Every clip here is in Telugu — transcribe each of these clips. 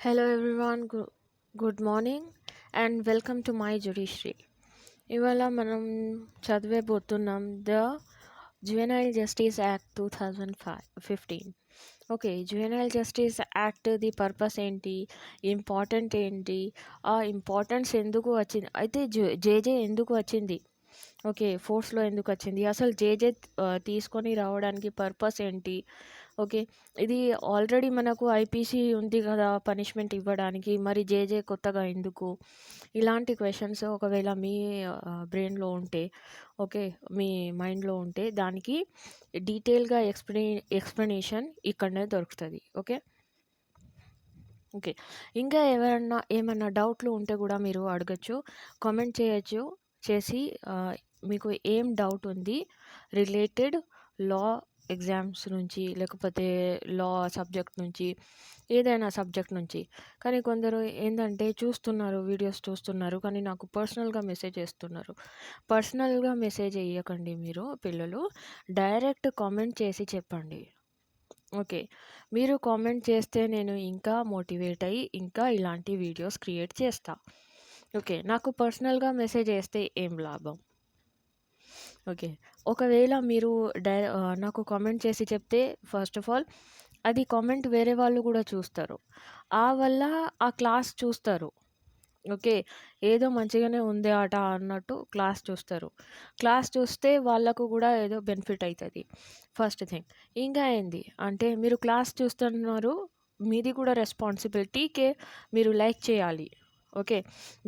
Hello everyone, good morning and welcome to my Judiciary. ఇవాళ మనం చదివేబోతున్నాం the juvenile justice act 2015. Okay, juvenile justice act the purpose ఏంటి, ఇంపార్టెంట్ ఏంటి, ఆ ఇంపార్టెన్స్ ఎందుకు వచ్చింది, అయితే జేజే ఎందుకు వచ్చింది, ఓకే ఫోర్స్లో ఎందుకు వచ్చింది, అసలు జేజే తీసుకొని రావడానికి పర్పస్ ఏంటి, ఓకే ఇది ఆల్రెడీ మనకు ఐపీసీ ఉంది కదా పనిష్మెంట్ ఇవ్వడానికి, మరి జేజే కొత్తగా ఎందుకు, ఇలాంటి క్వశ్చన్స్ ఒకవేళ మీ బ్రెయిన్లో ఉంటే, ఓకే మీ మైండ్లో ఉంటే దానికి డీటెయిల్గా ఎక్స్ప్లెనేషన్ ఇక్కడనే దొరుకుతుంది. ఓకే ఓకే ఇంకా ఏమన్నా డౌట్లు ఉంటే కూడా మీరు అడగచ్చు, కామెంట్ చేయొచ్చు, చేసి మీకు ఏం డౌట్ ఉంది రిలేటెడ్ లా ఎగ్జామ్స్ నుంచి, లేకపోతే లా సబ్జెక్ట్ నుంచి, ఏదైనా సబ్జెక్ట్ నుంచి. కానీ కొందరు ఏంటంటే వీడియోస్ చూస్తున్నారు కానీ నాకు పర్సనల్గా మెసేజ్ చేస్తున్నారు. పర్సనల్గా మెసేజ్ వేయకండి మీరు పిల్లలు, డైరెక్ట్ కామెంట్ చేసి చెప్పండి. ఓకే, మీరు కామెంట్ చేస్తే నేను ఇంకా మోటివేట్ అయ్యి ఇంకా ఇలాంటి వీడియోస్ క్రియేట్ చేస్తా. ఓకే, నాకు పర్సనల్గా మెసేజ్ చేస్తే ఏం లాభం. ఓకే, ఒకవేళ మీరు నాకు కామెంట్ చేసి చెప్తే ఫస్ట్ ఆఫ్ ఆల్ అది కామెంట్ వేరే వాళ్ళు కూడా చూస్తారు, వల్ల ఆ క్లాస్ చూస్తారు. ఓకే, ఏదో మంచిగానే ఉంది ఆట అన్నట్టు క్లాస్ చూస్తారు. క్లాస్ చూస్తే వాళ్ళకు కూడా ఏదో బెనిఫిట్ అవుతుంది, ఫస్ట్ థింగ్. ఇంకా ఏంది అంటే మీరు క్లాస్ చూస్తున్నారు, మీది కూడా రెస్పాన్సిబిలిటీకే మీరు లైక్ చేయాలి. ఓకే,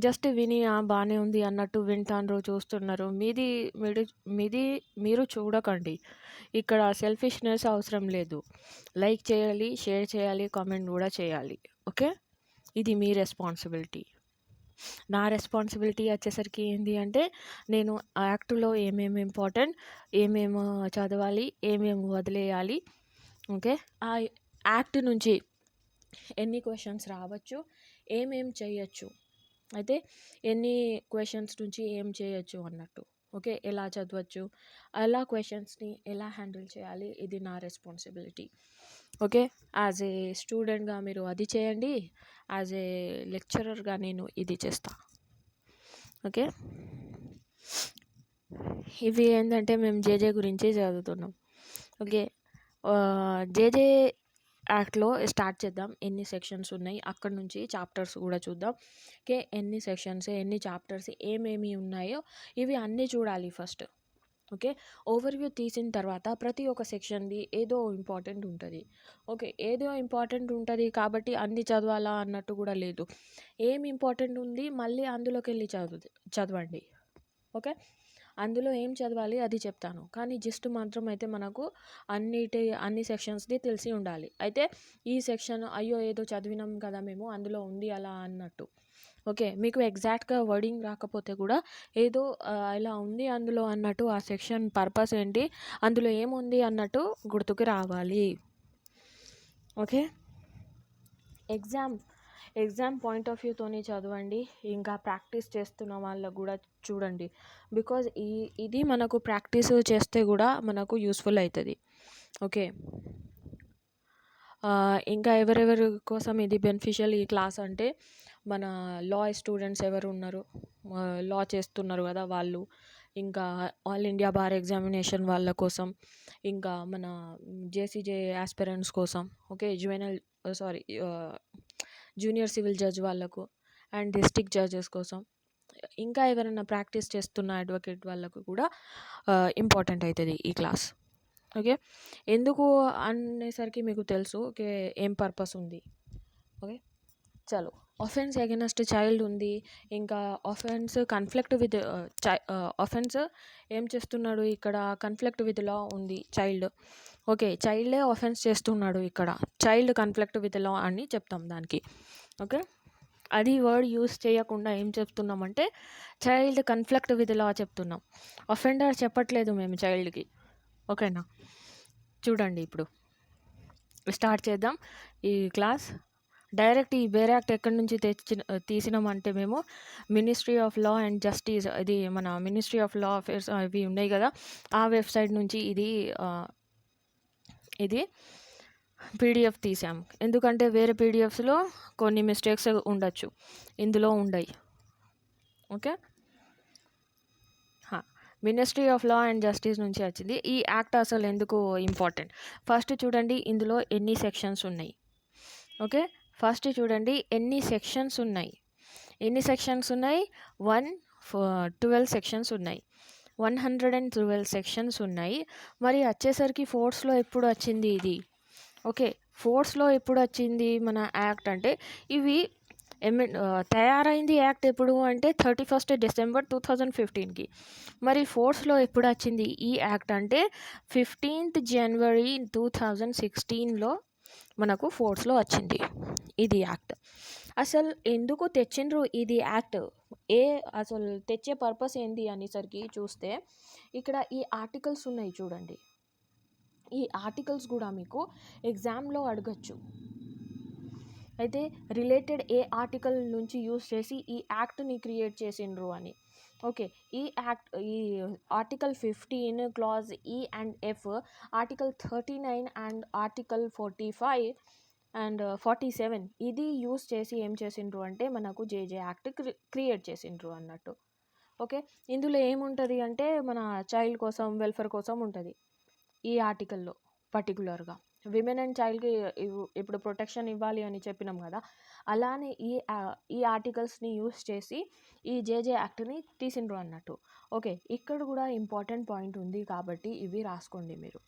జస్ట్ విని బాగానే ఉంది అన్నట్టు వింటారు, చూస్తున్నారు, మీది మీరు చూడకండి. ఇక్కడ సెల్ఫిష్నెస్ అవసరం లేదు. లైక్ చేయాలి, షేర్ చేయాలి, కామెంట్ కూడా చేయాలి. ఓకే, ఇది మీ రెస్పాన్సిబిలిటీ. నా రెస్పాన్సిబిలిటీ వచ్చేసరికి ఏంటి అంటే నేను ఆ యాక్ట్లో ఏమేమి ఇంపార్టెంట్, ఏమేమి చదవాలి, ఏమేమి వదిలేయాలి, ఓకే ఆ యాక్ట్ నుంచి ఎన్ని క్వశ్చన్స్ రావచ్చు, ఏమేం చేయొచ్చు, అయితే ఎన్ని క్వశ్చన్స్ నుంచి ఏం చేయొచ్చు అన్నట్టు. ఓకే, ఎలా చదవచ్చు, అలా క్వశ్చన్స్ని ఎలా హ్యాండిల్ చేయాలి, ఇది నా రెస్పాన్సిబిలిటీ. ఓకే, యాజ్ ఏ స్టూడెంట్గా మీరు అది చేయండి, యాజ్ ఏ లెక్చరర్గా నేను ఇది చేస్తా. ఓకే, ఇవి ఏంటంటే మేము జేజే గురించి చదువుతున్నాం. ఓకే, జేజే యాక్ట్లో స్టార్ట్ చేద్దాం. ఎన్ని సెక్షన్స్ ఉన్నాయి అక్కడ నుంచి చాప్టర్స్ కూడా చూద్దాం. ఓకే, ఎన్ని సెక్షన్స్, ఎన్ని చాప్టర్స్, ఏమేమి ఉన్నాయో ఇవి అన్నీ చూడాలి ఫస్ట్. ఓకే, ఓవర్వ్యూ తీసిన తర్వాత ప్రతి ఒక్క సెక్షన్ది ఏదో ఇంపార్టెంట్ ఉంటుంది. ఓకే, ఏదో ఇంపార్టెంట్ ఉంటుంది కాబట్టి అన్ని చదవాలా అన్నట్టు కూడా లేదు. ఏం ఇంపార్టెంట్ ఉంది మళ్ళీ అందులోకి వెళ్ళి చదవండి. ఓకే, అందులో ఏం చదవాలి అది చెప్తాను, కానీ జస్ట్ మాత్రం అయితే మనకు అన్ని సెక్షన్స్ది తెలిసి ఉండాలి. అయితే ఈ సెక్షన్ అయ్యో ఏదో చదివినాం కదా మేము, అందులో ఉంది అలా అన్నట్టు. ఓకే, మీకు ఎగ్జాక్ట్గా వర్డింగ్ రాకపోతే కూడా ఏదో ఇలా ఉంది అందులో అన్నట్టు, ఆ సెక్షన్ పర్పస్ ఏంటి, అందులో ఏముంది అన్నట్టు గుర్తుకు రావాలి. ఓకే, ఎగ్జామ్ పాయింట్ ఆఫ్ వ్యూతోని చదవండి. ఇంకా ప్రాక్టీస్ చేస్తున్న వాళ్ళకు కూడా చూడండి, బికాజ్ ఇది మనకు ప్రాక్టీస్ చేస్తే కూడా మనకు యూస్ఫుల్ అవుతుంది. ఓకే, ఇంకా ఎవరెవరి కోసం ఇది బెనిఫిషియల్ ఈ క్లాస్ అంటే మన లా స్టూడెంట్స్ ఎవరు ఉన్నారు, లా చేస్తున్నారు కదా వాళ్ళు, ఇంకా ఆల్ ఇండియా బార్ ఎగ్జామినేషన్ వాళ్ళ కోసం, ఇంకా మన జేసీజే ఆస్పిరెంట్స్ కోసం, ఓకే జూనియర్ సివిల్ జడ్జ్ వాళ్ళకు, అండ్ డిస్ట్రిక్ట్ జడ్జెస్ కోసం, ఇంకా ఎవరైనా ప్రాక్టీస్ చేస్తున్న అడ్వకేట్ వాళ్ళకు కూడా ఇంపార్టెంట్ అవుతుంది ఈ క్లాస్. ఓకే, ఎందుకు అనేసరికి మీకు తెలుసు, ఓకే ఏం పర్పస్ ఉంది. ఓకే, చలో, ఆఫెన్స్ అగైనెస్ట్ చైల్డ్ ఉంది, ఇంకా ఆఫెన్స్ కన్ఫ్లిక్ట్ విత్ ఆఫెన్స్ ఏం చేస్తున్నాడు ఇక్కడ, కన్ఫ్లిక్ట్ విత్ లా ఉంది చైల్డ్. ఓకే, చైల్డే ఆఫెన్స్ చేస్తున్నాడు ఇక్కడ, చైల్డ్ కన్ఫ్లిక్ట్ విత్ లా అని చెప్తాం దానికి. ఓకే, అది వర్డ్ యూస్ చేయకుండా ఏం చెప్తున్నామంటే చైల్డ్ కన్ఫ్లిక్ట్ విత్ లా చెప్తున్నాం, అఫెండర్ చెప్పట్లేదు మేము చైల్డ్కి. ఓకేనా, చూడండి ఇప్పుడు స్టార్ట్ చేద్దాం ఈ క్లాస్. డైరెక్ట్ ఈ బేర్ యాక్ట్ ఎక్కడి నుంచి తీసినామంటే మేము ministry of law and justice, ఇది మన మినిస్ట్రీ ఆఫ్ లా అఫేర్స్ ఇవి ఉన్నాయి కదా, ఆ వెబ్సైట్ నుంచి ఇది పీడిఎఫ్ తీసాము, ఎందుకంటే వేరే పీడిఎఫ్స్లో కొన్ని మిస్టేక్స్ ఉండొచ్చు, ఇందులో ఉండయి. Okay, ministry of law and justice నుంచి వచ్చింది. ఈ యాక్ట్ అసలు ఎందుకు ఇంపార్టెంట్? ఫస్ట్ చూడండి ఇందులో ఎన్ని సెక్షన్స్ ఉన్నాయి. ఓకే, ఫస్ట్ చూడండి ఎన్ని సెక్షన్స్ ఉన్నాయి. 12 సెక్షన్స్ ఉన్నాయి. 112 సెక్షన్స్ ఉన్నాయి. మరి వచ్చేసరికి ఫోర్స్లో ఎప్పుడు వచ్చింది ఇది? ఓకే, ఫోర్స్లో ఎప్పుడు వచ్చింది మన యాక్ట్ అంటే, ఇవి తయారైంది యాక్ట్ ఎప్పుడు అంటే 31 డిసెంబర్ 2015కి. మరి ఫోర్స్లో ఎప్పుడు వచ్చింది ఈ యాక్ట్ అంటే 15 జనవరి 2016లో మనకు ఫోర్స్లో వచ్చింది ఇది యాక్ట్. అసలు ఎందుకు తెచ్చిండ్రు ఇది యాక్ట్? అసలు తెచ్చే పర్పస్ ఏంటి అనేసరికి చూస్తే, ఇక్కడ ఈ ఆర్టికల్స్ ఉన్నాయి చూడండి. ఈ ఆర్టికల్స్ కూడా మీకు ఎగ్జామ్లో అడగచ్చు. అయితే రిలేటెడ్ ఏ ఆర్టికల్ నుంచి యూస్ చేసి ఈ యాక్ట్ని క్రియేట్ చేసిండ్రు అని. ఓకే, ఈ article 15 clause E and F, article 39 and article 45 and 47 ఇది యూస్ చేసి ఏం చేసిండ్రు అంటే మనకు జేజే యాక్ట్ క్రియేట్ చేసిండ్రు అన్నట్టు. ఓకే, ఇందులో ఏముంటుంది అంటే మన చైల్డ్ కోసం, వెల్ఫేర్ కోసం ఉంటుంది ఈ ఆర్టికల్లో. పర్టికులర్గా విమెన్ అండ్ చైల్డ్కి ఇప్పుడు ప్రొటెక్షన్ ఇవ్వాలి అని చెప్పినాం కదా, అలానే ఈ ఆర్టికల్స్ని యూస్ చేసి ఈ జేజే యాక్ట్ని తీసిండ్రు అన్నట్టు. ఓకే, ఇక్కడ కూడా ఇంపార్టెంట్ పాయింట్ ఉంది కాబట్టి ఇవి రాసుకోండి మీరు.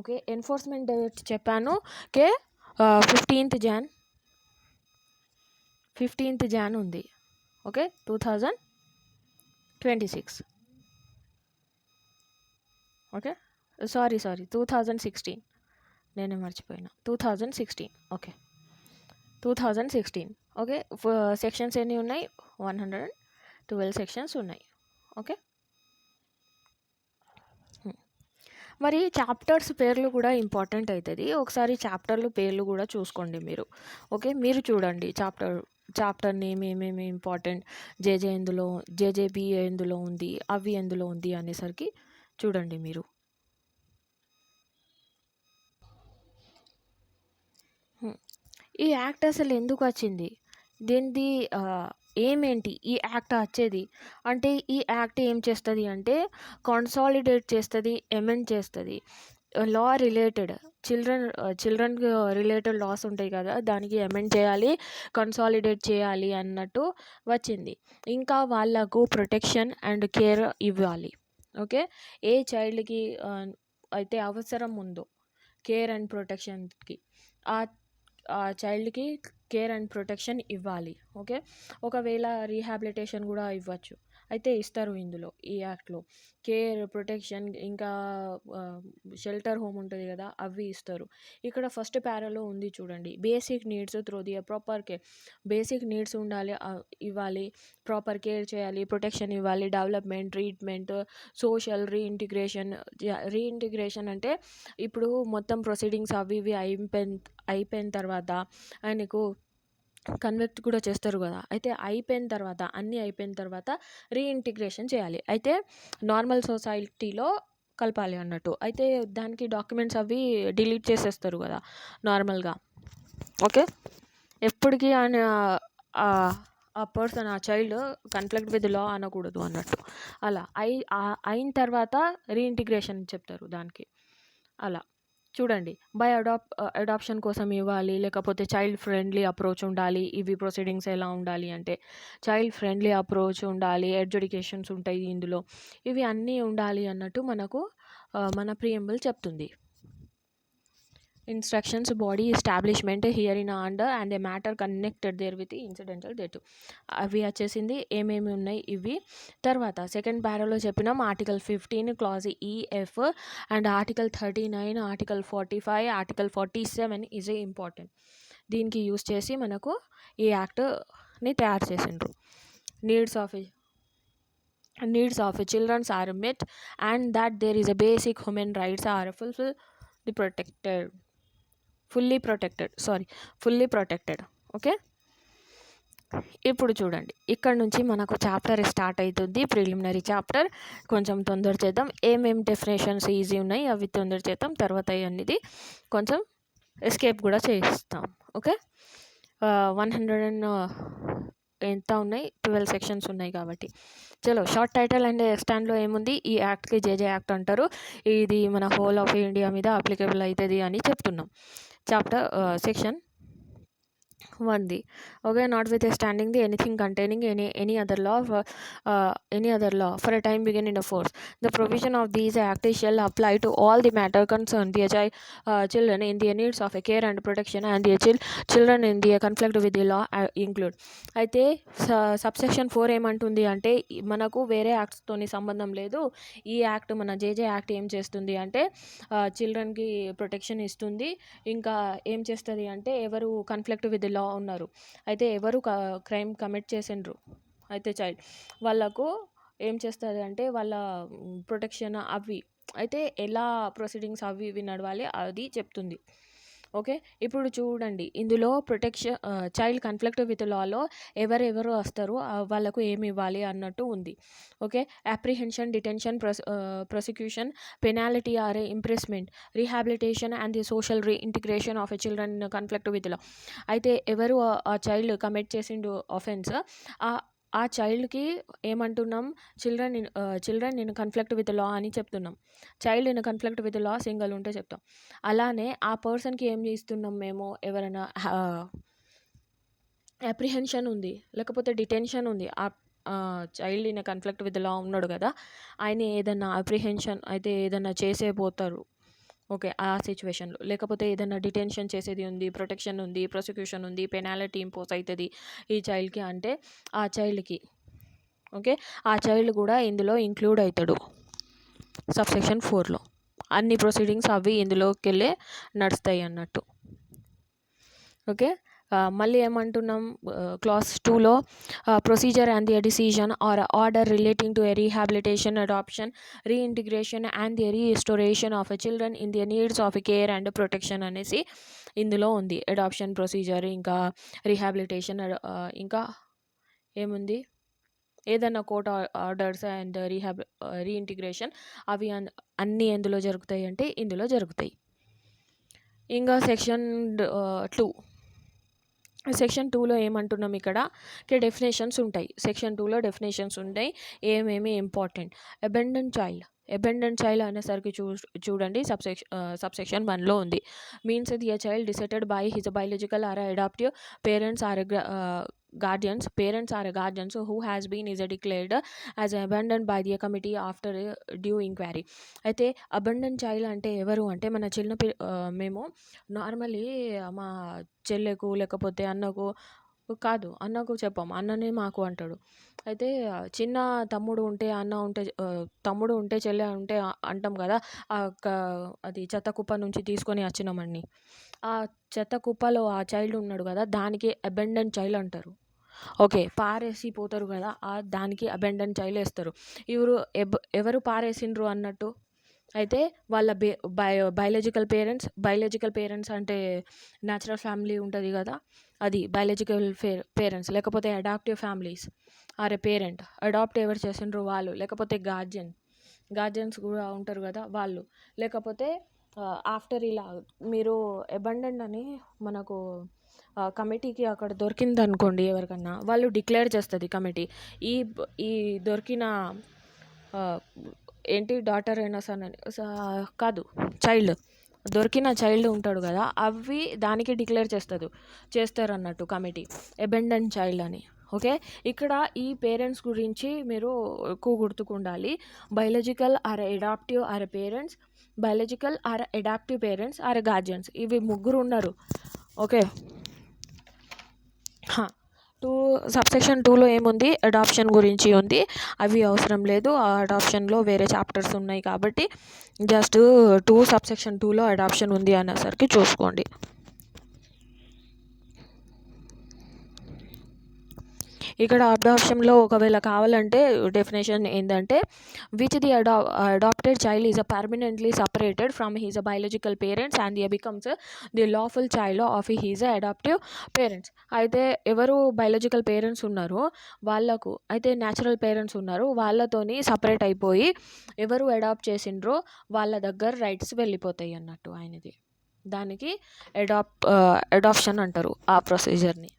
ఓకే, ఎన్ఫోర్స్మెంట్ డేట్ చెప్పాను. ఓకే, 15th జాన్ ఉంది. ఓకే, 2026. ఓకే, సారీ 2016, నేనే మర్చిపోయినా. 2016. ఓకే, 2016. ఓకే, సెక్షన్స్ ఎన్ని ఉన్నాయి? 112 సెక్షన్స్ ఉన్నాయి. ఓకే, మరి చాప్టర్స్ పేర్లు కూడా ఇంపార్టెంట్ అవుతుంది. ఒకసారి చాప్టర్లు పేర్లు కూడా చూసుకోండి మీరు. ఓకే, మీరు చూడండి చాప్టర్ నేమ్ ఏమేమి ఇంపార్టెంట్, జేజేబి ఎందులో ఉంది, అవి ఎందులో ఉంది అనేసరికి చూడండి మీరు. ఈ యాక్ట్ అసలు ఎందుకు వచ్చింది, దీనిది ఏమేంటి ఈ యాక్ట్ వచ్చేది అంటే, ఈ యాక్ట్ ఏం చేస్తుంది అంటే కన్సాలిడేట్ చేస్తుంది, అమెండ్ చేస్తుంది. Law related children related laws ఉంటాయి కదా, దానికి అమెండ్ చేయాలి, కన్సాలిడేట్ చేయాలి అన్నట్టు వచ్చింది. ఇంకా వాళ్ళకు ప్రొటెక్షన్ అండ్ కేర్ ఇవ్వాలి. ఓకే, ఏ చైల్డ్కి అయితే అవసరం ఉందో కేర్ అండ్ ప్రొటెక్షన్కి, ఆ చైల్డ్కి కేర్ అండ్ ప్రొటెక్షన్ ఇవ్వాలి. ఓకే, ఒకవేళ రీహాబిలిటేషన్ కూడా ఇవ్వచ్చు, అయితే ఇస్తారు ఇందులో ఈ యాక్ట్లో. కేర్, ప్రొటెక్షన్, ఇంకా షెల్టర్ హోమ్ ఉంటుంది కదా, అవి ఇస్తారు. ఇక్కడ ఫస్ట్ ప్యారాలో ఉంది చూడండి, basic needs through the proper care. Basic needs ఉండాలి, ఇవ్వాలి, ప్రాపర్ కేర్ చేయాలి, ప్రొటెక్షన్ ఇవ్వాలి, డెవలప్మెంట్, ట్రీట్మెంట్, సోషల్ రీఇంటిగ్రేషన్ అంటే ఇప్పుడు మొత్తం ప్రొసీడింగ్స్ అవి ఇవి అయిపోయిన తర్వాత ఆయనకు కన్వెక్ట్ కూడా చేస్తారు కదా, అయితే అన్నీ అయిపోయిన తర్వాత రీఇంటిగ్రేషన్ చేయాలి, అయితే నార్మల్ సొసైటీలో కలపాలి అన్నట్టు. అయితే దానికి డాక్యుమెంట్స్ అవి డిలీట్ చేసేస్తారు కదా నార్మల్గా. ఓకే, ఎప్పటికీ ఆయన ఆ పర్సన్, ఆ చైల్డ్ కన్ఫ్లిక్ట్ విత్ లా అనకూడదు అన్నట్టు. అలా అయిన తర్వాత రీఇంటిగ్రేషన్ చెప్తారు దానికి. అలా చూడండి, అడాప్షన్ కోసం ఇవ్వాలి, లేకపోతే చైల్డ్ ఫ్రెండ్లీ అప్రోచ్ ఉండాలి. ఇవి ప్రొసీడింగ్స్ ఎలా ఉండాలి అంటే చైల్డ్ ఫ్రెండ్లీ అప్రోచ్ ఉండాలి, ఎడ్యుకేషన్స్ ఉంటాయి ఇందులో, ఇవి అన్నీ ఉండాలి అన్నట్టు మనకు మన ప్రియంబుల్ చెప్తుంది. Instructions, body establishment here in under and a matter connected there with incidental date, అవి వచ్చేసింది ఏమేమి ఉన్నాయి ఇవి. తర్వాత సెకండ్ ప్యారాలో చెప్పినాం article 15 clause EF and article 39, article 45, article 47 is important. దీనికి యూస్ చేసి మనకు ఈ యాక్ట్ని తయారు చేసిండ్రు. Needs of childrens are met and that there is a basic human rights are fully protected. Okay, ఇప్పుడు చూడండి, ఇక్కడ నుంచి మనకు చాప్టర్ స్టార్ట్ అవుతుంది, ప్రిలిమినరీ చాప్టర్. కొంచెం తొందర చేద్దాం, ఏమేమి డెఫినేషన్స్ ఈజీ ఉన్నాయి అవి తొందర చేద్దాం, తర్వాత అనేది కొంచెం ఎస్కేప్ కూడా చేయిస్తాం. ఓకే, 100 అండ్ ఎంత ఉన్నాయి, 12 సెక్షన్స్ ఉన్నాయి కాబట్టి. చలో, షార్ట్ టైటిల్ అండ్ ఎక్స్టాండ్లో ఏముంది, ఈ యాక్ట్కి జేజే యాక్ట్ అంటారు. ఇది మన హోల్ ఆఫ్ ఇండియా మీద అప్లికేబుల్ అవుతుంది అని చెప్తున్నాం. Chapter section 1 okay, notwithstanding the anything containing any other law for a time begin in a force, the provision of these act shall apply to all the matter concerned the children in the needs of a care and protection, and the children in the conflict with the law include. అయితే సబ్సెక్షన్ 4 ఏమంటుంది అంటే, మనకు వేరే యాక్ట్స్తోని సంబంధం లేదు. ఈ యాక్ట్, మన జేజే యాక్ట్ ఏం చేస్తుంది అంటే చిల్డ్రన్కి ప్రొటెక్షన్ ఇస్తుంది. ఇంకా ఏం చేస్తుంది అంటే, ఎవరు కన్ఫ్లిక్ట్ విత్ లా ఉన్నారు, అయితే ఎవరు క్రైమ్ కమిట్ చేసిండ్రు, అయితే చైల్డ్ వాళ్ళకు ఏం చేస్తుంది అంటే వాళ్ళ ప్రొటెక్షన్ అవి, అయితే ఎలా ప్రొసీడింగ్స్ అవి ఇవి నడవాలి అది చెప్తుంది. ఓకే, ఇప్పుడు చూడండి, ఇందులో ప్రొటెక్షన్ చైల్డ్ కన్ఫ్లిక్ట్ విత్ లాలో ఎవరెవరు వస్తారు, వాళ్ళకు ఏమి ఇవ్వాలి అన్నట్టు ఉంది. Okay, apprehension, detention, prosecution, penalty or imprisonment, rehabilitation and the social reintegration of a children conflict with law. అయితే ఎవరు ఆ చైల్డ్ కమిట్ చేసిండు ఆఫెన్స్, ఆ చైల్డ్కి ఏమంటున్నాం, children in conflict with law అని చెప్తున్నాం. Child in conflict with law single ఉంటే చెప్తాం. అలానే ఆ పర్సన్కి ఏం చేస్తున్నాం మేము, ఎవరైనా అప్రిహెన్షన్ ఉంది లేకపోతే డిటెన్షన్ ఉంది, ఆ చైల్డ్ ఇన్ కన్ఫ్లిక్ట్ విత్ లా ఉన్నాడు కదా, ఆయన ఏదన్నా అప్రిహెన్షన్ అయితే ఏదన్నా చేసే పోతారు. ఓకే, ఆ సిచ్యువేషన్లో, లేకపోతే ఏదైనా డిటెన్షన్ చేసేది ఉంది, ప్రొటెక్షన్ ఉంది, ప్రాసిక్యూషన్ ఉంది, పెనాల్టీ ఇంపోజ్ అవుతుంది ఈ చైల్డ్కి అంటే ఆ చైల్డ్కి. ఓకే, ఆ చైల్డ్ కూడా ఇందులో ఇంక్లూడ్ అవుతాడు సబ్సెక్షన్ 4లో. అన్ని ప్రొసీడింగ్స్ అవి ఇందులోకి వెళ్ళే నడుస్తాయి అన్నట్టు. ఓకే, మళ్ళీ ఏమంటున్నాం, క్లాస్ 2లో procedure and the decision or order relating to a rehabilitation, adoption, reintegration and the restoration of a children in the needs of care and protection అనేసి ఇందులో ఉంది. అడాప్షన్ ప్రొసీజర్, ఇంకా రీహాబిలిటేషన్, ఇంకా ఏముంది, ఏదన్నా కోర్ట్ ఆర్డర్స్ అండ్ రీఇంటిగ్రేషన్ అవి అన్నీ ఎందులో జరుగుతాయి అంటే ఇందులో జరుగుతాయి. ఇంకా సెక్షన్ 2లో ఏమంటున్నాం, ఇక్కడ డెఫినేషన్స్ ఉంటాయి. సెక్షన్ 2లో డెఫినేషన్స్ ఉంటాయి, ఏమేమి ఇంపార్టెంట్. అబెండన్ చైల్డ్ అనేసరికి చూడండి, సబ్సెక్షన్ 1లో ఉంది. Means the child decided by his biological or adaptive parents or guardians who has been is declared as abandoned by the committee after due inquiry. అయితే అబండన్ చైల్డ్ అంటే ఎవరు అంటే, మన మేము నార్మలీ మా చెల్లెకు లేకపోతే అన్నకు కాదు, అన్నకు చెప్పాం, అన్ననే మాకు అంటాడు. అయితే చిన్న తమ్ముడు ఉంటే, అన్న ఉంటే, తమ్ముడు ఉంటే, చెల్లె ఉంటే అంటాం కదా, అది చెత్త కుప్ప నుంచి తీసుకొని వచ్చినామని. ఆ చెత్త కుప్పలో ఆ చైల్డ్ ఉన్నాడు కదా, దానికి అబెండన్ చైల్డ్ అంటారు. ఓకే, పారేసి పోతారు కదా, దానికి అబెండన్ చైల్డ్ వేస్తారు. ఎవరు పారేసిండ్రు అన్నట్టు, అయితే వాళ్ళ బయాలజికల్ పేరెంట్స్ అంటే న్యాచురల్ ఫ్యామిలీ ఉంటుంది కదా, అది బయాలజికల్ పేరెంట్స్, లేకపోతే adaptive families or a parent, adopt ఎవరు చేసిండ్రు వాళ్ళు, లేకపోతే గార్జియన్స్ కూడా ఉంటారు కదా వాళ్ళు, లేకపోతే ఆఫ్టర్ ఇలా మీరు అబండన్ అని మనకు కమిటీకి అక్కడ దొరికింది అనుకోండి, ఎవరికన్నా వాళ్ళు డిక్లేర్ చేస్తుంది కమిటీ, ఈ దొరికిన ఏంటి డాటర్ అయినా సన్ అని కాదు, దొరికిన చైల్డ్ ఉంటాడు కదా, అవి దానికి డిక్లేర్ చేస్తారు అన్నట్టు కమిటీ, అబెండన్ చైల్డ్ అని. ఓకే, ఇక్కడ ఈ పేరెంట్స్ గురించి మీరు ఎక్కువ గుర్తుకుండాలి. Biological or adaptive or parents, biological or adaptive parents or guardians, ఇవి ముగ్గురు ఉన్నారు. ఓకే, సబ్సెక్షన్ 2లో ఏముంది, అడాప్షన్ గురించి ఉంది, అవి అవసరం లేదు, ఆ అడాప్షన్లో వేరే చాప్టర్స్ ఉన్నాయి కాబట్టి జస్ట్ సబ్సెక్షన్ 2లో అడాప్షన్ ఉంది అనేసరికి చూసుకోండి. ఇక్కడ అడాప్షన్లో ఒకవేళ కావాలంటే డెఫినేషన్ ఏంటంటే, which the adopted child is permanently separated from his biological parents and becomes the lawful child of his adaptive parents. అయితే ఎవరు బయాలజికల్ పేరెంట్స్ ఉన్నారో వాళ్ళకు, అయితే న్యాచురల్ పేరెంట్స్ ఉన్నారు, వాళ్ళతోని సపరేట్ అయిపోయి ఎవరు అడాప్ట్ చేసిండ్రో వాళ్ళ దగ్గర రైట్స్ వెళ్ళిపోతాయి అన్నట్టు ఆయనది. దానికి అడాప్షన్ అంటారు ఆ ప్రాసెస్ని.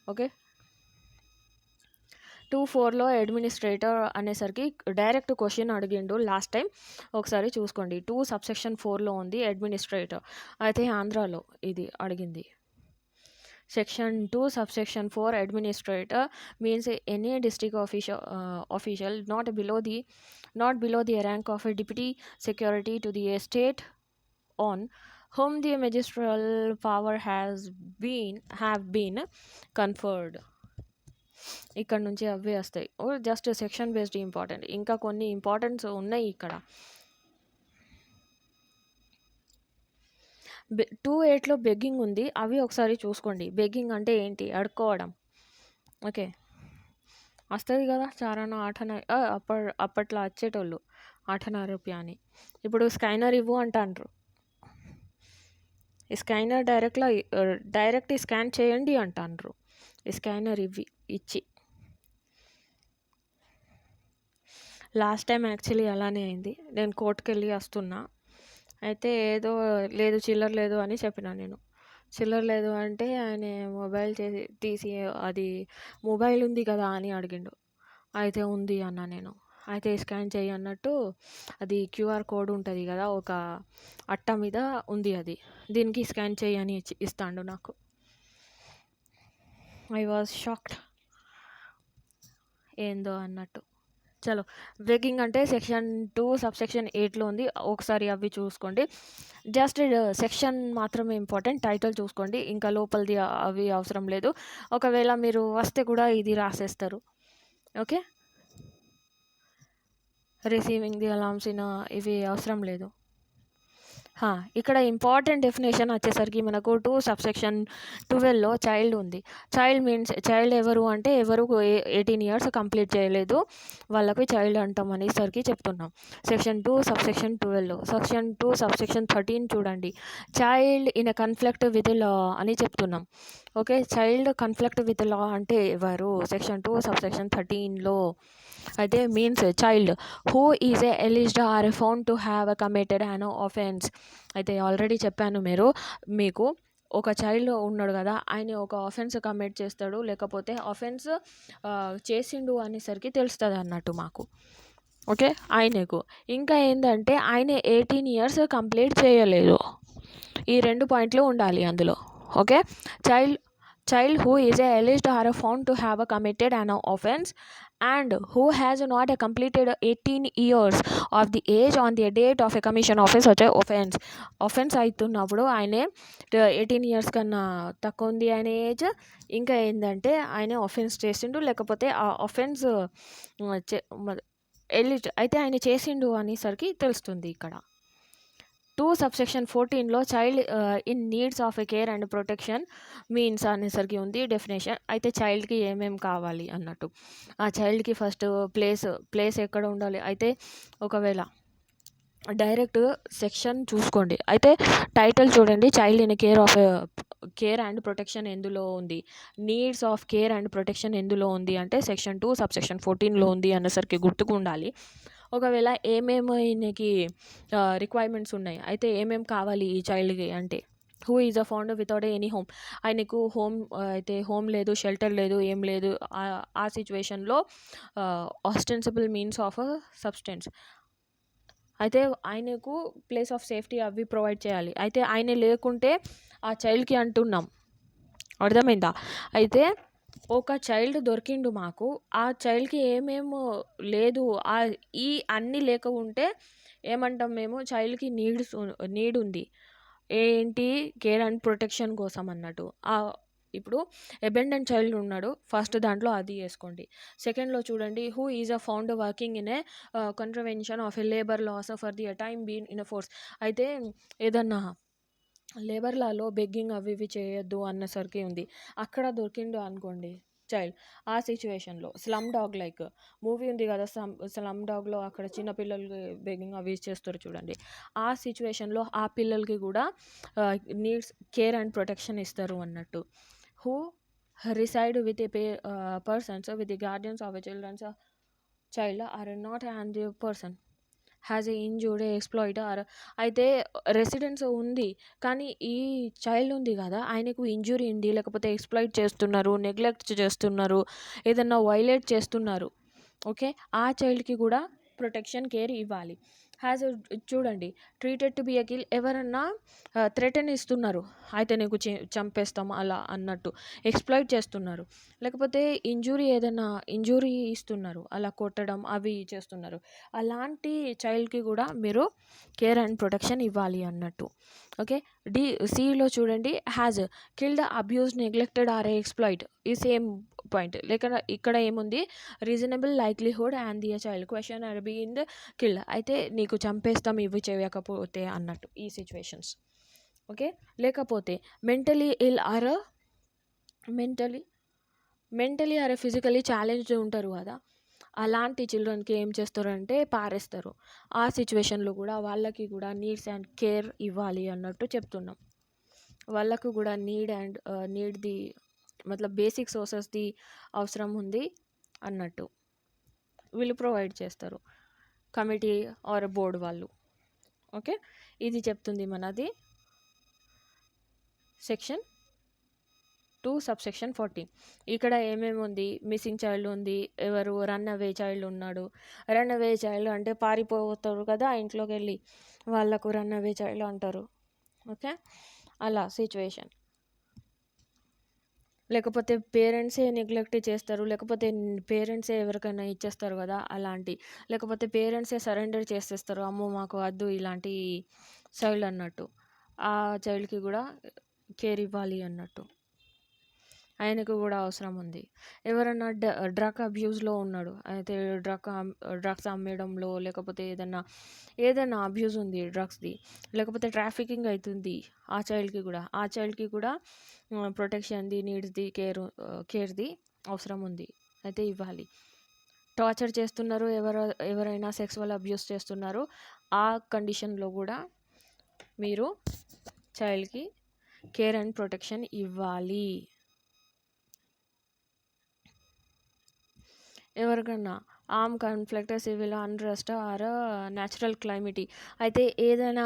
ఓకే. 2(4)లో అడ్మినిస్ట్రేటర్ అనేసరికి డైరెక్ట్ క్వశ్చన్ అడిగిండు లాస్ట్ టైం, ఒకసారి చూసుకోండి. 2(4)లో ఉంది అడ్మినిస్ట్రేటర్. అయితే ఆంధ్రాలో ఇది అడిగింది. Section 2(4) administrator means any district official not below the rank of a deputy secretary to the state on whom the magisterial power have been conferred. ఇక్కడ నుంచి అవే వస్తాయి. Just section based important. ఇంకా కొన్ని ఇంపార్టెంట్స్ ఉన్నాయి ఇక్కడ. 2(8)లో బెగ్గింగ్ ఉంది. అవి ఒకసారి చూసుకోండి. బెగ్గింగ్ అంటే ఏంటి? అడుక్కోవడం. ఓకే. వస్తుంది కదా, చారానా ఆఠనా అప్పట్లో వచ్చేటోళ్ళు 8 రూపాయ అని. ఇప్పుడు స్కానర్ ఇవ్వు అంటాండ్రు. ఈ స్కానర్ డైరెక్ట్ స్కాన్ చేయండి అంటాండ్రు. ఈ స్కానర్ ఇచ్చి లాస్ట్ టైం యాక్చువల్లీ అలానే అయింది. నేను కోర్టుకి వెళ్ళి వస్తున్నా. అయితే ఏదో లేదు, చిల్లర లేదు అని చెప్పిన నేను. చిల్లర లేదు అంటే ఆయన మొబైల్ తీసి అది మొబైల్ ఉంది కదా అని అడిగిండు. అయితే ఉంది అన్న నేను. అయితే స్కాన్ చేయి అన్నట్టు అది క్యూఆర్ కోడ్ ఉంటుంది కదా, ఒక అట్ట మీద ఉంది అది. దీనికి స్కాన్ చేయి అని ఇస్తాడు నాకు. ఐ వాజ్ షాక్డ్ ఏందో అన్నట్టు. చలో, బెగ్గింగ్ అంటే సెక్షన్ 2(8)లో ఉంది. ఒకసారి అవి చూసుకోండి. జస్ట్ సెక్షన్ మాత్రమే ఇంపార్టెంట్. టైటిల్ చూసుకోండి. ఇంకా లోపలిది అవి అవసరం లేదు. ఒకవేళ మీరు వస్తే కూడా ఇది రాసేస్తారు. ఓకే. రిసీవింగ్ ది అలామ్స్ ఇవి అవసరం లేదు. ఇక్కడ ఇంపార్టెంట్ డెఫినేషన్ వచ్చేసరికి మనకు 2(12)లో చైల్డ్ ఉంది. చైల్డ్ మీన్స్ చైల్డ్ ఎవరు అంటే ఎవరు 18 years కంప్లీట్ చేయలేదు వాళ్ళకి చైల్డ్ అంటాం అనేసరికి చెప్తున్నాం. సెక్షన్ 2(12)లో సెక్షన్ 2(13) చూడండి. Child in a conflict with law అని చెప్తున్నాం. Okay. Child conflict with law అంటే ఎవరు? సెక్షన్ 2(13)లో అయితే means child who is alleged or found to have committed an offence. అయితే ఆల్రెడీ చెప్పాను మీకు ఒక చైల్డ్ ఉన్నాడు కదా, ఆయన ఒక ఆఫెన్స్ కమిట్ చేస్తాడు, లేకపోతే ఆఫెన్స్ చేసిండు అనేసరికి తెలుస్తుంది అన్నట్టు మాకు. ఓకే. ఆయనకు ఇంకా ఏంటంటే ఆయన 18 years కంప్లీట్ చేయలేదు. ఈ 2 పాయింట్లు ఉండాలి అందులో. Okay. Child who is alleged or found to have committed an offence and who has not completed 18 years of the age on the date of a commission of such a offence అవుతున్నప్పుడు ఆయన 18 years కన్నా తక్కువ ఉంది ఆయన ఏజ్. ఇంకా ఏంటంటే ఆయన ఆఫెన్స్ చేసిండు, లేకపోతే ఆ ఆఫెన్స్ అయితే ఆయన చేసిండు అనేసరికి తెలుస్తుంది ఇక్కడ. 2(14)లో child in needs of a care and protection means అనేసరికి ఉంది డెఫినేషన్. అయితే చైల్డ్కి ఏమేమి కావాలి అన్నట్టు, ఆ చైల్డ్కి ఫస్ట్ ప్లేస్ ఎక్కడ ఉండాలి. అయితే ఒకవేళ డైరెక్ట్ సెక్షన్ చూసుకోండి. అయితే టైటిల్ చూడండి. Child in care and protection ఎందులో ఉంది, needs of care and protection ఎందులో ఉంది అంటే సెక్షన్ 2(14)లో ఉంది అనేసరికి గుర్తుకు ఉండాలి. ఒకవేళ ఏమేమి ఈయనకి రిక్వైర్మెంట్స్ ఉన్నాయి, అయితే ఏమేమి కావాలి ఈ చైల్డ్కి అంటే who is a found without any home. ఆయనకు హోమ్ లేదు, షెల్టర్ లేదు, ఏం లేదు. ఆ సిచ్యువేషన్లో ఆస్టెన్సిబుల్ మీన్స్ ఆఫ్ సబ్స్టెన్స్. అయితే ఆయనకు ప్లేస్ ఆఫ్ సేఫ్టీ అవి ప్రొవైడ్ చేయాలి. అయితే ఆయన లేకుంటే ఆ చైల్డ్కి అంటున్నాం, అర్థమైందా? అయితే ఒక చైల్డ్ దొరికిండు మాకు, ఆ చైల్డ్కి ఏమేమో లేదు, ఈ అన్నీ లేక ఉంటే ఏమంటాం మేము, చైల్డ్కి నీడ్ ఉంది ఏంటి, కేర్ అండ్ ప్రొటెక్షన్ కోసం అన్నట్టు. ఇప్పుడు అబెండెంట్ చైల్డ్ ఉన్నాడు, ఫస్ట్ దాంట్లో అది వేసుకోండి. సెకండ్లో చూడండి, who is a found working in a contravention of a labour laws for the time been in a force. అయితే ఏదన్నా లేబర్ లాలో బెగ్గింగ్ అవి ఇవి చేయొద్దు అన్నసరికి ఉంది, అక్కడ దొరికిండు అనుకోండి చైల్డ్. ఆ సిచ్యువేషన్లో స్లమ్ డాగ్ లైక్ మూవీ ఉంది కదా, స్లమ్ డాగ్లో అక్కడ చిన్నపిల్లలకి బెగ్గింగ్ అవి చేస్తారు చూడండి. ఆ సిచ్యువేషన్లో ఆ పిల్లలకి కూడా నీడ్స్ కేర్ అండ్ ప్రొటెక్షన్ ఇస్తారు అన్నట్టు. Who reside with a persons with the guardians of a childrens child or not and person. Has a injured exploit or అయితే రెసిడెన్స్ ఉంది. కానీ ఈ చైల్డ్ ఉంది గదా! ఆయనకు ఇంజ్యూరీ ఉంది. లేకపోతే ఎక్స్‌ప్లాయిట్ చేస్తున్నారు, నెగ్లెక్ట్ చేస్తున్నారు, ఏదన్నా వయలేట్ చేస్తున్నారు. ఓకే. ఆ చైల్డ్‌కి కూడా ప్రొటెక్షన్, కేర్ ఇవ్వాలి. హ్యాజ్ చూడండి treated to be a kill ఎవరన్నా థ్రెటన్ ఇస్తున్నారు. అయితే నీకు చంపేస్తాం అలా అన్నట్టు. ఎక్స్‌ప్లాయిట్ చేస్తున్నారు. లేకపోతే ఏదైనా ఇంజ్యూరీ ఇస్తున్నారు. అలా కొట్టడం అవి చేస్తున్నారు. అలాంటి చైల్డ్‌కి కూడా మీరు కేర్ అండ్ ప్రొటెక్షన్ ఇవ్వాలి అన్నట్టు. ఓకే. సిలో చూడండి has killed, abused, neglected or exploit ఈ సేమ్ పాయింట్. ఇక్కడ ఏముంది reasonable likelihood and the child question or being killed అయితే నీకు చంపేస్తాం ఇవి చేయకపోతే అన్నట్టు ఈ సిచ్యువేషన్స్. ఓకే. లేకపోతే mentally ill or mentally or physically challenged ఉంటారు కదా, అలాంటి చిల్డ్రన్కి ఏం చేస్తారంటే పారేస్తారు. ఆ సిచ్యువేషన్లో కూడా వాళ్ళకి కూడా నీడ్స్ అండ్ కేర్ ఇవ్వాలి అన్నట్టు చెప్తున్నాం. వాళ్ళకు కూడా నీడ్ ది మతలబ్ బేసిక్ సోర్సెస్ది అవసరం ఉంది అన్నట్టు వీళ్ళు ప్రొవైడ్ చేస్తారు, కమిటీ ఆర్ బోర్డు వాళ్ళు. ఓకే. ఇది చెప్తుంది మనది సెక్షన్ 2 సబ్సెక్షన్ 14. ఇక్కడ ఏమేమి ఉంది, మిస్సింగ్ చైల్డ్ ఉంది, ఎవరు రన్ అవే చైల్డ్ ఉన్నాడు. రన్ అవే చైల్డ్ అంటే పారిపోతారు కదా ఇంట్లోకి వెళ్ళి, వాళ్ళకు రన్ అవే చైల్డ్ అంటారు. ఓకే. అలా సిచ్యువేషన్. లేకపోతే పేరెంట్సే నెగ్లెక్ట్ చేస్తారు, లేకపోతే పేరెంట్సే ఎవరికైనా ఇచ్చేస్తారు కదా అలాంటి, లేకపోతే పేరెంట్సే సరెండర్ చేసేస్తారు, అమ్మో మాకు వద్దు ఇలాంటి చైల్డ్ అన్నట్టు. ఆ చైల్డ్కి కూడా కేర్ ఇవ్వాలి అన్నట్టు, ఆయనకు కూడా అవసరం ఉంది. ఎవరన్నా డ్రగ్ అబ్యూస్లో ఉన్నాడు, అయితే డ్రగ్స్ అమ్మేయడంలో లేకపోతే ఏదైనా అబ్యూస్ ఉంది డ్రగ్స్ది, లేకపోతే ట్రాఫికింగ్ అవుతుంది, ఆ చైల్డ్కి కూడా ప్రొటెక్షన్ది, నీడ్స్ది, కేర్ది అవసరం ఉంది, అయితే ఇవ్వాలి. టార్చర్ చేస్తున్నారు, ఎవరైనా సెక్సువల్ అబ్యూస్ చేస్తున్నారు, ఆ కండిషన్లో కూడా మీరు చైల్డ్కి కేర్ అండ్ ప్రొటెక్షన్ ఇవ్వాలి. ఎవరికన్నా arm conflict, civil unrest or natural calamity అయితే ఏదైనా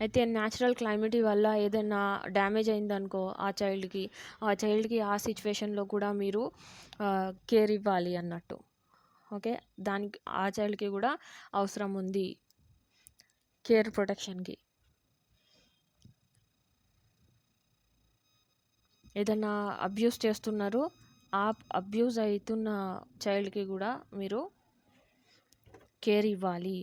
అయితే న్యాచురల్ క్లైమిటీ వల్ల ఏదైనా డ్యామేజ్ అయిందనుకో ఆ చైల్డ్కి ఆ సిచ్యువేషన్లో కూడా మీరు కేర్ ఇవ్వాలి అన్నట్టు. ఓకే. దానికి ఆ చైల్డ్కి కూడా అవసరం ఉంది కేర్ ప్రొటెక్షన్కి. ఏదైనా అబ్యూస్ చేస్తున్నారు, ఆ అబ్యూస్ అవుతున్న చైల్డ్కి కూడా మీరు కేర్ ఇవ్వాలి.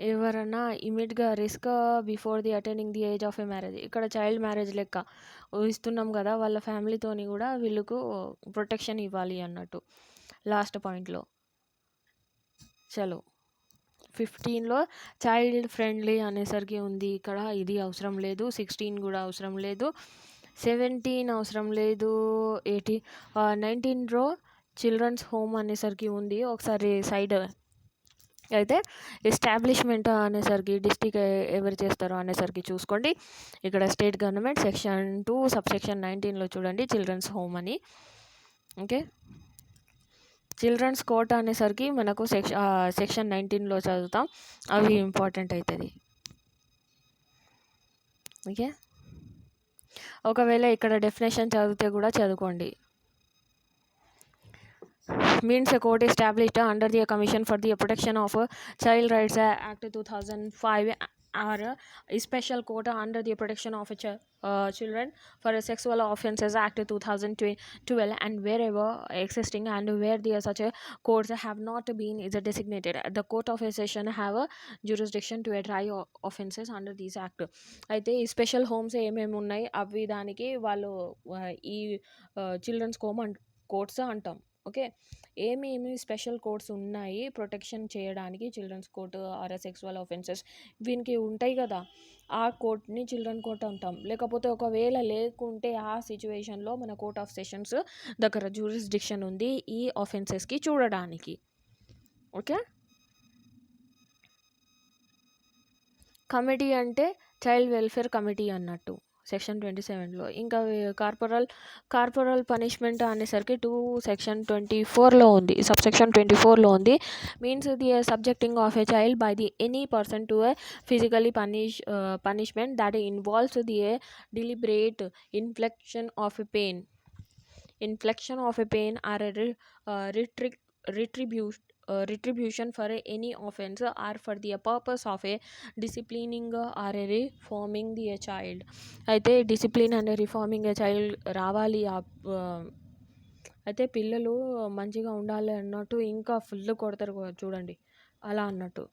ఎవరన్నా ఇమీడియట్గా risk before the attaining the age of A marriage, ఇక్కడ చైల్డ్ మ్యారేజ్ లెక్క ఇస్తున్నాం కదా, వాళ్ళ ఫ్యామిలీతోని కూడా వీళ్ళకు ప్రొటెక్షన్ ఇవ్వాలి అన్నట్టు లాస్ట్ పాయింట్లో. చలో 15లో చైల్డ్ ఫ్రెండ్లీ అనేసరికి ఉంది, ఇక్కడ ఇది అవసరం లేదు. 16 కూడా అవసరం లేదు. 17 అవసరం లేదు. 19లో చిల్డ్రన్స్ హోమ్ అనేసరికి ఉంది. ఒకసారి సైడ్ అయితే ఎస్టాబ్లిష్మెంట్ అనేసరికి డిస్ట్రిక్ట్ ఎవరు చేస్తారో అనేసరికి చూసుకోండి. ఇక్కడ స్టేట్ గవర్నమెంట్ సెక్షన్ 2 సబ్సెక్షన్ 19లో చూడండి చిల్డ్రన్స్ హోమ్ అని. ఓకే. చిల్డ్రన్స్ కోర్ట్ అనేసరికి మనకు సెక్షన్ 19లో చదువుతాం, అవి ఇంపార్టెంట్ అవుతుంది. ఓకే. ఒకవేళ ఇక్కడ డెఫినేషన్ చదివితే కూడా చదువుకోండి. means a court established under the Commission for the Protection of Child Rights Act 2005 or a special court under the Protection of Children for Sexual Offences Act 2012 and wherever existing and where there such courts have not been is designated, the court of session have a jurisdiction to try offences under this act. అయితే ఈ స్పెషల్ హోమ్స్ ఏమేమి ఉన్నాయి అవి దానికి వాళ్ళు ఈ చిల్డ్రన్స్ కోర్ట్స్ అంటాం. ఓకే. ఏమేమి స్పెషల్ కోర్ట్స్ ఉన్నాయి ప్రొటెక్షన్ చేయడానికి, childrens court or sexual offences వీనికి ఉంటాయి కదా, ఆ కోర్ట్ని చిల్డ్రన్ కోర్ట్ అంటాం. లేకపోతే ఒకవేళ లేకుంటే ఆ సిచ్యువేషన్లో మన కోర్ట్ ఆఫ్ సెషన్స్ దగ్గర జ్యూరిస్డిక్షన్ ఉంది ఈ ఆఫెన్సెస్కి చూడడానికి. ఓకే. కమిటీ అంటే చైల్డ్ వెల్ఫేర్ కమిటీ అన్నట్టు. సెక్షన్ 27లో. ఇంకా కార్పొరల్ పనిష్మెంట్ అనేసరికి సెక్షన్ 24లో ఉంది. సబ్‌సెక్షన్ 24లో ఉంది. Means the subjecting of a child by the any person to a physically punishment that involves the deliberate infliction of a pain or a retribution for any offense or for the purpose of a disciplining or a reforming the child. అయితే discipline and reforming a child రావాలి. అయితే పిల్లలు మంచిగా ఉండాలి అన్నట్టు ఇంకా ఫుల్ కొడతారు చూడండి, అలా అన్నట్టు.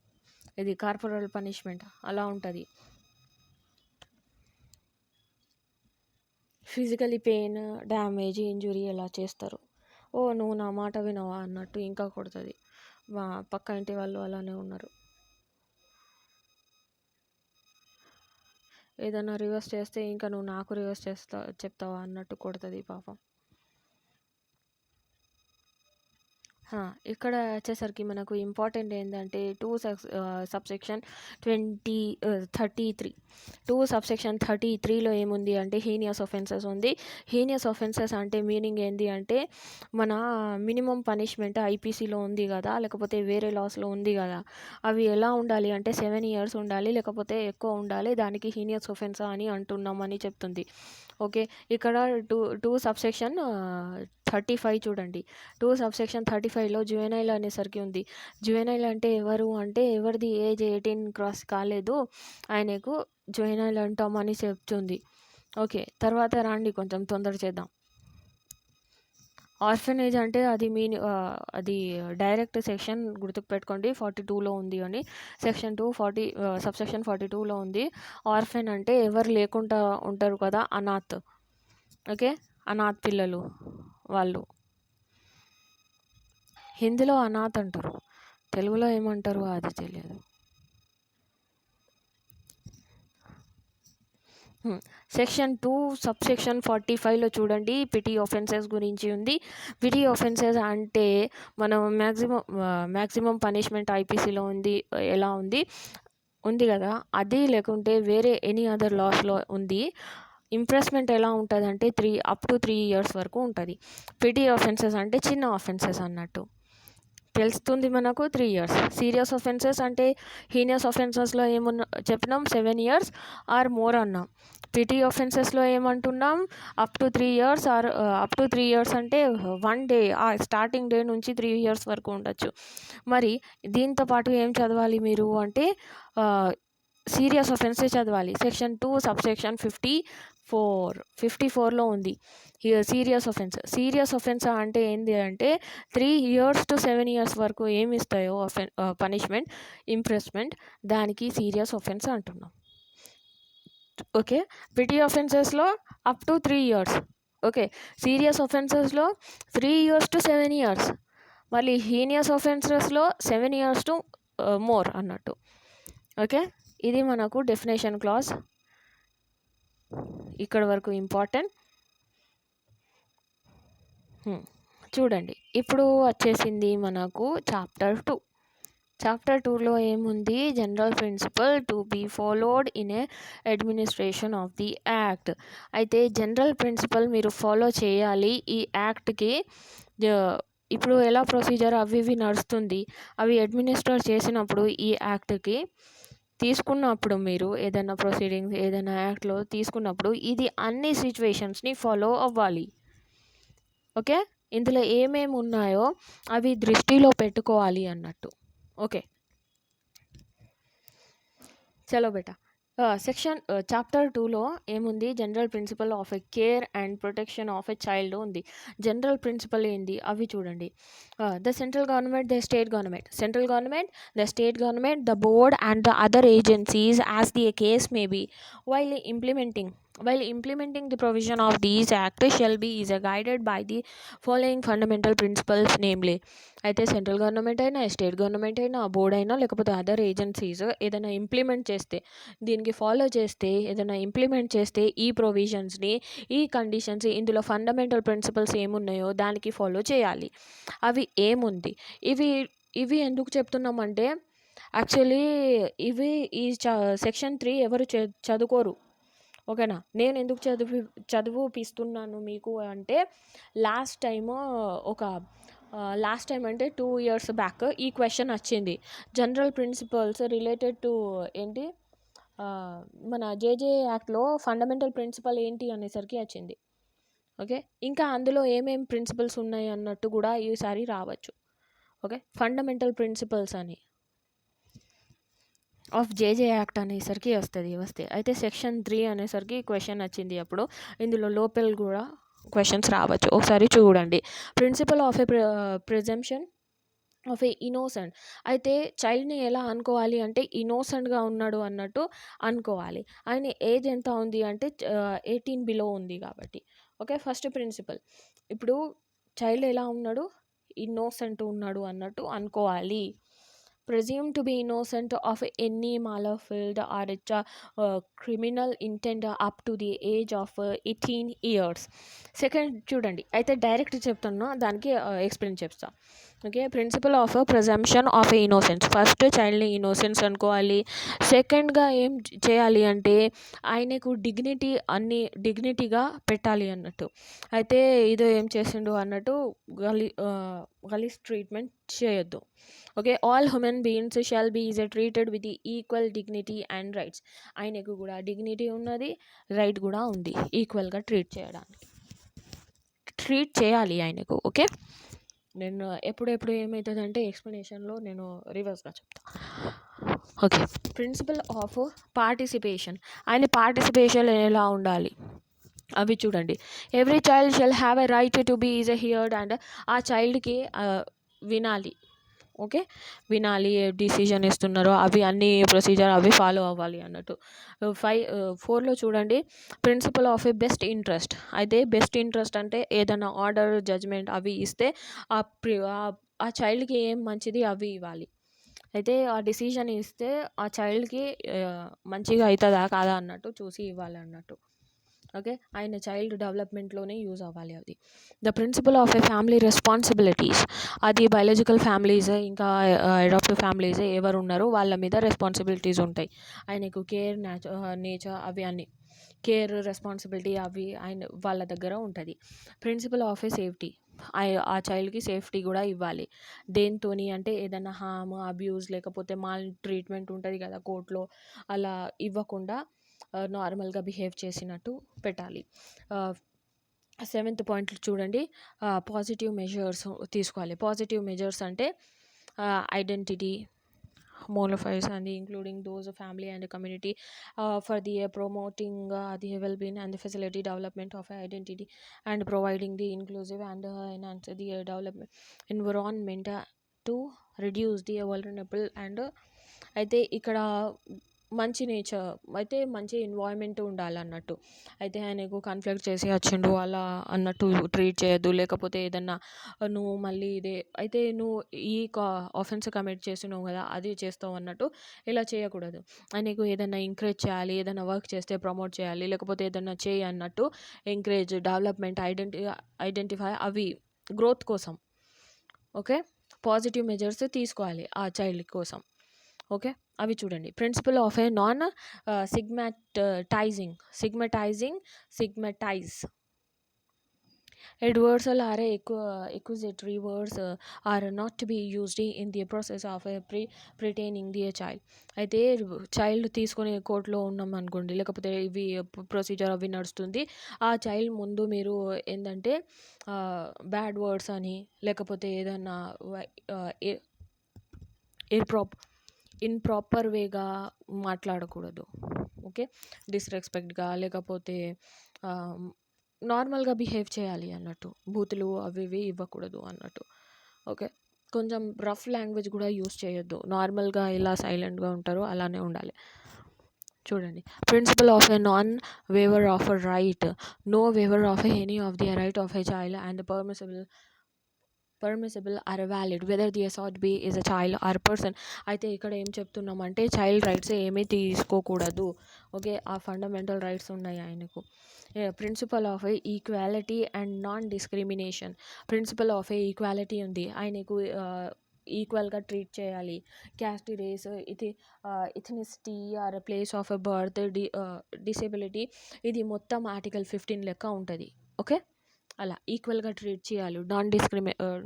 ఇది కార్పొరల్ పనిష్మెంట్ అలా ఉంటుంది. ఫిజికలీ పెయిన్, డ్యామేజ్, ఇంజురీ ఎలా చేస్తారు. ఓ నువ్వు నా మాట వినవా అన్నట్టు ఇంకా కొడుతుంది. మా పక్క ఇంటి వాళ్ళు అలానే ఉన్నారు. ఏదైనా రివర్స్ చేస్తే ఇంకా నువ్వు నాకు రివర్స్ చెప్తావా అన్నట్టు కొడుతుంది పాపం. ఇక్కడ వచ్చేసరికి మనకు ఇంపార్టెంట్ ఏంటంటే సబ్సెక్షన్ 33లో ఏముంది అంటే హీనియస్ ఒఫెన్సెస్ ఉంది. హీనియస్ ఒఫెన్సెస్ అంటే మీనింగ్ ఏంటి అంటే మన మినిమం పనిష్మెంట్ ఐపీసీలో ఉంది కదా, లేకపోతే వేరే లాస్లో ఉంది కదా, అవి ఎలా ఉండాలి అంటే 7 years ఉండాలి, లేకపోతే ఎక్కువ ఉండాలి. దానికి హీనియస్ ఒఫెన్స్ అని అంటున్నామని చెప్తుంది. ఓకే, ఇక్కడ సబ్సెక్షన్ 35 చూడండి. సబ్సెక్షన్ 35లో జువెనైల్ అనేసరికి ఉంది. జువెనైల్ అంటే ఎవరు అంటే ఎవరిది ఏజ్ 18 క్రాస్ కాలేదు ఆయనకు జువెనైల్ అంటామని చెప్తుంది. ఓకే, తర్వాత రండి కొంచెం తొందర చేద్దాం. ఆర్ఫనేజ్ అంటే అది డైరెక్ట్ సెక్షన్ గుర్తుపెట్టుకోండి, 42లో ఉంది అని. సబ్సెక్షన్ 42లో ఉంది. ఆర్ఫెన్ అంటే ఎవరు లేకుండా ఉంటారు కదా, అనాథ్. ఓకే, అనాథ్ పిల్లలు వాళ్ళు. హిందీలో అనాథ్ అంటారు, తెలుగులో ఏమంటారు అది తెలియదు. సెక్షన్ 2 సబ్సెక్షన్ 45లో చూడండి, పిటీ ఒఫెన్సెస్ గురించి ఉంది. పిటీ ఒఫెన్సెస్ అంటే మనం మ్యాక్సిమం పనిష్మెంట్ ఐపీసీలో ఎలా ఉంది కదా, అది లేకుంటే వేరే ఎనీ అదర్ లాస్లో ఉంది. ఇంప్రెస్మెంట్ ఎలా ఉంటుంది అంటే up to 3 years వరకు ఉంటుంది. పిటీ ఒఫెన్సెస్ అంటే చిన్న ఆఫెన్సెస్ అన్నట్టు తెలుస్తుంది మనకు, 3 years. సీరియస్ ఒఫెన్సెస్ అంటే హీనియస్ ఒఫెన్సెస్లో చెప్పినాం 7 years ఆర్ మోర్ అన్నాం. పిటీ ఒఫెన్సెస్లో ఏమంటున్నాం అప్ టు 3 years అంటే 1 day స్టార్టింగ్ డే నుంచి 3 years వరకు ఉండొచ్చు. మరి దీంతో పాటు ఏం చదవాలి మీరు అంటే సీరియస్ ఒఫెన్సెస్ చదవాలి. సెక్షన్ 2 సబ్సెక్షన్ 54లో ఉంది సీరియస్ ఒఫెన్స్ అంటే ఏంటి అంటే 3 years to 7 years వరకు ఏమి ఇస్తాయో పనిష్మెంట్, ఇంప్రెస్మెంట్, దానికి సీరియస్ ఒఫెన్స్ అంటున్నాం. ఓకే, పిటీ ఒఫెన్సెస్లో up to 3 years. Okay, serious ఒఫెన్సెస్లో 3 years to 7 years. మళ్ళీ హీనియస్ ఒఫెన్సెస్లో 7 years to మోర్ అన్నట్టు. ఓకే, ఇది మనకు డెఫినేషన్ క్లాజ్. ఇక్కడ వరకు ఇంపార్టెంట్. చూడండి, ఇప్పుడు వచ్చేసింది మనకు చాప్టర్ 2. చాప్టర్ 2లో ఏముంది, general principle to be followed in a administration of the act. అయితే జనరల్ ప్రిన్సిపల్ మీరు ఫాలో చేయాలి ఈ యాక్ట్కి. ఇప్పుడు ఎలా ప్రొసీజర్ అవి నడుస్తుంది, అవి అడ్మినిస్ట్రేట్ చేసినప్పుడు ఈ యాక్ట్కి తీసుకున్నప్పుడు మీరు ఏదైనా ప్రొసీడింగ్స్ ఏదైనా యాక్ట్లో తీసుకున్నప్పుడు ఇది అన్ని సిచ్యువేషన్స్ని ఫాలో అవ్వాలి. ఓకే, ఇందులో ఏమేమి ఉన్నాయో అవి దృష్టిలో పెట్టుకోవాలి అన్నట్టు. ఓకే, చలో బేటా. చాప్టర్ 2లో ఏముంది, general principle of a care and protection of a child ఉంది. జనరల్ ప్రిన్సిపల్ ఏంది అవి చూడండి. The central government, the state government, central government, the state government, the board and the other agencies as the case may be while implementing the provision of these act shall be is guided by the following fundamental principles, namely. అయితే సెంట్రల్ గవర్నమెంట్ అయినా, స్టేట్ గవర్నమెంట్ అయినా, బోర్డ్ అయినా, లేకపోతే అదర్ ఏజెన్సీస్ ఏదైనా ఇంప్లిమెంట్ చేస్తే, దీనికి ఫాలో చేస్తే, ఏదైనా ఇంప్లిమెంట్ చేస్తే ఈ ప్రొవిజన్స్ని, ఈ కండిషన్స్, ఇందులో ఫండమెంటల్ ప్రిన్సిపల్స్ ఏమున్నాయో దానికి ఫాలో చేయాలి. అవి ఏముంది, ఇవి ఎందుకు చెప్తున్నామంటే యాక్చువల్లీ ఈ సెక్షన్ 3 ఎవరు చదువుకోరు. ఓకేనా. నేను ఎందుకు చదివిపిస్తున్నాను మీకు అంటే లాస్ట్ టైము ఒక లాస్ట్ టైం అంటే 2 ఇయర్స్ బ్యాక్ ఈ క్వశ్చన్ వచ్చింది. జనరల్ ప్రిన్సిపల్స్ రిలేటెడ్ టు ఏంటి మన జేజే యాక్ట్లో ఫండమెంటల్ ప్రిన్సిపల్ ఏంటి అనేసరికి వచ్చింది. ఓకే. ఇంకా అందులో ఏమేం ప్రిన్సిపల్స్ ఉన్నాయి అన్నట్టు కూడా ఈసారి రావచ్చు. ఓకే. ఫండమెంటల్ ప్రిన్సిపల్స్ అని ఆఫ్ జేజే యాక్ట్ అనేసరికి వస్తే అయితే సెక్షన్ 3 అనేసరికి క్వశ్చన్ వచ్చింది. అప్పుడు ఇందులో లోపల కూడా క్వశ్చన్స్ రావచ్చు. ఒకసారి చూడండి. Principle of a presumption of a innocent. అయితే చైల్డ్ని ఎలా అనుకోవాలి అంటే ఇన్నోసెంట్గా ఉన్నాడు అన్నట్టు అనుకోవాలి. ఆయన ఏజ్ ఎంత ఉంది అంటే 18 బిలో ఉంది కాబట్టి. ఓకే. ఫస్ట్ ప్రిన్సిపల్ ఇప్పుడు చైల్డ్ ఎలా ఉన్నాడు, ఇన్నోసెంట్ ఉన్నాడు అన్నట్టు అనుకోవాలి. presumed to be innocent of any malafide or criminal intent up to the age of 18 years. Second చూడండి. అయితే డైరెక్ట్ చెప్తున్నా, దానికి ఎక్స్ప్లెయిన్ చేస్తా. Okay. Principle of presumption of innocence. First చైల్డ్ని ఇన్నోసెన్స్ అనుకోవాలి. సెకండ్గా ఏం చేయాలి అంటే ఆయనకు డిగ్నిటీగా పెట్టాలి అన్నట్టు. అయితే ఇదో ఏం చేసిండు అన్నట్టు గలీజ్ ట్రీట్మెంట్ చేయొద్దు. Okay. All human beings shall be treated with equal dignity and rights. ఆయనకు కూడా డిగ్నిటీ ఉన్నది, రైట్ కూడా ఉంది ఈక్వల్గా ట్రీట్ చేయాలి ఆయనకు. ఓకే. నేను ఎప్పుడెప్పుడు ఏమవుతుందంటే ఎక్స్ప్లెనేషన్లో నేను రివర్స్గా చెప్తా. ఓకే. Principle of participation. ఆయన పార్టిసిపేషన్ ఎలా ఉండాలి అవి చూడండి. Every child shall have a right to be heard and ఆ చైల్డ్కి వినాలి. ఓకే. వినాలి, ఏ డిసిజన్ ఇస్తున్నారో అవి అన్ని ప్రొసీజర్ అవి ఫాలో అవ్వాలి అన్నట్టు. 4లో చూడండి. Principle of a best interest. అయితే బెస్ట్ ఇంట్రెస్ట్ అంటే ఏదైనా ఆర్డర్, జడ్జ్మెంట్ అవి ఇస్తే ఆ చైల్డ్కి ఏం మంచిది అవి ఇవ్వాలి. అయితే ఆ డిసిజన్ ఇస్తే ఆ చైల్డ్కి మంచిగా అవుతుందా కాదా అన్నట్టు చూసి ఇవ్వాలి అన్నట్టు. ఓకే. ఆయన చైల్డ్ డెవలప్మెంట్లోనే యూజ్ అవ్వాలి అది. The principle of a family responsibilities. అది బయాలజికల్ ఫ్యామిలీస్ ఇంకా అడాప్టివ్ ఫ్యామిలీస్ ఎవరు ఉన్నారో వాళ్ళ మీద రెస్పాన్సిబిలిటీస్ ఉంటాయి. ఆయనకు కేర్, నేచర్ అవి అన్నీ కేర్, రెస్పాన్సిబిలిటీ అవి వాళ్ళ దగ్గర ఉంటుంది. Principle of a safety. ఆ చైల్డ్కి సేఫ్టీ కూడా ఇవ్వాలి. దేనితోని అంటే ఏదైనా హామ్, అబ్యూస్ లేకపోతే మాల్ ట్రీట్మెంట్ ఉంటుంది కదా కోర్టులో, అలా ఇవ్వకుండా నార్మల్గా బిహేవ్ చేసినట్టు పెట్టాలి. 7th పాయింట్ చూడండి. పాజిటివ్ మెజర్స్ తీసుకోవాలి. పాజిటివ్ మెజర్స్ అంటే identity modifiers and including those of family and community for the promoting the well-being and the facility development of identity and providing the inclusive and enhance the development environment to reduce the vulnerable and అయితే ఇక్కడ మంచి నేచర్ అయితే మంచి ఎన్వైర్న్మెంట్ ఉండాలన్నట్టు. అయితే ఆయనకు కాన్ఫ్లిక్ట్ చేసి వచ్చిండు అలా అన్నట్టు ట్రీట్ చేయొద్దు. లేకపోతే ఏదన్నా నువ్వు మళ్ళీ ఇదే అయితే నువ్వు ఈ ఆఫెన్స్ కమిట్ చేసినావు కదా అది చేస్తావు అన్నట్టు ఇలా చేయకూడదు. ఆయనకు ఏదైనా ఎంకరేజ్ చేయాలి, ఏదైనా వర్క్ చేస్తే ప్రమోట్ చేయాలి, లేకపోతే ఏదైనా చేయి అన్నట్టు ఎంకరేజ్, డెవలప్మెంట్, ఐడెంటిఫై అవి గ్రోత్ కోసం. ఓకే. పాజిటివ్ మెజర్స్ తీసుకోవాలి ఆ చైల్డ్ కోసం. ఓకే. అవి చూడండి. Principle of a non stigmatize. Adversal are accusatory words are not to be used in the process of pretaining the child. అయితే చైల్డ్ తీసుకొని కోర్టులో ఉన్నాం అనుకోండి, లేకపోతే ఇవి ప్రొసీజర్ అవి నడుస్తుంది, ఆ చైల్డ్ ముందు మీరు ఏంటంటే బ్యాడ్ వర్డ్స్ అని లేకపోతే ఏదన్నా ఇంప్రాపర్ వేగా మాట్లాడకూడదు. ఓకే. డిస్రెస్పెక్ట్గా లేకపోతే నార్మల్గా బిహేవ్ చేయాలి అన్నట్టు. బూతులు అవి ఇవి ఇవ్వకూడదు అన్నట్టు. ఓకే. కొంచెం రఫ్ లాంగ్వేజ్ కూడా యూస్ చేయొద్దు. నార్మల్గా ఇలా సైలెంట్గా ఉంటారో అలానే ఉండాలి. చూడండి. Principle of a non waiver of a right. No waiver of any of the right of a child and permissible or valid whether the assault be is a child or person. అయితే ఇక్కడ ఏం చెప్తున్నామంటే చైల్డ్ రైట్స్ ఏమీ తీసుకోకూడదు. ఓకే. ఆ ఫండమెంటల్ రైట్స్ ఉన్నాయి ఆయనకు. Principle of equality and non discrimination. Principle of equality ఉంది ఆయనకు. ఈక్వల్గా ట్రీట్ చేయాలి. Caste, race, ethnicity or place of birth, disability, ఇది మొత్తం ఆర్టికల్ 15 లెక్క ఉంటుంది. ఓకే, అలా ఈక్వల్గా ట్రీట్ చేయాలి.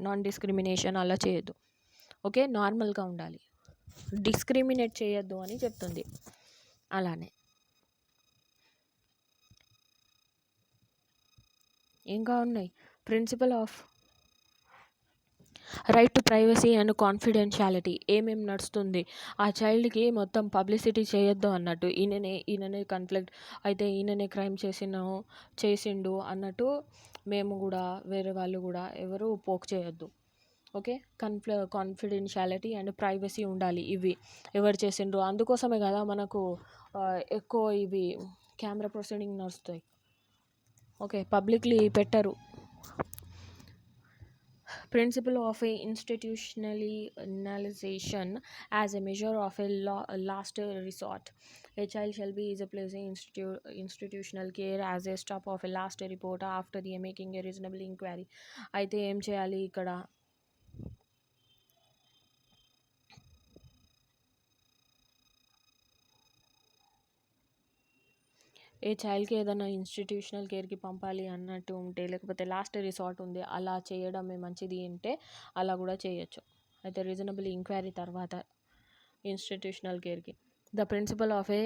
నాన్ డిస్క్రిమినేషన్ అలా చేయొద్దు. ఓకే, నార్మల్గా ఉండాలి, డిస్క్రిమినేట్ చేయొద్దు అని చెప్తుంది. అలానే ఇంకా ఉన్నాయి. Principle of right to privacy and confidentiality. ఏమేమి నడుస్తుంది ఆ చైల్డ్కి మొత్తం పబ్లిసిటీ చేయొద్దు అన్నట్టు. ఈయననే కాన్ఫ్లిక్ట్ అయితే, ఈయననే క్రైమ్ చేసిండు అన్నట్టు మేము కూడా, వేరే వాళ్ళు కూడా ఎవరు పోక్ చేయొద్దు. ఓకే, కాన్ఫిడెన్షియాలిటీ అండ్ ప్రైవసీ ఉండాలి. ఇవి ఎవరు చేసిండ్రు, అందుకోసమే కదా మనకు ఎక్కువ ఇవి కెమెరా ప్రొసీడింగ్ నడుస్తాయి. ఓకే, పబ్లిక్లీ పెట్టరు. Principle of a institutionalization as a measure of a last resort. A child shall be is a place in institutional care as a stop of a last report after the making a reasonable inquiry. అయితే ఏం చేయాలి ఇక్కడ? ఏ చైల్డ్కి ఏదైనా ఇన్స్టిట్యూషనల్ కేర్కి పంపాలి అన్నట్టు ఉంటే, లేకపోతే లాస్ట్ రిసార్ట్ ఉంది అలా చేయడమే మంచిది అంటే అలా కూడా చేయొచ్చు. అయితే రీజనబుల్ ఎంక్వైరీ తర్వాత ఇన్స్టిట్యూషనల్ కేర్కి. The principle of a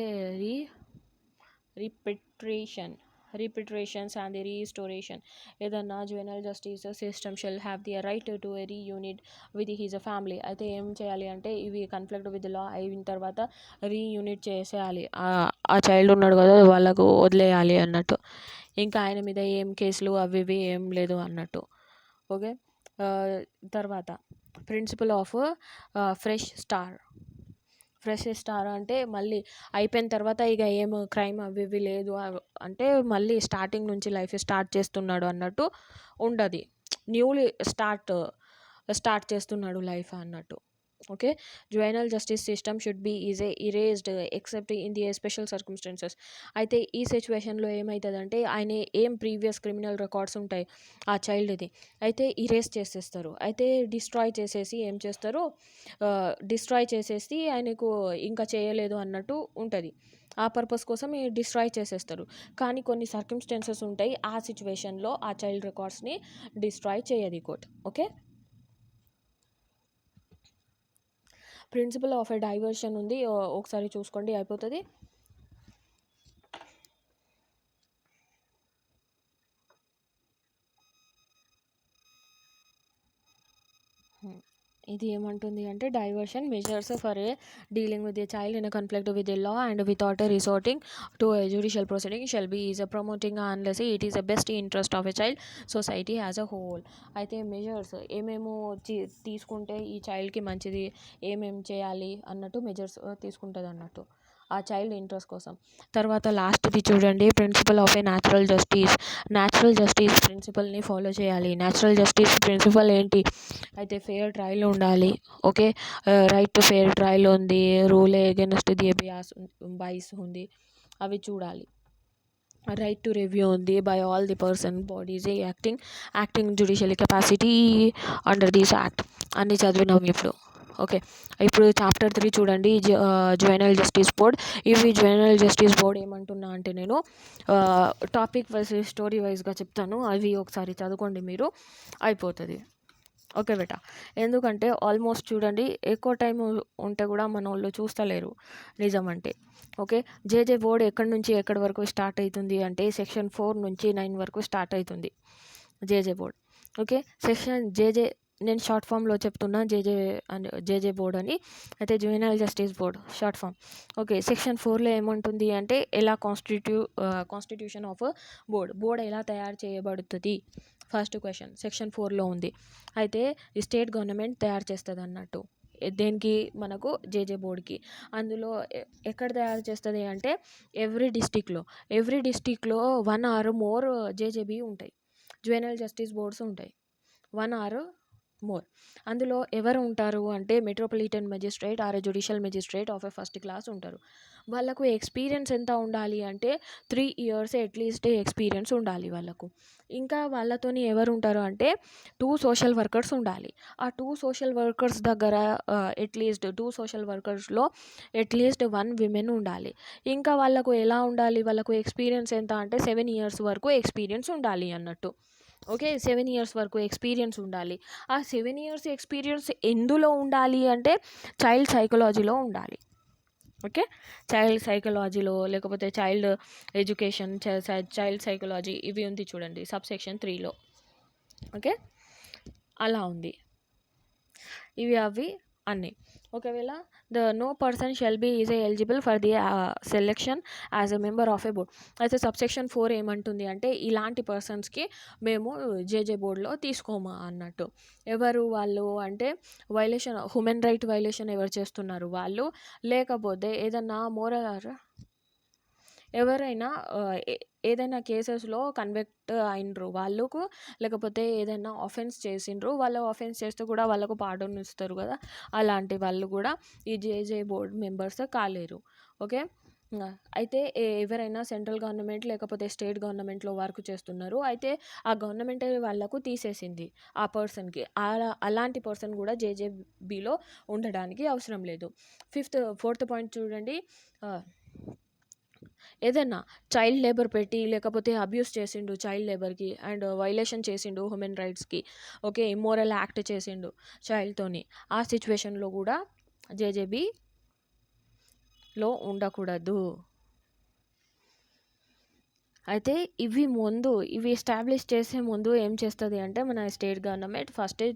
reparations and the restoration. ఏదన్నా juvenile justice system shall have the right to a reunite with his family. అయితే ఏం చేయాలి అంటే, ఇవి కన్ఫ్లిక్ట్ విత్ లా అయిన తర్వాత రీయూనిట్ చేసేయాలి. ఆ చైల్డ్ ఉన్నాడు కదా, వాళ్ళకు వదిలేయాలి అన్నట్టు. ఇంకా ఆయన మీద ఏం కేసులు అవి ఇవి ఏం లేదు అన్నట్టు. ఓకే, తర్వాత ప్రిన్సిపల్ ఆఫ్ ఫ్రెష్ స్టార్ అంటే మళ్ళీ అయిపోయిన తర్వాత ఇక ఏం క్రైమ్ అవి ఇవి లేదు అంటే మళ్ళీ స్టార్టింగ్ నుంచి లైఫ్ స్టార్ట్ చేస్తున్నాడు అన్నట్టు ఉండదు. న్యూలీ స్టార్ట్ చేస్తున్నాడు లైఫ్ అన్నట్టు. Okay, juvenile justice system should be erased except in the special circumstances. అయితే ఈ సిచ్యువేషన్లో ఏమవుతుందంటే, ఆయన ఏం ప్రీవియస్ క్రిమినల్ రికార్డ్స్ ఉంటాయి ఆ చైల్డ్ది, అయితే ఇరేజ్ చేసేస్తారు. అయితే డిస్ట్రాయ్ చేసేసి ఏం చేస్తారు, డిస్ట్రాయ్ చేసేసి ఆయనకు ఇంకా చేయలేదు అన్నట్టు ఉంటుంది. ఆ పర్పస్ కోసం డిస్ట్రాయ్ చేసేస్తారు. కానీ కొన్ని సర్కమ్స్టాన్సెస్ ఉంటాయి, ఆ సిచ్యువేషన్లో ఆ చైల్డ్ రికార్డ్స్ని డిస్ట్రాయ్ చేయదు court. Okay, principle of a diversion ఉంది, ఒకసారి చూసుకోండి అయిపోతుంది. ఇది ఏమంటుంది అంటే, diversion measures for a dealing with a child in conflict with a law and without a resorting to a judicial proceeding shall be is promoting unless it is the best interest of a child society as a whole. అయితే మెజర్స్ ఏమేమో తీసుకుంటే ఈ చైల్డ్కి మంచిది, ఏమేమి చేయాలి అన్నట్టు మెజర్స్ తీసుకుంటుంది అన్నట్టు ఆ చైల్డ్ ఇంట్రెస్ట్ కోసం. తర్వాత లాస్ట్ది చూడండి, principle of a natural justice ప్రిన్సిపల్ని ఫాలో చేయాలి. న్యాచురల్ జస్టిస్ ప్రిన్సిపల్ ఏంటి అయితే, ఫెయిర్ ట్రయల్ ఉండాలి. Okay, right to fair trial ఉంది, రూల్ అగైన్స్ట్ ది బైస్ ఉంది, అవి చూడాలి. రైట్ టు రివ్యూ ఉంది by all the person bodies acting judicial capacity under this act. అన్నీ చదివినాం ఇప్పుడు. ఓకే, ఇప్పుడు చాప్టర్ 3 చూడండి, జువైనల్ జస్టిస్ బోర్డ్. ఇవి జువైనల్ జస్టిస్ బోర్డ్ ఏమంటున్నా అంటే, నేను టాపిక్ వైజ్ స్టోరీ వైజ్గా చెప్తాను, అవి ఒకసారి చదువుకోండి మీరు, అయిపోతుంది. ఓకే బేటా, ఎందుకంటే ఆల్మోస్ట్ చూడండి ఎక్కువ టైం ఉంటే కూడా మన వాళ్ళు చూస్తలేరు నిజం అంటే. ఓకే, జేజే బోర్డ్ ఎక్కడి నుంచి ఎక్కడి వరకు స్టార్ట్ అవుతుంది అంటే, సెక్షన్ 4 నుంచి 9 వరకు స్టార్ట్ అవుతుంది JJ board. Okay, section JJ నేను షార్ట్ ఫామ్లో చెప్తున్నా, జేజే బోర్డ్ అని. అయితే justice board short form. Okay, section 4లో ఏమంటుంది అంటే, ఎలా కాన్స్టిట్యూషన్ ఆఫ్ బోర్డ్ ఎలా తయారు చేయబడుతుంది, ఫస్ట్ క్వశ్చన్ సెక్షన్ 4లో ఉంది. అయితే ఈ స్టేట్ గవర్నమెంట్ తయారు చేస్తుంది అన్నట్టు, దేనికి, మనకు జేజే బోర్డ్కి. అందులో ఎక్కడ తయారు చేస్తుంది అంటే, ఎవ్రీ డిస్టిక్లో 1 or more జేజేబీ ఉంటాయి, జువెనల్ జస్టిస్ బోర్డ్స్ ఉంటాయి. 1 or మోర్. అందులో ఎవరు ఉంటారు అంటే metropolitan magistrate or judicial magistrate of a first class ఉంటారు. వాళ్ళకు ఎక్స్పీరియన్స్ ఎంత ఉండాలి అంటే 3 ఇయర్స్ అట్లీస్ట్ ఎక్స్పీరియన్స్ ఉండాలి వాళ్ళకు. ఇంకా వాళ్ళతోని ఎవరు ఉంటారు అంటే 2 సోషల్ వర్కర్స్ ఉండాలి. ఆ 2 సోషల్ వర్కర్స్ దగ్గర అట్లీస్ట్ 2 సోషల్ వర్కర్స్లో అట్లీస్ట్ 1 విమెన్ ఉండాలి. ఇంకా వాళ్ళకు ఎలా ఉండాలి, వాళ్ళకు ఎక్స్పీరియన్స్ ఎంత అంటే 7 ఇయర్స్ వరకు ఎక్స్పీరియన్స్ ఉండాలి అన్నట్టు. ఓకే, 7 ఇయర్స్ వరకు ఎక్స్పీరియన్స్ ఉండాలి. ఆ 7 ఇయర్స్ ఎక్స్పీరియన్స్ ఎందులో ఉండాలి అంటే చైల్డ్ సైకాలజీలో ఉండాలి. ఓకే, చైల్డ్ సైకాలజీలో లేకపోతే చైల్డ్ ఎడ్యుకేషన్, చైల్డ్ సైకాలజీ ఇవి ఉంది చూడండి సబ్సెక్షన్ 3లో. ఓకే, అలా ఉంది ఇవి అవి అన్నీ. ఒకవేళ no person shall be is eligible for the selection as a member of a board. అయితే సబ్సెక్షన్ 4 ఏమంటుంది అంటే ఇలాంటి పర్సన్స్కి మేము జేజే బోర్డులో తీసుకోమా అన్నట్టు. ఎవరు వాళ్ళు అంటే హ్యూమన్ రైట్ వైలేషన్ ఎవరు చేస్తున్నారు వాళ్ళు, లేకపోతే ఏదన్నా మోరల్ ఎవరైనా ఏదైనా కేసెస్లో కన్విక్ట్ అయినరు వాళ్ళకు, లేకపోతే ఏదైనా ఆఫెన్స్ చేసిండ్రు వాళ్ళు ఆఫెన్స్ చేస్తే కూడా వాళ్ళకు పార్డన్ ఇస్తారు కదా, అలాంటి వాళ్ళు కూడా ఈ జేజే బోర్డ్ మెంబర్స్ కాలేరు. ఓకే, అయితే ఎవరైనా సెంట్రల్ గవర్నమెంట్ లేకపోతే స్టేట్ గవర్నమెంట్లో వర్క్ చేస్తున్నారు, అయితే ఆ గవర్నమెంట్ వాళ్ళకు తీసేసింది ఆ పర్సన్కి, అలాంటి పర్సన్ కూడా జేజేబీలో ఉండడానికి అవసరం లేదు. ఫోర్త్ పాయింట్ చూడండి, ఏదైనా చైల్డ్ లేబర్ పెట్టి లేకపోతే అబ్యూస్ చేసిండు చైల్డ్ లేబర్కి అండ్ వైలేషన్ చేసిండు హ్యూమన్ రైట్స్కి, ఓకే, ఇమ్మోరల్ యాక్ట్ చేసిండు చైల్డ్తోని, ఆ సిచ్యువేషన్లో కూడా జేజేబీలో ఉండకూడదు. అయితే ఇవి ఎస్టాబ్లిష్ చేసే ముందు ఏం చేస్తుంది అంటే మన స్టేట్ గవర్నమెంట్ ఫస్టే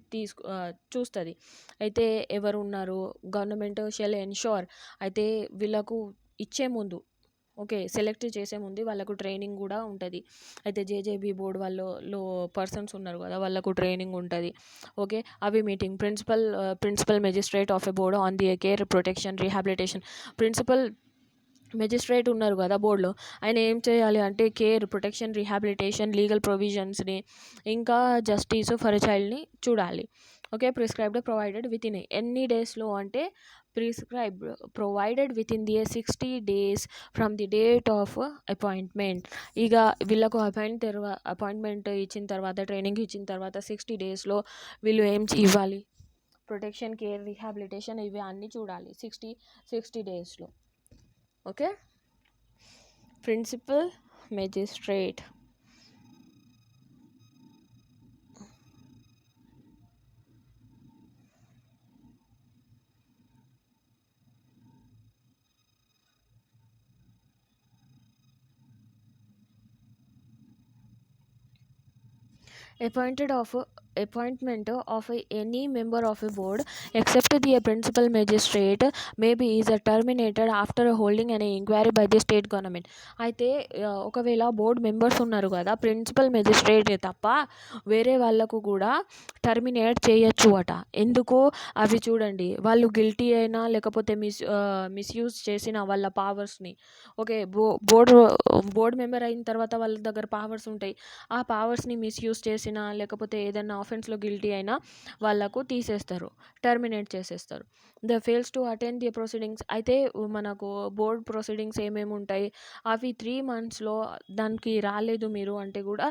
చూస్తుంది. అయితే ఎవరు ఉన్నారు, గవర్నమెంట్ షెల్ ఎన్షోర్, అయితే వీళ్ళకు ఇచ్చే ముందు, ఓకే, సెలెక్ట్ చేసే ముందు వాళ్ళకు ట్రైనింగ్ కూడా ఉంటుంది. అయితే జేజేబీ బోర్డు వాళ్ళలో పర్సన్స్ ఉన్నారు కదా వాళ్ళకు ట్రైనింగ్ ఉంటుంది. ఓకే, అవి meeting principal magistrate of a board on the care protection rehabilitation. Principal magistrate ఉన్నారు కదా బోర్డులో, ఆయన ఏం చేయాలి అంటే కేర్ ప్రొటెక్షన్ రీహాబిలిటేషన్ లీగల్ ప్రొవిజన్స్ని ఇంకా జస్టిస్ ఫర్ ఎ చైల్డ్ని చూడాలి. Okay, prescribed provided within ఎన్ని డేస్లో అంటే provided within the 60 days from the date of appointment. ఇక వీళ్ళకు అపాయింట్మెంట్ ఇచ్చిన తర్వాత ట్రైనింగ్ ఇచ్చిన తర్వాత 60 daysలో వీళ్ళు ఏం ఇవ్వాలి, ప్రొటెక్షన్, కేర్, రీహాబిలిటేషన్ ఇవి అన్నీ చూడాలి 60 daysలో. Okay, principal magistrate appointment of any member of a board except the principal magistrate may be is terminated after holding an inquiry by the state government. అయితే ఒకవేళ బోర్డ్ మెంబర్స్ ఉన్నారు కదా, ప్రిన్సిపల్ మెజిస్ట్రేట్ తప్ప వేరే వాళ్ళకు కూడా టర్మినేట్ చేయొచ్చు అట. ఎందుకు అవి చూడండి, వాళ్ళు గిల్టీ అయినా లేకపోతే మిస్యూజ్ చేసిన వాళ్ళ పవర్స్ని, ఓకే, బోర్డ్ మెంబర్ అయిన తర్వాత వాళ్ళ దగ్గర పవర్స్ ఉంటాయి, ఆ పవర్స్ని మిస్యూజ్ చేసినా లేకపోతే ఏదైనా ఆఫెన్స్లో గిల్టీ అయినా వాళ్ళకు తీసేస్తారు, టర్మినేట్ చేసేస్తారు. The fails to attend the proceedings. అయితే మనకు బోర్డ్ ప్రొసీడింగ్స్ ఏమేమి ఉంటాయి, అవి 3 monthsలో దానికి రాలేదు మీరు అంటే కూడా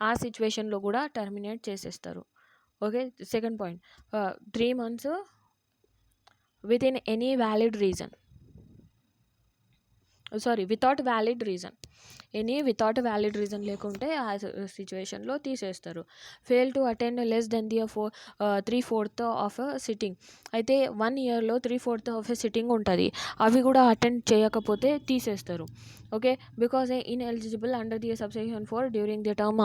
ఆ సిచ్యువేషన్లో కూడా టర్మినేట్ చేసేస్తారు. Okay, second point, 3 months with in any valid reason, without valid reason, without valid reason లేకుంటే ఆ సిచ్యువేషన్లో తీసేస్తారు. Fail to attend less than the 3/4 of sitting. అయితే 1 yearలో 3/4 ఆఫ్ సిట్టింగ్ ఉంటుంది, అవి కూడా అటెండ్ చేయకపోతే తీసేస్తారు. Okay, because ineligible under the subsection 4 during the term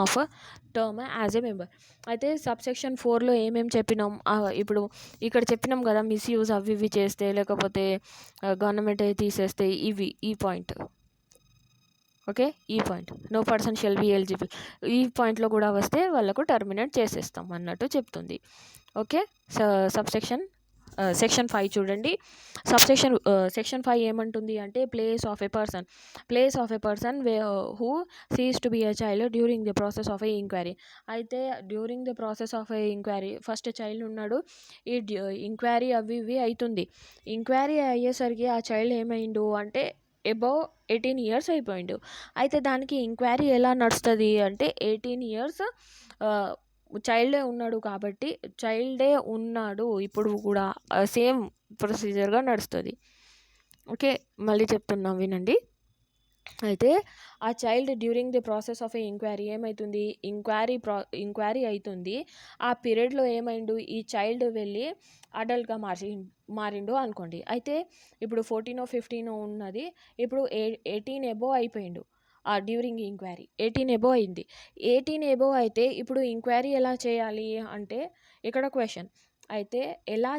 as a member. అయితే సబ్సెక్షన్ 4లో ఏమేమి చెప్పినాం, ఇప్పుడు ఇక్కడ చెప్పినాం కదా, మిస్యూజ్ అవి ఇవి చేస్తే లేకపోతే గవర్నమెంట్ తీసేస్తే ఈ పాయింట్. ఓకే, ఈ point no person shall be eligible, ఈ పాయింట్లో కూడా వస్తే వాళ్ళకు టర్మినేట్ చేసేస్తాం అన్నట్టు చెప్తుంది. ఓకే, సబ్సెక్షన్ సెక్షన్ 5 చూడండి. సెక్షన్ 5 ఏమంటుంది అంటే place of a person who cease to be a child during the process of a inquiry. అయితే during the process of a inquiry first child ఉన్నాడు. ఈ ఇంక్వైరీ అవి ఇవి అవుతుంది. ఇంక్వైరీ అయ్యేసరికి ఆ చైల్డ్ ఏమైండు అంటే అబౌవ్ 18 ఇయర్స్ అయిపోయిండు. అయితే దానికి ఇంక్వైరీ ఎలా నడుస్తుంది అంటే 18 ఇయర్స్ చైల్డే ఉన్నాడు ఇప్పుడు కూడా సేమ్ ప్రొసీజర్గా నడుస్తుంది. ఓకే, మళ్ళీ చెప్తున్నాం వినండి. అయితే ఆ child during the process of a inquiry ఏమవుతుంది, ఇంక్వైరీ అవుతుంది. ఆ పీరియడ్లో ఏమైండు, ఈ చైల్డ్ వెళ్ళి అడల్ట్గా మారిండు అనుకోండి. అయితే ఇప్పుడు 14 15 ఉన్నది, ఇప్పుడు 18 ఎబో అయిపోయిండు. డ్యూరింగ్ ఇంక్వైరీ 18 ఎబో అయింది. 18 ఎబో అయితే ఇప్పుడు ఇంక్వైరీ ఎలా చేయాలి అంటే ఇక్కడ క్వశ్చన్. అయితే ఎలా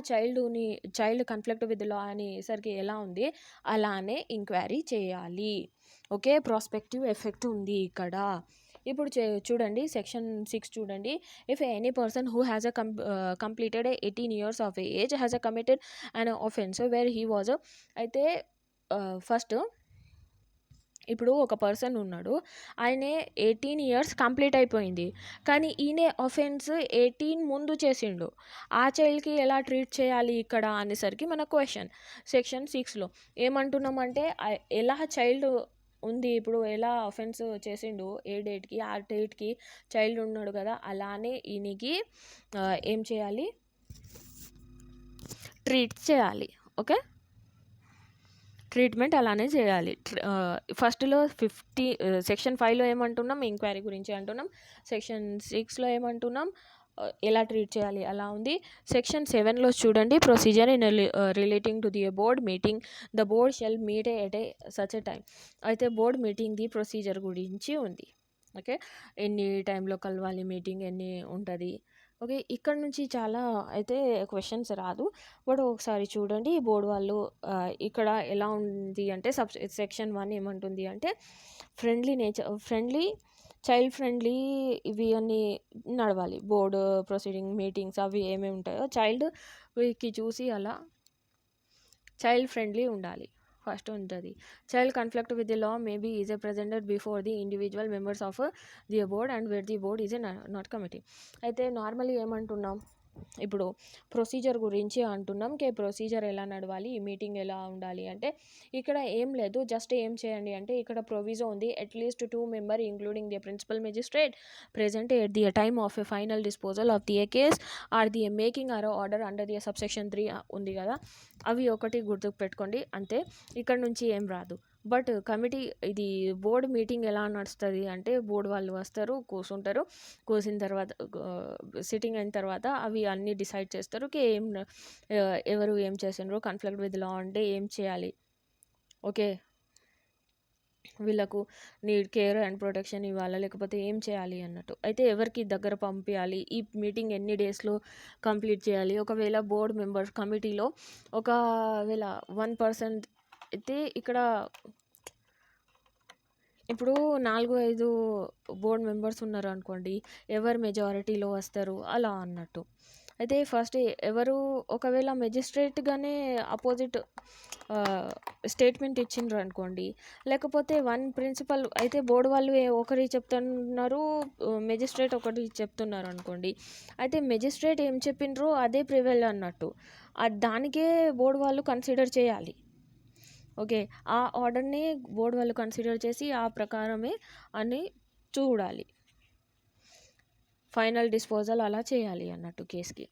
చైల్డ్ కన్ఫ్లిక్ట్ విత్ లా అనేసరికి ఎలా ఉంది, అలానే ఇంక్వైరీ చేయాలి. ఓకే, ప్రాస్పెక్టివ్ ఎఫెక్ట్ ఉంది ఇక్కడ. ఇప్పుడు చూడండి సెక్షన్ 6 చూడండి. If any person who has completed 18 years of age has committed an offence where he was. అయితే ఫస్ట్ ఇప్పుడు ఒక పర్సన్ ఉన్నాడు, ఆయన 18 ఇయర్స్ కంప్లీట్ అయిపోయింది, కానీ ఈయన అఫెన్స్ 18 ముందు చేసిండు. ఆ చైల్డ్కి ఎలా ట్రీట్ చేయాలి ఇక్కడ అనేసరికి మన క్వశ్చన్. సెక్షన్ 6లో ఏమంటున్నామంటే ఎలా చైల్డ్ ఉంది, ఇప్పుడు ఎలా అఫెన్స్ చేసిండు ఏ డేట్కి ఆ డేట్కి చైల్డ్ ఉన్నాడు కదా, అలానే ఈయనకి ఏం చేయాలి, ట్రీట్ చేయాలి. ఓకే, ట్రీట్మెంట్ అలానే చేయాలి. ఫస్ట్లో సెక్షన్ 5లో ఏమంటున్నాం, ఎంక్వైరీ గురించి అంటున్నాం. సెక్షన్ 6లో ఏమంటున్నాం, ఎలా ట్రీట్ చేయాలి అలా ఉంది. సెక్షన్ 7లో చూడండి, procedure in relating to the board meeting the board shall meet at a such a time. అయితే బోర్డ్ మీటింగ్ ది ప్రొసీజర్ గురించి ఉంది. ఓకే, ఎన్ని టైంలో కలవాలి, మీటింగ్ ఎన్ని ఉంటుంది. ఓకే, ఇక్కడ నుంచి చాలా అయితే క్వశ్చన్స్ రాదు, బట్ ఒకసారి చూడండి బోర్డు వాళ్ళు ఇక్కడ ఎలా ఉంది అంటే సెక్షన్ 1 ఏమంటుంది అంటే చైల్డ్ ఫ్రెండ్లీ ఇవి అన్నీ నడవాలి. బోర్డు ప్రొసీడింగ్ మీటింగ్స్ అవి ఏమేమి ఉంటాయో చైల్డ్కి చూసి అలా చైల్డ్ ఫ్రెండ్లీ ఉండాలి. ఫస్ట్ ఉంటుంది child conflict with the law maybe is a presented before the individual members of the board and wear the board is a not committee. అయితే నార్మల్లీ ఏమంటున్నాం, ఇప్పుడు ప్రొసీజర్ గురించి అంటున్నాం. ప్రొసీజర్ ఎలా నడవాలి, ఈ మీటింగ్ ఎలా ఉండాలి అంటే ఇక్కడ ఏం లేదు, జస్ట్ ఏం చేయండి అంటే ఇక్కడ ప్రొవిజో ఉంది. At least 2 member including the principal magistrate present at the time of a final disposal of the a case or the making or order under the subsection 3 ఉంది కదా, అవి ఒకటి గుర్తుకు పెట్టుకోండి అంతే. ఇక్కడ నుంచి ఏం రాదు. బట్ కమిటీ ఇది బోర్డు మీటింగ్ ఎలా నడుస్తుంది అంటే బోర్డు వాళ్ళు వస్తారు, కూర్చుంటారు, కూర్చున్న తర్వాత సిట్టింగ్ అయిన తర్వాత అవి అన్నీ డిసైడ్ చేస్తారు ఎవరు ఏం చేసినారు, కాన్ఫ్లిక్ట్ విత్ లా అంటే ఏం చేయాలి, ఓకే వీళ్ళకు నీడ్ కేర్ అండ్ ప్రొటెక్షన్ ఇవ్వాలా లేకపోతే ఏం చేయాలి అన్నట్టు. అయితే ఎవరికి దగ్గర పంపించాలి, ఈ మీటింగ్ ఎన్ని డేస్లో కంప్లీట్ చేయాలి. ఒకవేళ బోర్డు మెంబర్స్ కమిటీలో ఒకవేళ 1% అయితే ఇక్కడ ఇప్పుడు 4-5 బోర్డు మెంబర్స్ ఉన్నారు అనుకోండి, ఎవరు మెజారిటీలో వస్తారు అలా అన్నట్టు. అయితే ఫస్ట్ ఎవరు ఒకవేళ మెజిస్ట్రేట్గానే అపోజిట్ స్టేట్మెంట్ ఇచ్చిండ్రు అనుకోండి, లేకపోతే 1 ప్రిన్సిపల్ అయితే బోర్డు వాళ్ళు ఒకటి చెప్తున్నారు, మెజిస్ట్రేట్ ఒకటి చెప్తున్నారు అనుకోండి. అయితే మెజిస్ట్రేట్ ఏం చెప్పిండ్రో అదే ప్రివైల్ అన్నట్టు, దానికే బోర్డు వాళ్ళు కన్సిడర్ చేయాలి. ఓకే, ఆ ఆర్డర్ని బోర్డు వాళ్ళు కన్సిడర్ చేసి ఆ ప్రకారమే అని చూడాలి, ఫైనల్ డిస్పోజల్ అలా చేయాలి అన్నట్టు కేసుకి.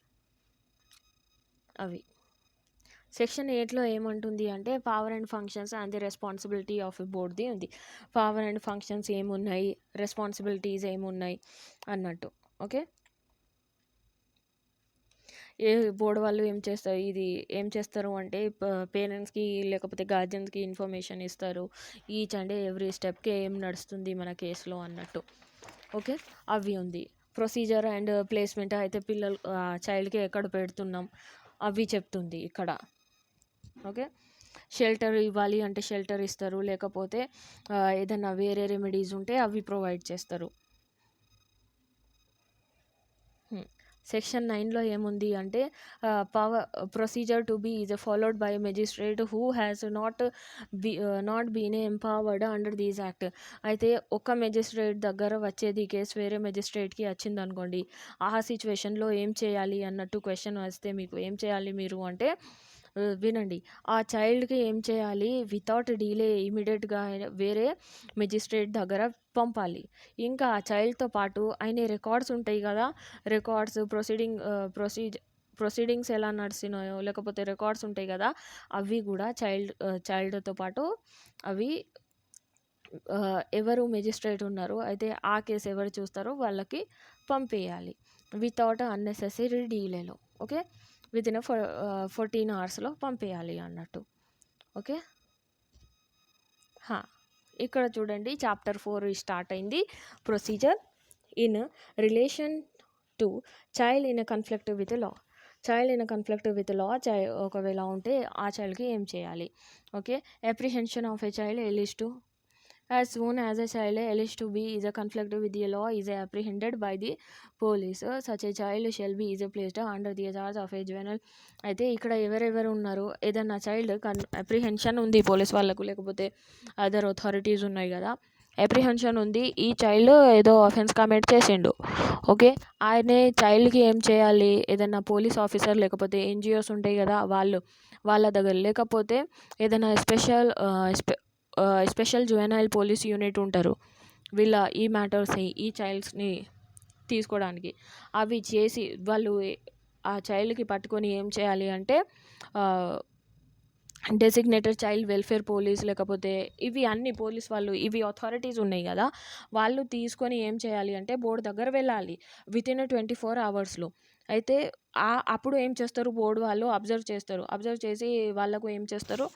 అవి సెక్షన్ 8లో ఏమంటుంది అంటే power and functions and the responsibility of బోర్డ్ది ఉంది. పవర్ అండ్ ఫంక్షన్స్ ఏమున్నాయి, రెస్పాన్సిబిలిటీస్ ఏమున్నాయి అన్నట్టు. ఓకే, ఏ బోర్డు వాళ్ళు ఏం చేస్తారు అంటే పేరెంట్స్కి లేకపోతే గార్జియన్స్కి ఇన్ఫర్మేషన్ ఇస్తారు, ఈచ్ అండ్ ఎవ్రీ స్టెప్కి ఏం నడుస్తుంది మన కేసులో అన్నట్టు. ఓకే, అవి ఉంది. ప్రొసీజర్ అండ్ ప్లేస్మెంట్ అయితే చైల్డ్కి ఎక్కడ పెడుతున్నాం అవి చెప్తుంది ఇక్కడ. ఓకే, షెల్టర్ ఇవ్వాలి అంటే షెల్టర్ ఇస్తారు, లేకపోతే ఏదైనా వేరే రెమెడీస్ ఉంటే అవి ప్రొవైడ్ చేస్తారు. సెక్షన్ 9లో ఏముంది అంటే power procedure to be is followed by magistrate who has not been empowered under these act. అయితే ఒక మెజిస్ట్రేట్ దగ్గర వచ్చేది కేసు వేరే మెజిస్ట్రేట్కి వచ్చింది అనుకోండి, ఆ సిచ్యువేషన్లో ఏం చేయాలి అన్నట్టు క్వశ్చన్ వస్తే మీకు ఏం చేయాలి మీరు అంటే వినండి. ఆ చైల్డ్కి ఏం చేయాలి, వితౌట్ డిలే ఇమీడియట్గా వేరే మెజిస్ట్రేట్ దగ్గర పంపాలి. ఇంకా ఆ చైల్డ్తో పాటు ఆయన రికార్డ్స్ ఉంటాయి కదా, రికార్డ్స్ ప్రొసీడింగ్స్ ఎలా నడిచినాయో లేకపోతే రికార్డ్స్ ఉంటాయి కదా, అవి కూడా చైల్డ్తో పాటు అవి ఎవరు మెజిస్ట్రేట్ ఉన్నారో అయితే ఆ కేసు ఎవరు చూస్తారో వాళ్ళకి పంపేయాలి వితౌట్ అన్నెసెసరీ డీలేలో. ఓకే, విత్ ఇన్ 14 అవర్స్లో పంపేయాలి అన్నట్టు. ఓకే, ఇక్కడ చూడండి చాప్టర్ 4 స్టార్ట్ అయింది. Procedure in relation to child in conflict with law. Child in conflict with law ఒకవేళ ఉంటే ఆ చైల్డ్కి ఏం చేయాలి. Okay, apprehension of a child alleged to as soon as a child alleged to be is a conflict with the law is apprehended by the police, such a child shall be is placed under the charge of a juvenile. అయితే ఇక్కడ ఎవరెవరు ఉన్నారు, ఏదన్నా చైల్డ్ అప్రిహెన్షన్ ఉంది పోలీస్ వాళ్ళకు లేకపోతే అదర్ అథారిటీస్ ఉన్నాయి కదా, అప్రిహెన్షన్ ఉంది, ఈ చైల్డ్ ఏదో అఫెన్స్ కమిట్ చేసిండు. ఓకే, ఆయనే చైల్డ్కి ఏం చేయాలి, ఏదన్నా పోలీస్ ఆఫీసర్ లేకపోతే ఎన్జిఓస్ ఉంటాయి కదా వాళ్ళ దగ్గర లేకపోతే ఏదైనా స్పెషల్ జువెనైల్ పోలీస్ యూనిట్ ఉంటారు, వీళ్ళ ఈ మ్యాటర్స్ని ఈ చైల్డ్స్ని తీసుకోవడానికి. అవి చేసి వాళ్ళు ఆ చైల్డ్కి పట్టుకొని ఏం చేయాలి అంటే డెసిగ్నేటెడ్ చైల్డ్ వెల్ఫేర్ పోలీస్ లేకపోతే ఇవి అన్ని పోలీస్ వాళ్ళు ఇవి అథారిటీస్ ఉన్నాయి కదా, వాళ్ళు తీసుకొని ఏం చేయాలి అంటే బోర్డు దగ్గర వెళ్ళాలి విత్ ఇన్ 24 అవర్స్లో. అయితే అప్పుడు ఏం చేస్తారు, బోర్డు వాళ్ళు అబ్జర్వ్ చేసి వాళ్ళకు ఏం చేస్తారు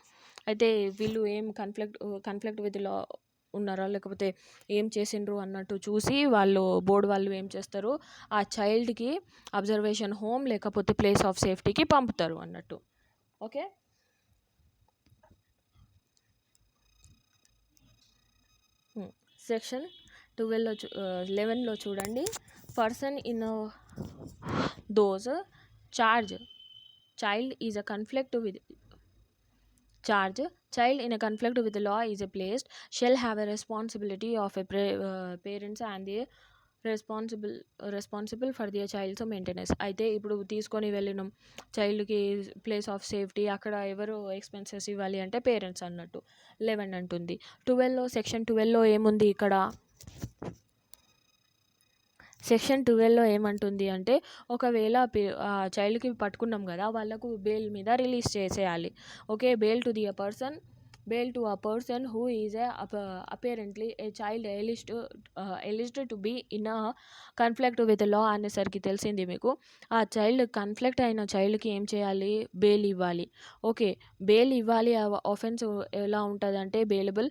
అయితే వీళ్ళు ఏం కన్ఫ్లిక్ట్ విత్ లా ఉన్నారా లేకపోతే ఏం చేసిండ్రు అన్నట్టు చూసి బోర్డు వాళ్ళు ఏం చేస్తారు, ఆ చైల్డ్కి అబ్జర్వేషన్ హోమ్ లేకపోతే ప్లేస్ ఆఫ్ సేఫ్టీకి పంపుతారు అన్నట్టు. ఓకే, సెక్షన్ 11లో చూడండి. Person in those child is a conflict with child in a conflict with the law is placed shall have a responsibility of a parents and the responsible for their child's maintenance. అయితే ఇప్పుడు తీసుకొని వెళ్ళినాం చైల్డ్కి ప్లేస్ ఆఫ్ సేఫ్టీ, అక్కడ ఎవరు ఎక్స్పెన్సెస్ ఇవ్వాలి అంటే పేరెంట్స్ అన్నట్టు 11 అంటుంది. సెక్షన్ 12లో ఏముంది, ఇక్కడ సెక్షన్ 12లో ఏమంటుంది అంటే ఒకవేళ చైల్డ్కి పట్టుకున్నాం కదా, వాళ్ళకు బెయిల్ మీద రిలీజ్ చేసేయాలి. Okay, bail to a person who is apparently a child alleged to be in a conflict with the law అనేసరికి తెలిసింది మీకు. ఆ చైల్డ్ కన్ఫ్లిక్ట్ అయిన చైల్డ్కి ఏం చేయాలి, బెయిల్ ఇవ్వాలి. ఓకే, బెయిల్ ఇవ్వాలి. ఆఫెన్స్ ఎలా ఉంటుంది అంటే bailable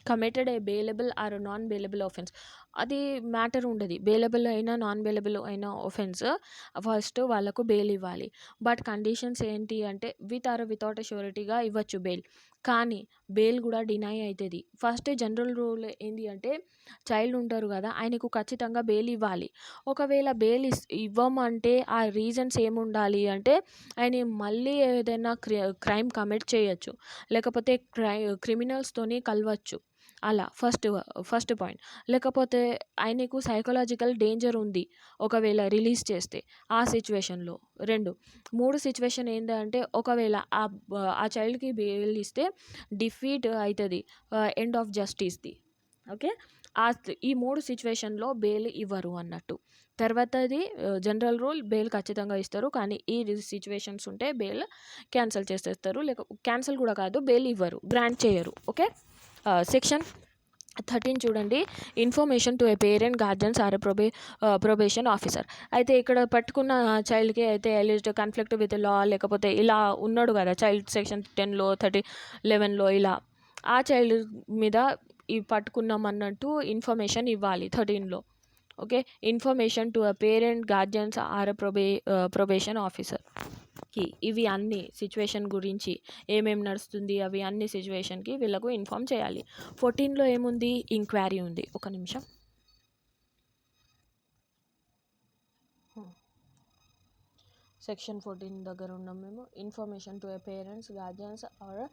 committed a bailable or non bailable offence, అది మ్యాటర్ ఉండదు. బెయిలబుల్ అయినా నాన్ బెయిలబుల్ అయినా ఆఫెన్స్ ఫస్ట్ వాళ్ళకు బెయిల్ ఇవ్వాలి. బట్ కండిషన్స్ ఏంటి అంటే వితౌట్ షూరిటీగా ఇవ్వచ్చు బెయిల్, కానీ బెయిల్ కూడా డినై అవుతుంది. ఫస్ట్ జనరల్ రూల్ ఏంటి అంటే చైల్డ్ ఉంటారు కదా, ఆయనకు ఖచ్చితంగా బెయిల్ ఇవ్వాలి. ఒకవేళ బెయిల్ ఇవ్వమంటే ఆ రీజన్స్ ఏముండాలి అంటే ఆయన మళ్ళీ ఏదైనా క్రైమ్ కమిట్ చేయొచ్చు లేకపోతే క్రిమినల్స్తోని కలవచ్చు, అలా ఫస్ట్ పాయింట్. లేకపోతే ఆయనకు సైకలాజికల్ డేంజర్ ఉంది ఒకవేళ రిలీజ్ చేస్తే ఆ సిచ్యువేషన్లో. 3 సిచ్యువేషన్ ఏంటంటే ఒకవేళ ఆ చైల్డ్కి బెయిల్ ఇస్తే డిఫీట్ అవుతుంది ఎండ్ ఆఫ్ జస్టిస్ది. ఓకే, ఈ 3 సిచ్యువేషన్లో బెయిల్ ఇవ్వరు అన్నట్టు. తర్వాతది జనరల్ రూల్, బెయిల్ ఖచ్చితంగా ఇస్తారు, కానీ ఈ సిచ్యువేషన్స్ ఉంటే బెయిల్ క్యాన్సిల్ చేసేస్తారు, క్యాన్సిల్ కూడా కాదు, బెయిల్ ఇవ్వరు, గ్రాంట్ చేయరు. ఓకే, సెక్షన్ 13 చూడండి. Information to a parent, guardians or probation officer. అయితే ఇక్కడ పట్టుకున్న చైల్డ్కి అయితే ఎలిజ్డ్ కన్ఫ్లిక్ట్ విత్ లా లేకపోతే ఇలా ఉన్నాడు కదా చైల్డ్ సెక్షన్ 10లో 11లో ఇలా ఆ చైల్డ్ మీద పట్టుకున్నాం అన్నట్టు ఇన్ఫర్మేషన్ ఇవ్వాలి 13లో. Okay, information to a parent, guardians or probation officer. ఇవి అన్ని సిచ్యువేషన్ గురించి ఏమేమి నడుస్తుంది అవి అన్ని సిచ్యువేషన్కి వీళ్ళకు ఇన్ఫామ్ చేయాలి. 14లో ఏముంది, ఇంక్వైరీ ఉంది. ఒక నిమిషం. సెక్షన్ 14 దగ్గర ఉన్నాం మేము. Information to parents, guardians or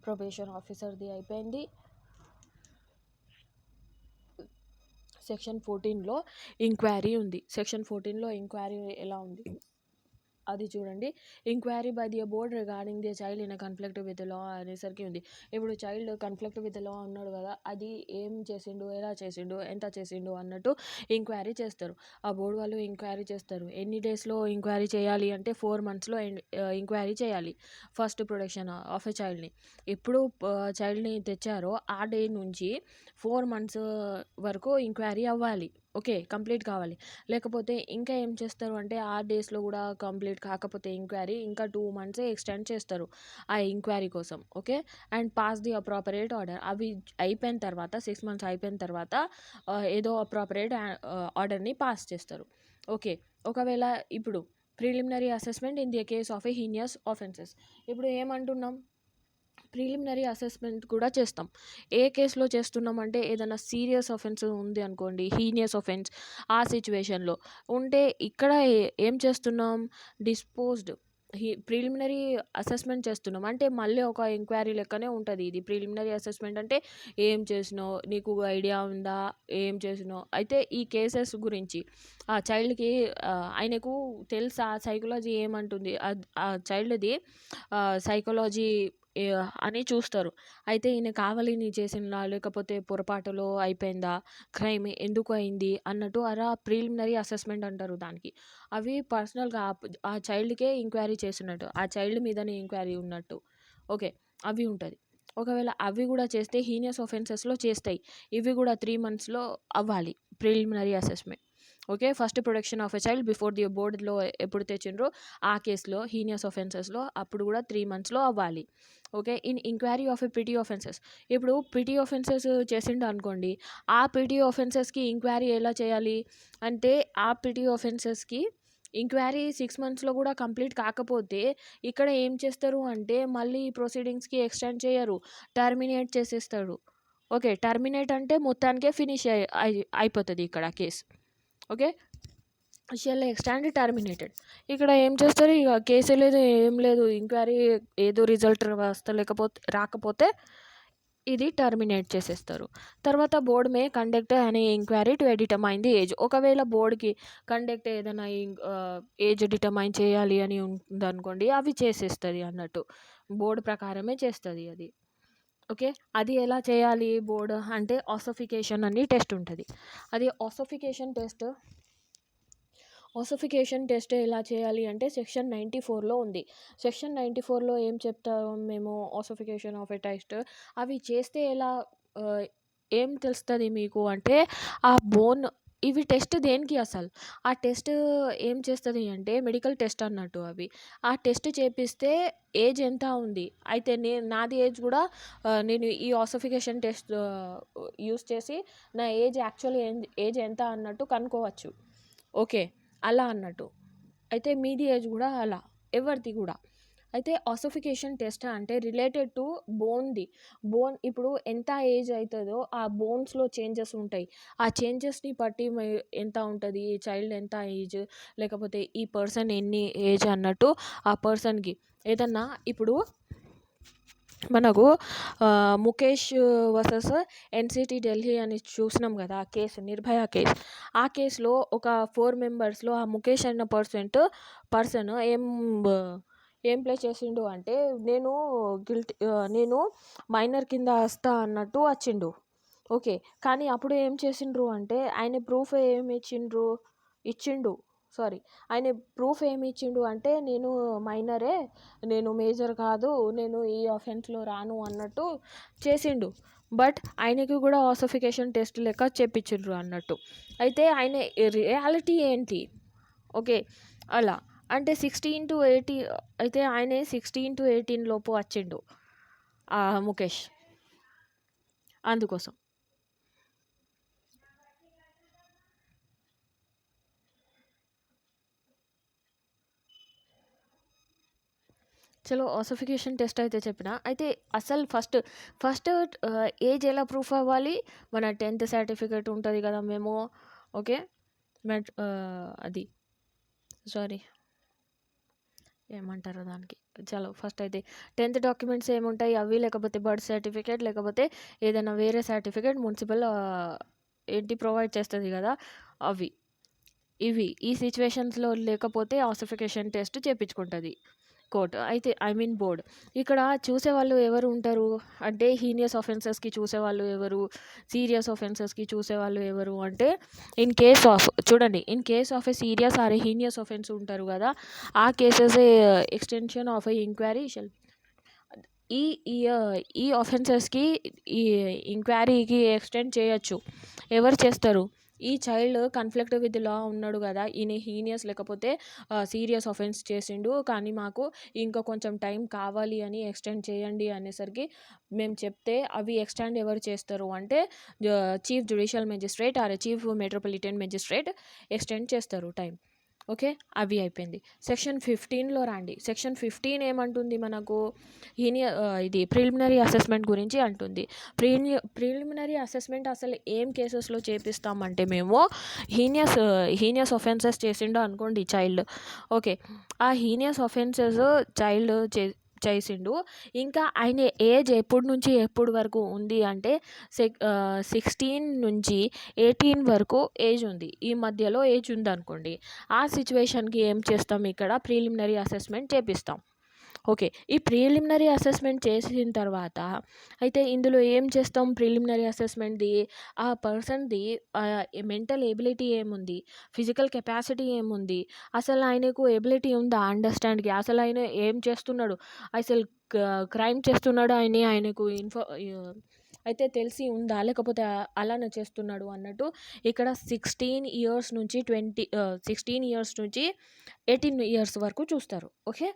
probation ఆఫీసర్ది అయిపోయింది. సెక్షన్ 14లో ఇంక్వైరీ ఉంది. సెక్షన్ 14లో ఇంక్వైరీ ఎలా ఉంది అది చూడండి. Inquiry by the board regarding the child in conflict with law అనేసరికి ఉంది. ఇప్పుడు చైల్డ్ కన్ఫ్లిక్ట్ విత్ లా ఉన్నాడు కదా, అది ఏం చేసిండు, ఎలా చేసిండు, ఎంత చేసిండు అన్నట్టు ఇంక్వైరీ చేస్తారు. ఆ బోర్డు వాళ్ళు ఇంక్వైరీ చేస్తారు. ఎన్ని డేస్లో ఇంక్వైరీ చేయాలి అంటే 4 monthsలో ఇంక్వైరీ చేయాలి ఫస్ట్ ప్రొడక్షన్ ఆఫ్ ఎ చైల్డ్ని. ఎప్పుడు చైల్డ్ని తెచ్చారో ఆ డే నుంచి 4 months వరకు ఇంక్వైరీ అవ్వాలి. ఓకే, కంప్లీట్ కావాలి. లేకపోతే ఇంకా ఏం చేస్తారు అంటే ఆ డేస్లో కూడా కంప్లీట్ కాకపోతే ఇంక్వైరీ ఇంకా 2 months ఎక్స్టెండ్ చేస్తారు ఆ ఇంక్వైరీ కోసం. Okay, and pass the appropriate order. అవి అయిపోయిన తర్వాత 6 months అయిపోయిన తర్వాత ఏదో అప్రాపరియేట్ ఆర్డర్ని పాస్ చేస్తారు. ఓకే, ఒకవేళ ఇప్పుడు preliminary assessment in the case of A heinous offences. ఇప్పుడు ఏమంటున్నాం, ప్రిలిమినరీ అసెస్మెంట్ కూడా చేస్తాం. ఏ కేసులో చేస్తున్నాం అంటే ఏదైనా సీరియస్ ఆఫెన్స్ ఉంది అనుకోండి, హీనియస్ ఆఫెన్స్, ఆ సిచ్యువేషన్లో ఉంటే ఇక్కడ ఏం చేస్తున్నాం, డిస్పోజ్డ్ ప్రిలిమినరీ అసెస్మెంట్ చేస్తున్నాం. అంటే మళ్ళీ ఒక ఎంక్వైరీ లెక్కనే ఉంటుంది ఇది. ప్రిలిమినరీ అసెస్మెంట్ అంటే ఏం చేసినావు, నీకు ఐడియా ఉందా, ఏం చేసినావు. అయితే ఈ కేసెస్ గురించి ఆ చైల్డ్కి ఆయనకు తెలుసా సైకాలజీ ఏమంటుంది, ఆ చైల్డ్ది సైకాలజీ అని చూస్తారు. అయితే ఈయన కావాలని చేసిందా లేకపోతే పొరపాటులో అయిపోయిందా, క్రైమ్ ఎందుకు అయింది అన్నట్టు అలా ప్రిలిమినరీ అసెస్మెంట్ అంటారు దానికి. అవి పర్సనల్గా ఆ చైల్డ్కే ఎంక్వైరీ చేసినట్టు, ఆ చైల్డ్ మీదనే ఎంక్వైరీ ఉన్నట్టు. ఓకే, అవి ఉంటుంది. ఒకవేళ అవి కూడా చేస్తే హీనియస్ ఆఫెన్సెస్లో చేస్తాయి. ఇవి కూడా 3 monthsలో అవ్వాలి preliminary assessment. Okay, first production of a child before the బోర్డ్లో ఎప్పుడు తెచ్చిండ్రో ఆ కేసులో హీనియస్ ఆఫెన్సెస్లో అప్పుడు కూడా 3 monthsలో అవ్వాలి. Okay, in inquiry of a petty offences. ఇప్పుడు పిటీ ఆఫెన్సెస్ చేసిండు అనుకోండి, ఆ పిటీ ఆఫెన్సెస్కి ఇంక్వైరీ ఎలా చేయాలి అంటే ఆ పిటీ ఆఫెన్సెస్కి ఇంక్వైరీ 6 monthsలో కూడా కంప్లీట్ కాకపోతే ఇక్కడ ఏం చేస్తారు అంటే మళ్ళీ ప్రొసీడింగ్స్కి ఎక్స్టెండ్ చేయరు, టర్మినేట్ చేసేస్తారు. ఓకే, టర్మినేట్ అంటే మొత్తానికే ఫినిష్ అయిపోతుంది ఇక్కడ case. Okay, shall extend terminated. ఇక్కడ ఏం చేస్తారు, ఇక కేసు లేదు ఏం లేదు, ఎంక్వైరీ ఏదో రిజల్ట్ రాకపోతే ఇది టర్మినేట్ చేసేస్తారు. తర్వాత బోర్డ్ మే కండక్ట్ అనే enquiry to determine the age. ఒకవేళ బోర్డ్కి కండక్ట్ ఏదైనా ఏజ్ డిటర్మైన్ చేయాలి అని ఉందనుకోండి, అవి చేసేస్తుంది అన్నట్టు, బోర్డు ప్రకారమే చేస్తుంది అది. ఓకే, అది ఎలా చేయాలి బోర్డు అంటే ఆసోఫికేషన్ అని టెస్ట్ ఉంటుంది. అది ఆసోఫికేషన్ టెస్ట్ ఎలా చేయాలి అంటే సెక్షన్ 94లో ఉంది. సెక్షన్ 94లో ఏం చెప్తాం మేము, ఆసోఫికేషన్ ఆఫ్ ఎ టెస్ట్. అవి చేస్తే ఎలా ఏం తెలుస్తుంది మీకు అంటే ఆ బోన్, ఇవి టెస్ట్ దేనికి అసలు, ఆ టెస్ట్ ఏం చేస్తుంది అంటే మెడికల్ టెస్ట్ అన్నట్టు. అవి ఆ టెస్ట్ చేపిస్తే ఏజ్ ఎంత ఉంది, అయితే నాది ఏజ్ కూడా నేను ఈ ఆసోఫికేషన్ టెస్ట్ యూస్ చేసి నా యాక్చువల్లీ ఏజ్ ఎంత అన్నట్టు కనుక్కోవచ్చు. ఓకే, అలా అన్నట్టు. అయితే మీది ఏజ్ కూడా అలా, ఎవరిది కూడా. అయితే ఆసోఫికేషన్ టెస్ట్ అంటే రిలేటెడ్ టు బోన్ ఇప్పుడు ఎంత ఏజ్ అవుతుందో ఆ బోన్స్లో చేంజెస్ ఉంటాయి. ఆ చేంజెస్ని బట్టి ఎంత ఉంటుంది, చైల్డ్ ఎంత ఏజ్, లేకపోతే ఈ పర్సన్ ఎన్ని ఏజ్ అన్నట్టు ఆ పర్సన్కి ఏదన్నా. ఇప్పుడు మనకు ముఖేష్ వర్సెస్ ఎన్సిటీ ఢిల్లీ అని చూసినాం కదా ఆ కేసు, నిర్భయ కేసు. ఆ కేసులో ఒక 4 members ఆ ముఖేష్ అన్న పర్సన్ ఏం ప్లే చేసిండు అంటే నేను మైనర్ కింద వస్తా అన్నట్టు వచ్చిండు. ఓకే, కానీ అప్పుడు ఏం చేసిండ్రు అంటే ఆయన ప్రూఫ్ ఏమి ఇచ్చిండు అంటే నేను మైనరే, నేను మేజర్ కాదు, నేను ఈ ఆఫెన్స్లో రాను అన్నట్టు చేసిండు. బట్ ఆయనకి కూడా ఆసోఫికేషన్ టెస్ట్ లెక్క చేపించిండ్రు అన్నట్టు. అయితే ఆయన రియాలిటీ ఏంటి, ఓకే అలా అంటే 16 to 18, అయితే ఆయన 16 to 18 లోపు వచ్చిండు ముఖేష్, అందుకోసం. చలో ఆసోఫికేషన్ టెస్ట్ అయితే చెప్పిన. అయితే అసలు ఫస్ట్ ఏజ్ ఎలా ప్రూఫ్ అవ్వాలి, మన 10th సర్టిఫికేట్ ఉంటుంది కదా మేము. ఓకే, అది ఏమంటారు దానికి? చలో ఫస్ట్ అయితే 10th డాక్యుమెంట్స్ ఏముంటాయి? అవి లేకపోతే బర్త్ సర్టిఫికేట్ లేకపోతే ఏదైనా వేరే సర్టిఫికేట్ మున్సిపల్ ఏంటి ప్రొవైడ్ చేస్తది గదా! అవి. ఈ సిట్యుయేషన్స్‌లో లేకపోతే ఆసిఫికేషన్ టెస్ట్ చేపించుకుంటది కోర్ట్. అయితే ఐ మీన్ బోర్డ్. ఇక్కడ చూసేవాళ్ళు ఎవరు ఉంటారు? అంటే హీనియస్ ఆఫెన్సెస్‌కి చూసేవాళ్ళు ఎవరు? సీరియస్ ఆఫెన్సెస్‌కి చూసేవాళ్ళు ఎవరు? అంటే in case of a serious or a heinous offence ఉంటారు గదా! ఆ cases extension of a enquiry shall ఈ ఈ ఈ ఆఫెన్సెస్‌కి ఈ ఎంక్వైరీకి ఎక్స్టెండ్ చేయొచ్చు. ఎవరు చేస్తారు? ఈ చైల్డ్ కాన్‌ఫ్లిక్ట్ విత్ లా ఉన్నాడు గదా! ఈయన హీనియస్ లేకపోతే సీరియస్ ఆఫెన్స్ చేసిండు. కానీ మాకు ఇంకా కొంచెం టైం కావాలి అని ఎక్స్టెండ్ చేయండి అనేసరికి మేము చెప్తే అవి ఎక్స్టెండ్ ఎవరు చేస్తారు అంటే chief judicial magistrate or chief metropolitan magistrate extend చేస్తారు టైం. ఓకే. అవి అయిపోయింది. సెక్షన్ 15లో రండి. సెక్షన్ 15 ఏమంటుంది మనకు? ఇది ప్రిలిమినరీ అసెస్మెంట్ గురించి అంటుంది. ప్రిలిమినరీ అసెస్మెంట్ అసలు ఏం కేసెస్‌లో చేపిస్తామంటే మేము హీనియస్ ఆఫెన్సెస్ చేసిండు అనుకోండి చైల్డ్. ఓకే. ఆ హీనియస్ ఆఫెన్సెస్ చైల్డ్ చేసిండు. ఇంకా ఆయన ఏజ్ ఎప్పటి నుంచి ఎప్పటి వరకు ఉంది అంటే 16 నుంచి 18 వరకు ఏజ్ ఉంది. ఈ మధ్యలో ఏజ్ ఉందనుకోండి. ఆ సిట్యుయేషన్‌కి ఏం చేస్తాం ఇక్కడ ప్రిలిమినరీ అసెస్మెంట్ చేపిస్తాం. ఓకే. ఈ ప్రిలిమినరీ అసెస్మెంట్ చేసిన తర్వాత అయితే ఇందులో ఏం చేస్తాం ప్రిలిమినరీ అసెస్మెంట్‌ది ఆ పర్సన్‌ది మెంటల్ ఎబిలిటీ ఏముంది? ఫిజికల్ కెపాసిటీ ఏముంది? అసలు ఆయనకు ఎబిలిటీ ఉందా అండర్‌స్టాండ్‌కి? అసలు ఆయన ఏం చేస్తున్నాడు? అసలు క్రైమ్ చేస్తున్నాడా అని ఆయనకు అయితే తెలిసి ఉందా? లేకపోతే అలానే చేస్తున్నాడు అన్నట్టు ఇక్కడ 16 ఇయర్స్ నుంచి 16 ఇయర్స్ నుంచి 18 ఇయర్స్ వరకు చూస్తారు. ఓకే.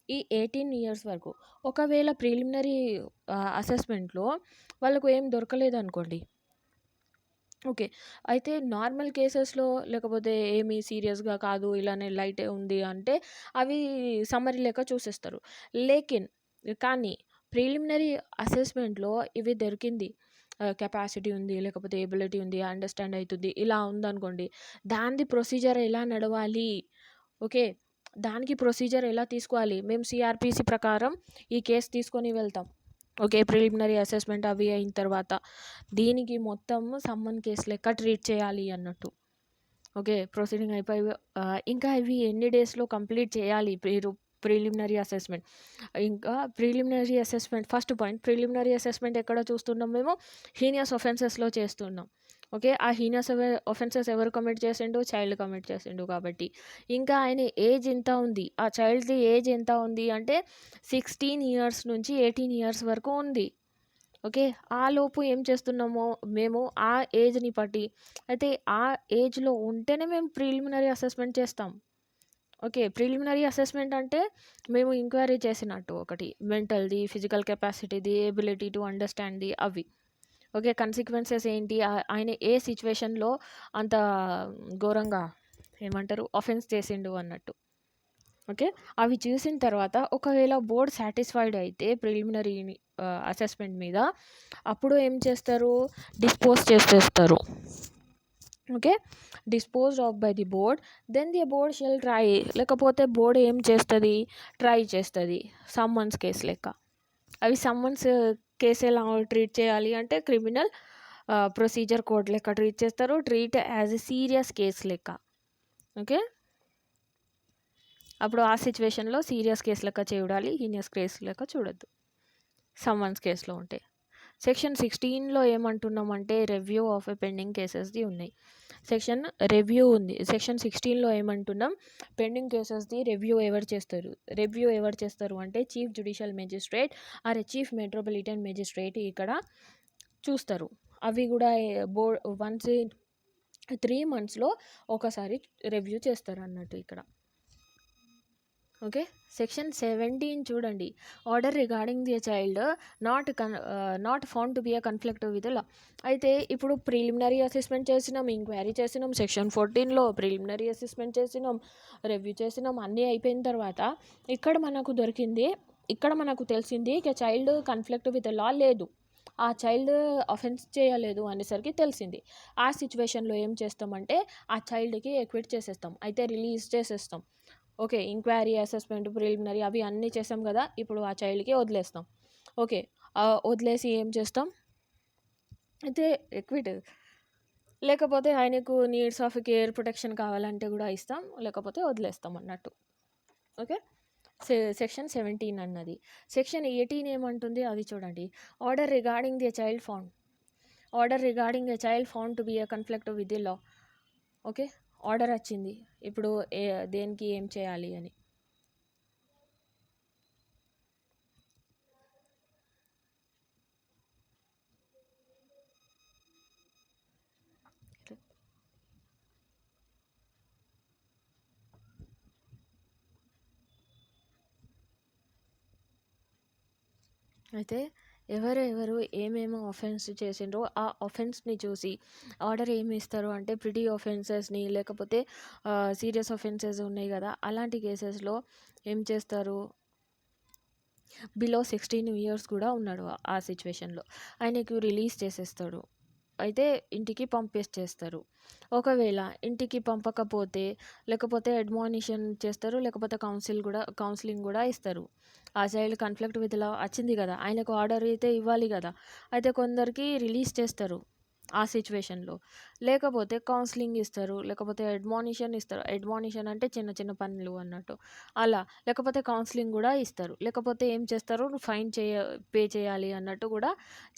ఈ 18 ఇయర్స్ వరకు. ఒకవేళ ప్రిలిమినరీ అసెస్మెంట్‌లో వాళ్ళకు ఏం దొరకలేదనుకోండి. ఓకే. అయితే నార్మల్ కేసెస్‌లో లేకపోతే ఏమి సీరియస్‌గా కాదు ఇలానే లైటే ఉంది అంటే అవి సమ్మరీ లెక్క చూసేస్తారు. కానీ ప్రిలిమినరీ అసెస్మెంట్‌లో ఇవి దొరికింది. కెపాసిటీ ఉంది, లేకపోతే ఎబిలిటీ ఉంది, అండర్‌స్టాండ్ అయితుంది. ఇలా ఉందనుకోండి. దానిది ప్రొసీజర్ ఎలా నడవాలి? ఓకే. దానికి ప్రొసీజర్ ఎలా తీసుకోవాలి? మేము సీఆర్‌పీసీ ప్రకారం ఈ కేస్ తీసుకొని వెళ్తాం. ఓకే. ప్రిలిమినరీ అసెస్మెంట్ అవి అయిన తర్వాత దీనికి మొత్తం సమ్మన్ కేస్ లెక్క ట్రీట్ చేయాలి అన్నట్టు. ఓకే. ప్రొసీడింగ్ అయిపోయి ఇంకా ఇవి ఎన్ని డేస్‌లో కంప్లీట్ చేయాలి ప్రిలిమినరీ అసెస్మెంట్. ఇంకా preliminary assessment first point preliminary assessment ఎక్కడ చూస్తున్నాం మేము? హీనియస్ ఆఫెన్సెస్‌లో చేస్తున్నాం. ఓకే. ఆ హీనియస్ ఆఫెన్సెస్ ఎవరు కమిట్ చేసిండు? చైల్డ్ కమిట్ చేసిండు కాబట్టి. ఇంకా ఆయన ఏజ్ ఎంత ఉంది? ఆ చైల్డ్‌ది ఏజ్ ఎంత ఉంది అంటే 16 ఇయర్స్ నుంచి 18 ఇయర్స్ వరకు ఉంది. ఓకే. ఆలోపు ఏం చేస్తున్నామో మేము ఆ ఏజ్‌ని బట్టి అయితే ఆ ఏజ్‌లో ఉంటేనే మేము ప్రిలిమినరీ అసెస్మెంట్ చేస్తాం. ఓకే. ప్రిలిమినరీ అసెస్మెంట్ అంటే మేము ఎంక్వైరీ చేసినట్టు ఒకటి. మెంటల్‌ది, ఫిజికల్ కెపాసిటీది, ఎబిలిటీ టు అండర్‌స్టాండ్‌ది అవి. ఓకే. కన్సిక్వెన్సెస్ ఏంటి? ఆయన ఏ సిట్యుయేషన్‌లో అంత ఘోరంగా ఏమంటారు? అఫెన్స్ చేసిండు అన్నట్టు. ఓకే. అవి చూసిన తర్వాత ఒకవేళ బోర్డ్ సాటిస్ఫైడ్ అయితే ప్రిలిమినరీని అసెస్మెంట్ మీద అప్పుడు ఏం చేస్తారు? డిస్పోజ్ చేసేస్తారు. Okay. Disposed of by the board. Then the board shall try లేకపోతే బోర్డ్ ఏం చేస్తది? ట్రై చేస్తది. సమ్మన్స్ కేస్ లెక్క. అవి సమ్మన్స్ కేస్ ఎలా ట్రీట్ చేయాలి అంటే క్రిమినల్ ప్రొసీజర్ కోడ్ లెక్క ట్రీట్ చేస్తారు. Treat as a serious case లెక్క. ఓకే. అప్పుడు ఆ సిట్యుయేషన్‌లో సీరియస్ కేస్ లెక్క చూడాలి. హీనియస్ కేస్ లెక్క చూడొద్దు. సమ్మన్స్ కేస్‌లో ఉంటే. సెక్షన్ 16లో ఏమంటున్నామంటే రివ్యూ ఆఫ్ ఎ పెండింగ్ కేసెస్‌ది ఉన్నాయి. రివ్యూ ఉంది. సెక్షన్ 16లో ఏమంటున్నాం? పెండింగ్ కేసెస్‌ది రివ్యూ ఎవరు చేస్తారు అంటే chief judicial magistrate or chief metropolitan magistrate ఇక్కడ చూస్తారు. అవి కూడా వన్స్ 3 మంత్స్‌లో ఒకసారి రివ్యూ చేస్తారు అన్నట్టు ఇక్కడ. ఓకే. సెక్షన్ 17 చూడండి. Order regarding the child not found to be a conflict with law. అయితే ఇప్పుడు ప్రిలిమినరీ అసెస్మెంట్ చేసినాం, ఎంక్వైరీ చేసినాం, సెక్షన్ 14లో ప్రిలిమినరీ అసెస్మెంట్ చేసినాం, రివ్యూ చేసినాం, అన్నీ అయిపోయిన తర్వాత ఇక్కడ మనకు తెలిసింది చైల్డ్ కాన్‌ఫ్లిక్ట్ విత్ లా లేదు. ఆ చైల్డ్ అఫెన్స్ చేయలేదు అనేసరికి తెలిసింది. ఆ సిట్యుయేషన్‌లో ఏం చేస్తామంటే ఆ చైల్డ్‌కి ఎక్విట్ చేసేస్తాం. అయితే రిలీజ్ చేసేస్తాం. ఓకే, ఎంక్వైరీ, అసెస్మెంట్, ప్రిలిమినరీ అవి అన్నీ చేస్తాం కదా. ఇప్పుడు ఆ చైల్డ్కి వదిలేస్తాం. ఓకే, వదిలేసి ఏం చేస్తాం అయితే ఎక్విట్. లేకపోతే ఆయనకు నీడ్స్ ఆఫ్ కేర్ ప్రొటెక్షన్ కావాలంటే కూడా ఇస్తాం, లేకపోతే వదిలేస్తాం అన్నట్టు. ఓకే, సెక్షన్ 17 అన్నది. సెక్షన్ 18 ఏమంటుంది అది చూడండి. Order regarding the child found to be A conflict with the law. Okay, order వచ్చింది ఇప్పుడు దేనికి ఏం చేయాలి అని. అయితే ఎవరెవరు ఏమేమో ఆఫెన్స్ చేసిండ్రో ఆ ఆఫెన్స్ని చూసి ఆర్డర్ ఏమి ఇస్తారు అంటే ప్రిటీ ఆఫెన్సెస్ని, లేకపోతే సీరియస్ ఆఫెన్సెస్ ఉన్నాయి కదా అలాంటి కేసెస్లో ఏం చేస్తారు, బిలో 16 ఇయర్స్ కూడా ఉన్నాడు ఆ సిచ్యువేషన్లో, ఆయనకు రిలీజ్ చేసేస్తాడు. అయితే ఇంటికి పంపించేస్తారు. ఒకవేళ ఇంటికి పంపకపోతే లేకపోతే అడ్మానిషన్ చేస్తారు, లేకపోతే కౌన్సిలింగ్ కూడా ఇస్తారు. ఆ చైల్డ్ కాన్ఫ్లిక్ట్ విత్ లా వచ్చింది కదా, ఆయనకు ఆర్డర్ అయితే ఇవ్వాలి కదా. అయితే కొందరికి రిలీజ్ చేస్తారు ఆ సిచ్యువేషన్లో, లేకపోతే కౌన్సిలింగ్ ఇస్తారు, లేకపోతే అడ్మానిషన్ ఇస్తారు. అడ్మానిషన్ అంటే చిన్న చిన్న పనులు అన్నట్టు అలా, లేకపోతే కౌన్సిలింగ్ కూడా ఇస్తారు, లేకపోతే ఏం చేస్తారు ఫైన్ పే చేయాలి అన్నట్టు కూడా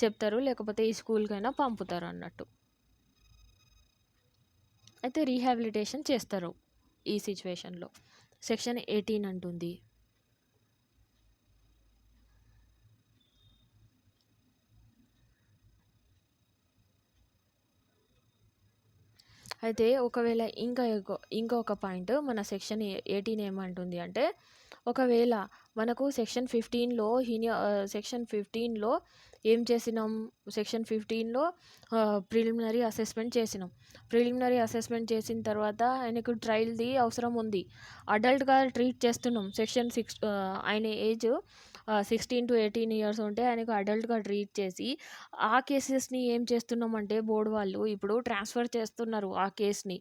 చెప్తారు, లేకపోతే ఈ స్కూల్కైనా పంపుతారు అన్నట్టు. అయితే రీహాబిలిటేషన్ చేస్తారు ఈ సిచ్యువేషన్లో. సెక్షన్ 18 అంటుంది. అయితే ఒకవేళ ఇంకొక పాయింట్ మన సెక్షన్ 18 ఏమంటుంది అంటే, ఒకవేళ మనకు సెక్షన్ 15లో ఏం చేసినాం, సెక్షన్ 15లో ప్రిలిమినరీ అసెస్మెంట్ చేసిన తర్వాత ఆయనకు ట్రయల్ది అవసరం ఉంది, అడల్ట్గా ట్రీట్ చేస్తున్నాం. సెక్షన్ 6 ఆయన ఏజ్ 16 to 18 ఇయర్స్ ఉంటే ఆయనకు అడల్ట్గా ట్రీట్ చేసి ఆ కేసెస్ని ఏం చేస్తున్నామంటే బోర్డు వాళ్ళు ఇప్పుడు ట్రాన్స్ఫర్ చేస్తున్నారు. ఆ కేస్ని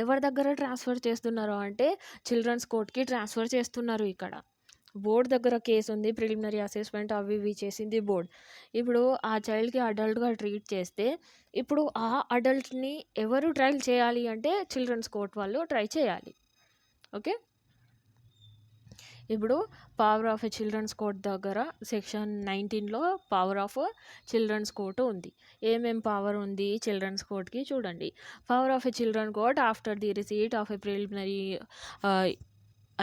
ఎవరి దగ్గర ట్రాన్స్ఫర్ చేస్తున్నారు అంటే చిల్డ్రన్స్ కోర్ట్కి ట్రాన్స్ఫర్ చేస్తున్నారు. ఇక్కడ బోర్డు దగ్గర కేసు ఉంది, ప్రిలిమినరీ అసెస్మెంట్ అవి ఇవి చేసింది బోర్డ్. ఇప్పుడు ఆ చైల్డ్కి అడల్ట్గా ట్రీట్ చేస్తే ఇప్పుడు ఆ అడల్ట్ని ఎవరు ట్రయల్ చేయాలి అంటే చిల్డ్రన్స్ కోర్ట్ వాళ్ళు ట్రై చేయాలి. ఓకే, ఇప్పుడు పవర్ ఆఫ్ చిల్డ్రన్స్ కోర్ట్ దగ్గర సెక్షన్ 19లో పవర్ ఆఫ్ చిల్డ్రన్స్ కోర్ట్ ఉంది. ఏమేం పవర్ ఉంది చిల్డ్రన్స్ కోర్ట్కి చూడండి. Power of children court after the receipt of a preliminary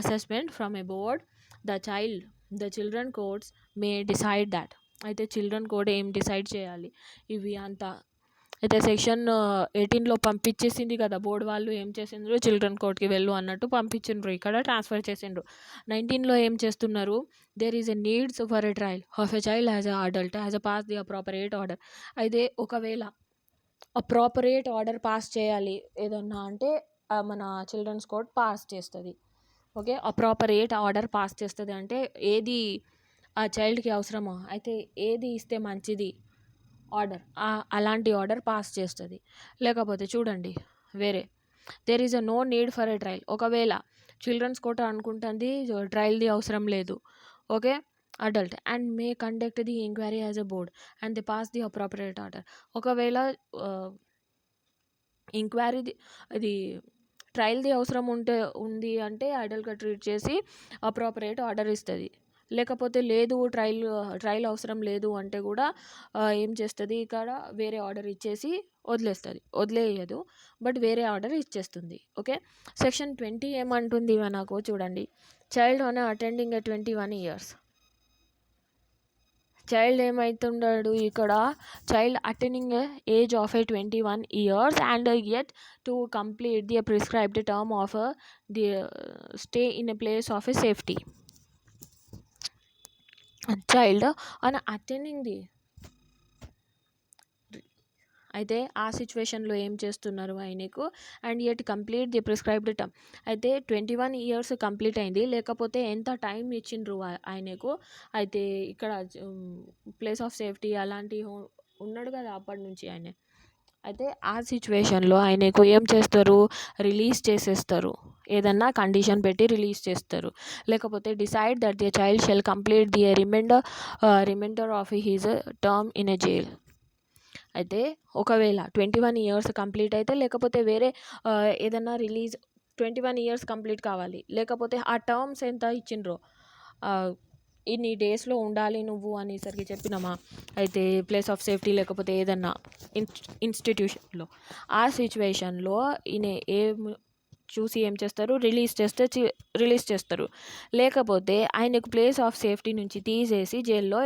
assessment from a board the children courts may decide that. అయితే చిల్డ్రన్ కోర్ట్ ఏం డిసైడ్ చేయాలి ఇవి అంతా. అయితే సెక్షన్ 18లో పంపించేసింది కదా బోర్డు వాళ్ళు, ఏం చేసిండ్రు చిల్డ్రన్ కోర్ట్కి వెళ్ళు అన్నట్టు పంపించిండ్రు, ఇక్కడ ట్రాన్స్ఫర్ చేసిండ్రు. 19లో ఏం చేస్తున్నారు, there is a needs for a trial of a child as a adult as a pass the appropriate order. అయితే ఒకవేళ అప్రాపరియేట్ ఆర్డర్ పాస్ చేయాలి ఏదన్నా అంటే మన చిల్డ్రన్స్ కోర్ట్ పాస్ చేస్తుంది. ఓకే, అప్రాపరియేట్ ఆర్డర్ పాస్ చేస్తుంది అంటే ఏది ఆ చైల్డ్కి అవసరమో, అయితే ఏది ఇస్తే మంచిది ఆర్డర్, అలాంటి ఆర్డర్ పాస్ చేస్తుంది. లేకపోతే చూడండి వేరే, there is a no need for a trial. ఒకవేళ చిల్డ్రన్స్ కోర్ట్ అనుకుంటుంది ట్రయల్ది అవసరం లేదు, okay, adult and may conduct the enquiry as a board and the pass the appropriate order. ఒకవేళ ఎంక్వైరీది అది ట్రయల్ది అవసరం ఉంది అంటే అడల్ట్గా ట్రీట్ చేసి అప్రాపరియేట్ ఆర్డర్ ఇస్తుంది. లేకపోతే లేదు ట్రయల్ అవసరం లేదు అంటే కూడా ఏం చేస్తుంది, ఇక్కడ వేరే ఆర్డర్ ఇచ్చేసి వదిలేయదు, బట్ వేరే ఆర్డర్ ఇచ్చేస్తుంది. ఓకే, సెక్షన్ 20 ఏమంటుంది మనకు చూడండి. Child on attending a 21 years. Child ఏమవుతున్నాడు ఇక్కడ, child attending age of a 21 years and yet to complete the prescribed term of the stay in a place of a safety. Child on attending the, అయితే ఆ సిచ్యువేషన్లో ఏం చేస్తున్నారు ఆయనకు and yet complete the prescribed term. అయితే 21 ఇయర్స్ కంప్లీట్ అయింది, లేకపోతే ఎంత టైం ఇచ్చిండ్రు ఆయనకు. అయితే ఇక్కడ ప్లేస్ ఆఫ్ సేఫ్టీ అలాంటి ఉన్నాడు కదా అప్పటి నుంచి ఆయన. అయితే ఆ సిచ్యువేషన్లో ఆయనకు ఏం చేస్తారు, రిలీజ్ చేసేస్తారు. ఏదన్నా కండిషన్ పెట్టి రిలీజ్ చేస్తారు. లేకపోతే decide that the child shall complete the remainder of his term in a jail. అయితే ఒకవేళ 21 ఇయర్స్ కంప్లీట్ అయితే, లేకపోతే వేరే ఏదన్నా రిలీజ్ 21 ఇయర్స్ కంప్లీట్ కావాలి, లేకపోతే ఆ టర్మ్స్ ఎంత ఇచ్చిండ్రో ఇన్ని డేస్లో ఉండాలి నువ్వు అనేసరికి చెప్పినామా, అయితే ప్లేస్ ఆఫ్ సేఫ్టీ లేకపోతే ఏదన్నా ఇన్స్టిట్యూషన్లో, ఆ సిచ్యువేషన్లో ఈయన చూసి ఏం చేస్తారు, రిలీజ్ చేస్తారు. లేకపోతే ఆయనకు ప్లేస్ ఆఫ్ సేఫ్టీ నుంచి తీసేసి జైల్లో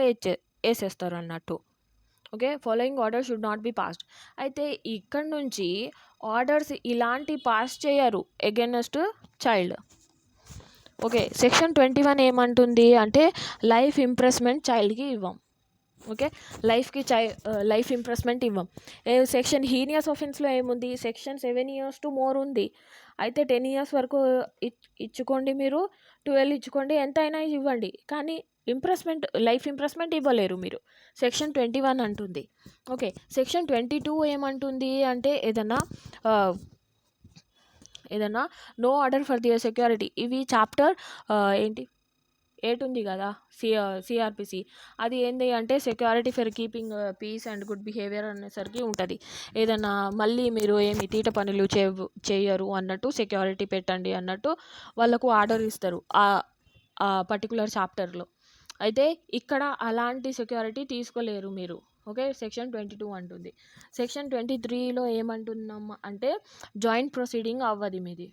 వేసేస్తారు అన్నట్టు. Okay, following order should not be passed. అయితే ఇక్కడ నుంచి ఆర్డర్స్ ఇలాంటి పాస్ చేయరు అగైనెస్ట్ చైల్డ్. ఓకే, సెక్షన్ 21 ఏమంటుంది అంటే లైఫ్ ఇంప్రెస్మెంట్ చైల్డ్కి ఇవ్వం. ఓకే, లైఫ్ ఇంప్రెస్మెంట్ ఇవ్వం. సెక్షన్ హీనియస్ ఆఫెన్స్లో ఏముంది, సెక్షన్ 7 years to more ఉంది. అయితే 10 years వరకు ఇచ్చుకోండి, మీరు 12 ఇచ్చుకోండి, ఎంత అయినా ఇవ్వండి, కానీ లైఫ్ ఇంప్రెస్మెంట్ ఇవ్వలేరు మీరు. సెక్షన్ 21 అంటుంది. ఓకే, సెక్షన్ 22 ఏమంటుంది అంటే ఏదన్నా no order for the security. ఇవి చాప్టర్ 8 ఉంది కదా, సిఆర్పిసి. అది ఏంటి అంటే security for keeping peace and good behaviour అనేసరికి ఉంటుంది. ఏదన్నా మళ్ళీ మీరు ఏమి తీట పనులు చేయరు అన్నట్టు సెక్యూరిటీ పెట్టండి అన్నట్టు వాళ్ళకు ఆర్డర్ ఇస్తారు ఆ పర్టికులర్ చాప్టర్లో. అయితే ఇక్కడ అలాంటి సెక్యూరిటీ తీసుకోలేరు మీరు. ఓకే, సెక్షన్ 22 అంటుంది. సెక్షన్ 23లో ఏమంటున్నాం అంటే జాయింట్ ప్రొసీడింగ్ అవ్వదు మీది.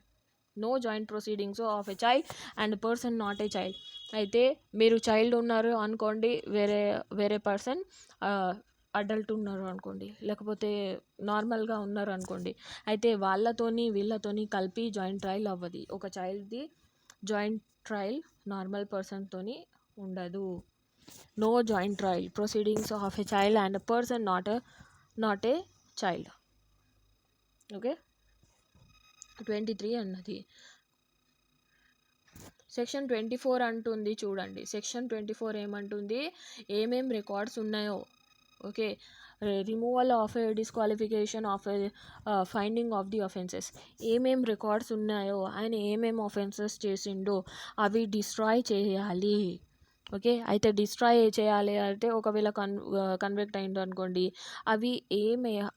No joint proceedings of a child and person not a child. అయితే మీరు చైల్డ్ ఉన్నారు అనుకోండి, వేరే పర్సన్ అడల్ట్ ఉన్నారు అనుకోండి, లేకపోతే నార్మల్గా ఉన్నారు అనుకోండి, అయితే వీళ్ళతోని కలిపి జాయింట్ ట్రయల్ అవ్వదు. ఒక చైల్డ్ది జాయింట్ ట్రయల్ నార్మల్ పర్సన్తోని ఉండదు. No joint trial proceedings of a child and person not a child. Okay, 23 అన్నది. సెక్షన్ 24 అంటుంది చూడండి. సెక్షన్ 24 ఏమంటుంది, ఏమేం రికార్డ్స్ ఉన్నాయో. Okay, removal of A disqualification of finding of the offences. ఏమేం రికార్డ్స్ ఉన్నాయో, ఆయన ఏమేం అఫెన్సెస్ చేసిండో అవి డిస్ట్రాయ్ చేయాలి. ఓకే, అయితే డిస్ట్రాయ్ చేయాలి అంటే ఒకవేళ కన్విక్ట్ అయిందో అనుకోండి, అవి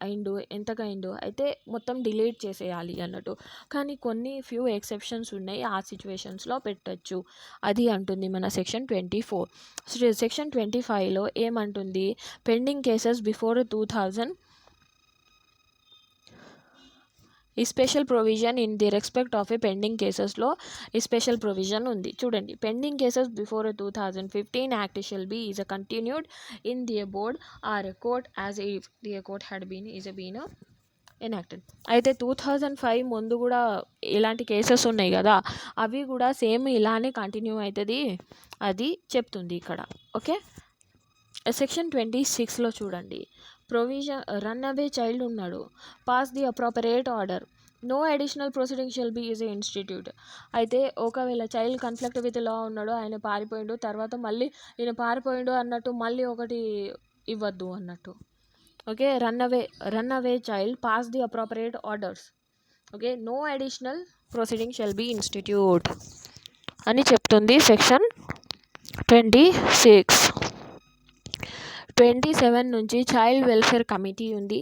అయిందో ఎంతగా అయిందో అయితే మొత్తం డిలీట్ చేసేయాలి అన్నట్టు. కానీ కొన్ని ఫ్యూ ఎక్సెప్షన్స్ ఉన్నాయి, ఆ సిచ్యువేషన్స్లో పెట్టచ్చు. అది అంటుంది మన సెక్షన్ 24. సెక్షన్ 25లో ఏమంటుంది, పెండింగ్ కేసెస్ బిఫోర్ 2000 ఈ special provision in the respect of a pending కేసెస్లో ఈ స్పెషల్ ప్రొవిజన్ ఉంది చూడండి. Pending cases before 2015 act shall be is continued in the board or court as if the court had been enacted. అయితే 2005 ముందు కూడా ఇలాంటి కేసెస్ ఉన్నాయి కదా, అవి కూడా సేమ్ ఇలానే కంటిన్యూ అవుతుంది, అది చెప్తుంది ఇక్కడ. ఓకే, సెక్షన్ 26లో చూడండి. ప్రొవిజన్ రన్ అవే చైల్డ్ ఉన్నాడు, pass the appropriate order, no additional proceeding shall be is institute. అయితే ఒకవేళ చైల్డ్ కన్ఫ్లిక్ట్ విత్ లా ఉన్నాడు, ఆయన పారిపోయిండు, తర్వాత మళ్ళీ ఈయన పారిపోయిండు అన్నట్టు మళ్ళీ ఒకటి ఇవ్వద్దు అన్నట్టు. Okay, runaway child pass the appropriate orders. Okay, no additional proceeding shall be institute అని చెప్తుంది సెక్షన్ 26. 27 నుంచి చైల్డ్ వెల్ఫేర్ కమిటీ ఉంది.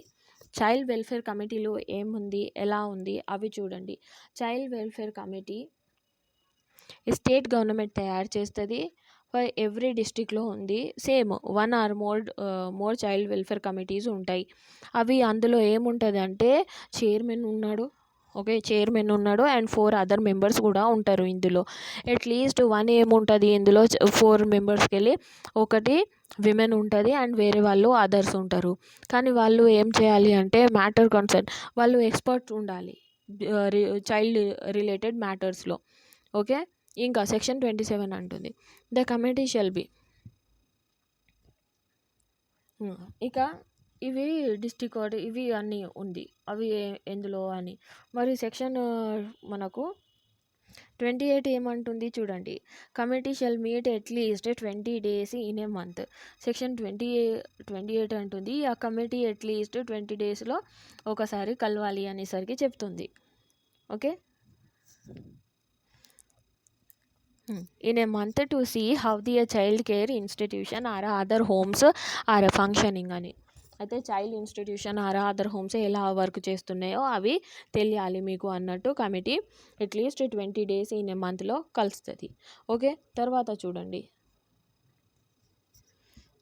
చైల్డ్ వెల్ఫేర్ కమిటీలో ఏముంది, ఎలా ఉంది అవి చూడండి. Child welfare committee state government తయారు చేస్తుంది, ఫర్ ఎవ్రీ డిస్ట్రిక్ట్లో ఉంది. Same 1 or more child welfare committees ఉంటాయి. అవి అందులో ఏముంటుంది అంటే చైర్మన్ ఉన్నాడు. ఓకే, చైర్మన్ ఉన్నాడు అండ్ 4 other members కూడా ఉంటారు ఇందులో. అట్లీస్ట్ 1 ఏముంటుంది ఇందులో 4 members వెళ్ళి ఒకటి విమెన్ ఉంటుంది అండ్ వేరే వాళ్ళు అదర్స్ ఉంటారు. కానీ వాళ్ళు ఏం చేయాలి అంటే మ్యాటర్ కన్సర్న్, వాళ్ళు ఎక్స్పర్ట్స్ ఉండాలి చైల్డ్ రిలేటెడ్ మ్యాటర్స్లో. ఓకే, ఇంకా సెక్షన్ 27 అంటుంది ద కమిటీ షెల్ బి. ఇక ఇవి డిస్ట్రిక్ట్ కోర్ట్ ఇవి అన్నీ ఉంది, అవి ఎందులో అని. మరి సెక్షన్ మనకు 28 ఏమంటుంది చూడండి. Committee shall meet at least 20 days in a month. Section 28 అంటుంది ఆ కమిటీ అట్లీస్ట్ 20 daysలో ఒకసారి కలవాలి అనేసరికి చెప్తుంది. Okay. In a month to see how the child care institution or other homes are functioning అని. అయితే child institution or other homes ఎలా వర్క్ చేస్తున్నాయో అవి తెలియాలి మీకు అన్నట్టు కమిటీ అట్లీస్ట్ 20 days ఇన్ ఏ మంత్లో కలుస్తుంది. ఓకే, తర్వాత చూడండి.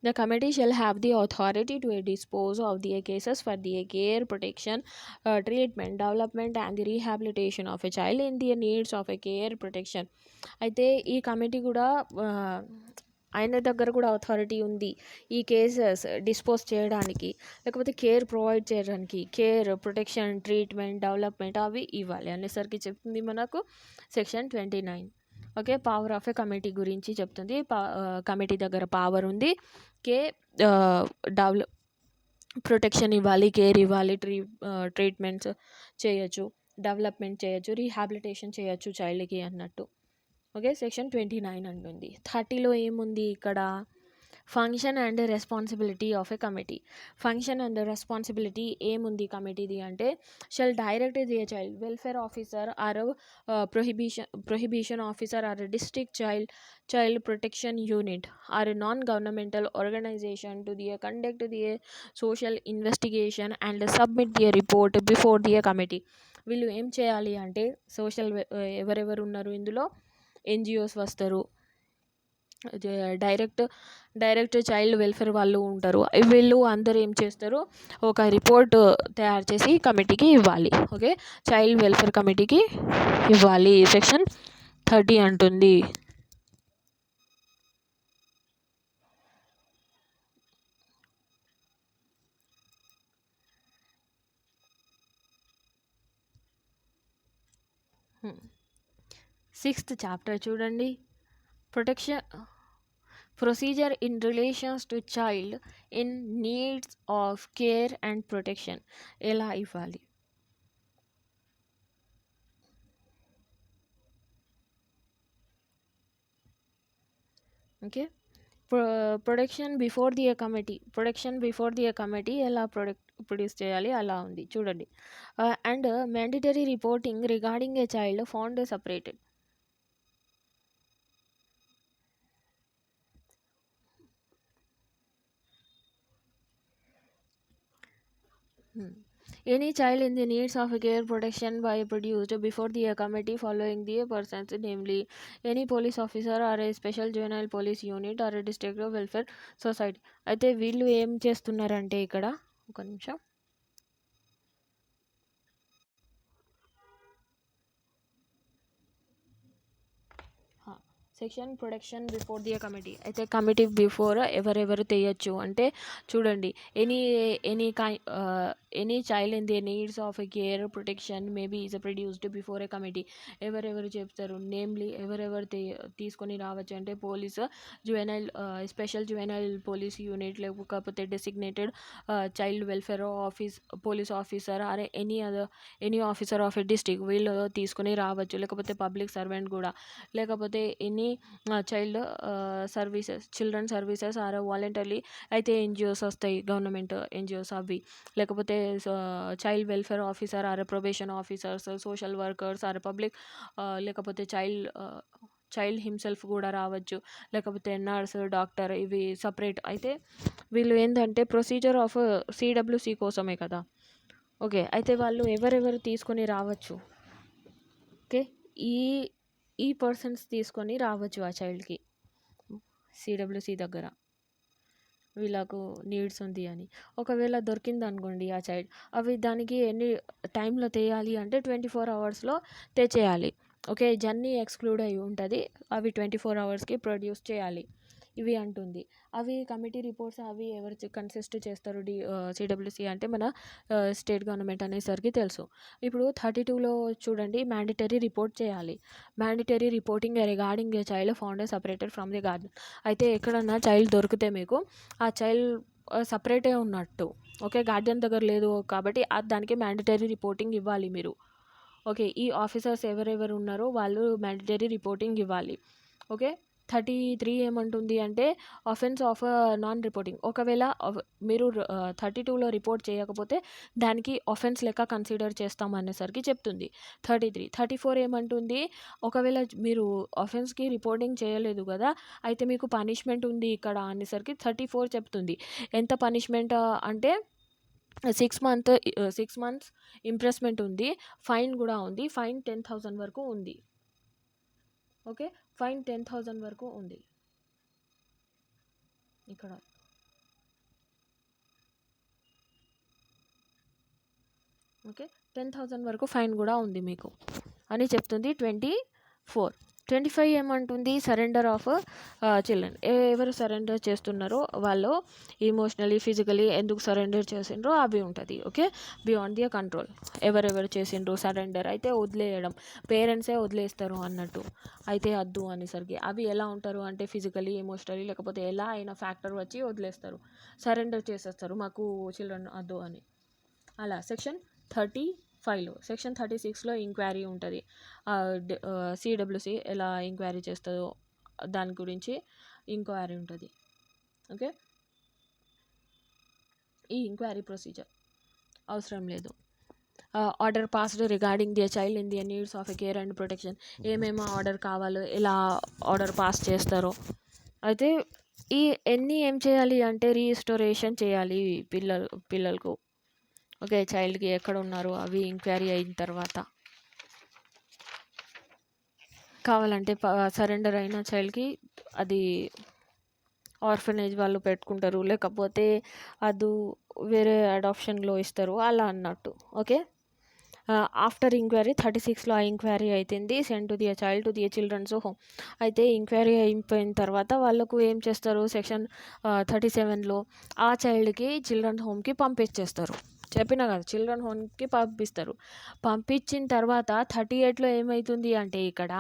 The committee shall have the authority to dispose of the cases for the care, protection, treatment, development and the rehabilitation of a child in the needs of a care, protection. అయితే ఈ కమిటీ కూడా ఆయన దగ్గర కూడా అథారిటీ ఉంది ఈ కేసెస్ డిస్పోజ్ చేయడానికి, లేకపోతే కేర్ ప్రొవైడ్ చేయడానికి, కేర్, ప్రొటెక్షన్, ట్రీట్మెంట్, డెవలప్మెంట్ అవి ఇవ్వాలి అనేసరికి చెప్తుంది మనకు section 29. Okay, power of A committee గురించి చెప్తుంది. కమిటీ దగ్గర పవర్ ఉంది. డెవలప్ ప్రొటెక్షన్ ఇవ్వాలి, కేర్ ఇవ్వాలి, ట్రీట్మెంట్స్ చేయొచ్చు, డెవలప్మెంట్ చేయొచ్చు, రీహాబిలిటేషన్ చేయొచ్చు చైల్డ్కి అన్నట్టు. ఓకే, సెక్షన్ 29 అంటుంది. 30లో ఏముంది ఇక్కడ? Function and responsibility of a committee. Function and responsibility ఏముంది కమిటీది అంటే, shall direct the child welfare officer or prohibition officer or district child protection unit or non governmental organisation to the conduct the social investigation and submit the report before the committee. వీళ్ళు ఏం చేయాలి అంటే, సోషల్ ఎవరెవరు ఉన్నారు ఇందులో, ఎన్జిఓస్ వస్తారు, డైరెక్ట్ చైల్డ్ వెల్ఫేర్ వాళ్ళు ఉంటారు. వీళ్ళు అందరూ ఏం చేస్తారు, ఒక రిపోర్ట్ తయారు చేసి కమిటీకి ఇవ్వాలి. ఓకే, చైల్డ్ వెల్ఫేర్ కమిటీకి ఇవ్వాలి. సెక్షన్ 30 అంటుంది. సిక్స్త్ చాప్టర్ చూడండి. Procedure in relations to child in needs of care and protection ఎలా ఇవ్వాలి. Okay, protection before the committee ఎలా ప్రొడ్యూస్ చేయాలి అలా ఉంది చూడండి. And mandatory reporting regarding a child found separated. Any child in the needs of care protection by produced before the committee following the persons, namely any police officer or a special juvenile police unit or a district welfare society. అయితే వీళ్ళు ఏం చేస్తున్నారంటే ఇక్కడ ఒక నిమిషం, section protection before the committee. అయితే కమిటీ బిఫోర్ ఎవరెవరు తెయచ్చు అంటే చూడండి, any child in the needs of a care protection maybe is produced before a committee. ఎవరెవరు చెప్తారు, నేమ్లీ ఎవరెవరు తీసుకొని రావచ్చు అంటే, police special juvenile police unit, లేకపోతే designated child welfare police officer or any officer of a district వీళ్ళు తీసుకొని రావచ్చు, లేకపోతే పబ్లిక్ సర్వెంట్ కూడా, లేకపోతే any children services or voluntary అయితే ఎన్జిఓస్ వస్తాయి, గవర్నమెంట్ ఎన్జిఓస్ అవి, లేకపోతే child welfare officer or probation officers, social workers or public, లేకపోతే చైల్డ్ హిమ్సెల్ఫ్ కూడా రావచ్చు, లేకపోతే నర్స్, డాక్టర్, ఇవి సపరేట్. అయితే వీళ్ళు ఏంటంటే ప్రొసీజర్ ఆఫ్ సిడబ్ల్యూసి కోసమే కదా. ఓకే, అయితే వాళ్ళు ఎవరెవరు తీసుకొని రావచ్చు, ఓకే, ఈ పర్సన్స్ తీసుకొని రావచ్చు ఆ చైల్డ్కి సిడబ్ల్యూసి దగ్గర, వీళ్ళకు నీడ్స్ ఉంది అని. ఒకవేళ దొరికింది అనుకోండి ఆ చైల్డ్, అవి దానికి ఎన్ని టైంలో తెయాలి అంటే 24 hours తెచ్చేయాలి. ఓకే, జర్నీ ఎక్స్క్లూడ్ అయి ఉంటుంది, అవి 24 hours ప్రొడ్యూస్ చేయాలి ఇవి అంటుంది. అవి కమిటీ రిపోర్ట్స్ అవి ఎవరు కన్సిస్ట్ చేస్తారు సిడబ్ల్యూసి అంటే మన స్టేట్ గవర్నమెంట్ అనేసరికి తెలుసు. ఇప్పుడు 32లో చూడండి, మ్యాండేటరీ రిపోర్ట్ చేయాలి. Mandatory reporting regarding a child found separated from the garden. అయితే ఎక్కడన్నా చైల్డ్ దొరికితే మీకు ఆ చైల్డ్ సపరేటే ఉన్నట్టు, ఓకే, గార్డెన్ దగ్గర లేదు కాబట్టి దానికి మ్యాండేటరీ రిపోర్టింగ్ ఇవ్వాలి మీరు. ఓకే, ఈ ఆఫీసర్స్ ఎవరెవరు ఉన్నారో వాళ్ళు మ్యాండేటరీ రిపోర్టింగ్ ఇవ్వాలి. ఓకే, 33 ఏమంటుంది అంటే ఆఫెన్స్ ఆఫ్ నాన్ రిపోర్టింగ్. ఒకవేళ మీరు 32లో రిపోర్ట్ చేయకపోతే దానికి ఆఫెన్స్ లెక్క కన్సిడర్ చేస్తాం అనేసరికి చెప్తుంది 33. 34 ఏమంటుంది, ఒకవేళ మీరు ఆఫెన్స్కి రిపోర్టింగ్ చేయలేదు కదా, అయితే మీకు పనిష్మెంట్ ఉంది ఇక్కడ అనేసరికి 34 చెప్తుంది. ఎంత పనిష్మెంట్ అంటే 6 months ఇంప్రెస్మెంట్ ఉంది, ఫైన్ కూడా ఉంది. ఫైన్ 10,000 వరకు ఉంది. ఓకే, ఫైన్ 10,000 వరకు ఉంది ఇక్కడ. ఓకే, 10,000 వరకు ఫైన్ కూడా ఉంది మీకు అని చెప్తుంది 24. 25 ఏమంటుంది, సరెండర్ ఆఫ్ చిల్డ్రన్. ఎవరు సరెండర్ చేస్తున్నారో వాళ్ళు ఇమోషనలీ ఫిజికలీ ఎందుకు సరెండర్ చేసిండ్రో అవి ఉంటుంది. Okay, beyond their control. ఎవరెవరు చేసిండ్రు సరెండర్ అయితే వదిలేయడం, పేరెంట్సే వదిలేస్తారు అన్నట్టు, అయితే వద్దు అనేసరికి అవి ఎలా ఉంటారు అంటే ఫిజికలీ ఎమోషనలీ లేకపోతే ఎలా అయినా ఫ్యాక్టర్ వచ్చి వదిలేస్తారు, సరెండర్ చేసేస్తారు మాకు చిల్డ్రన్ వద్దు అని. అలా సెక్షన్ 35లో. సెక్షన్ 36లో ఎంక్వైరీ ఉంటుంది. సిడబ్ల్యూసి ఎలా ఎంక్వైరీ చేస్తుందో దాని గురించి ఎంక్వైరీ ఉంటుంది. ఓకే, ఈ ఎంక్వైరీ ప్రొసీజర్ అవసరం లేదు. Order passed regarding their child in their needs of care and protection. ఏమేమో ఆర్డర్ కావాలో ఎలా ఆర్డర్ పాస్ చేస్తారో. అయితే ఏం చేయాలి అంటే రీస్టోరేషన్ చేయాలి పిల్లలకు. ఓకే, చైల్డ్కి ఎక్కడ ఉన్నారు అవి ఎంక్వైరీ అయిన తర్వాత. కావాలంటే సరెండర్ అయిన చైల్డ్కి అది ఆర్ఫనేజ్ వాళ్ళు పెట్టుకుంటారు, లేకపోతే అది వేరే అడాప్షన్లో ఇస్తారు అలా అన్నట్టు. ఓకే, ఆఫ్టర్ ఎంక్వైరీ 36లో ఆ ఎంక్వైరీ అవుతుంది. Send to their child to their children's home. అయితే ఎంక్వైరీ అయిపోయిన తర్వాత వాళ్ళకు ఏం చేస్తారు, సెక్షన్ 37లో ఆ చైల్డ్కి చిల్డ్రన్ హోమ్కి పంపించేస్తారు. చెప్పినా కదా, చిల్డ్రన్ హోమ్కి పంపిస్తారు. పంపించిన తర్వాత 38లో ఏమవుతుంది అంటే ఇక్కడ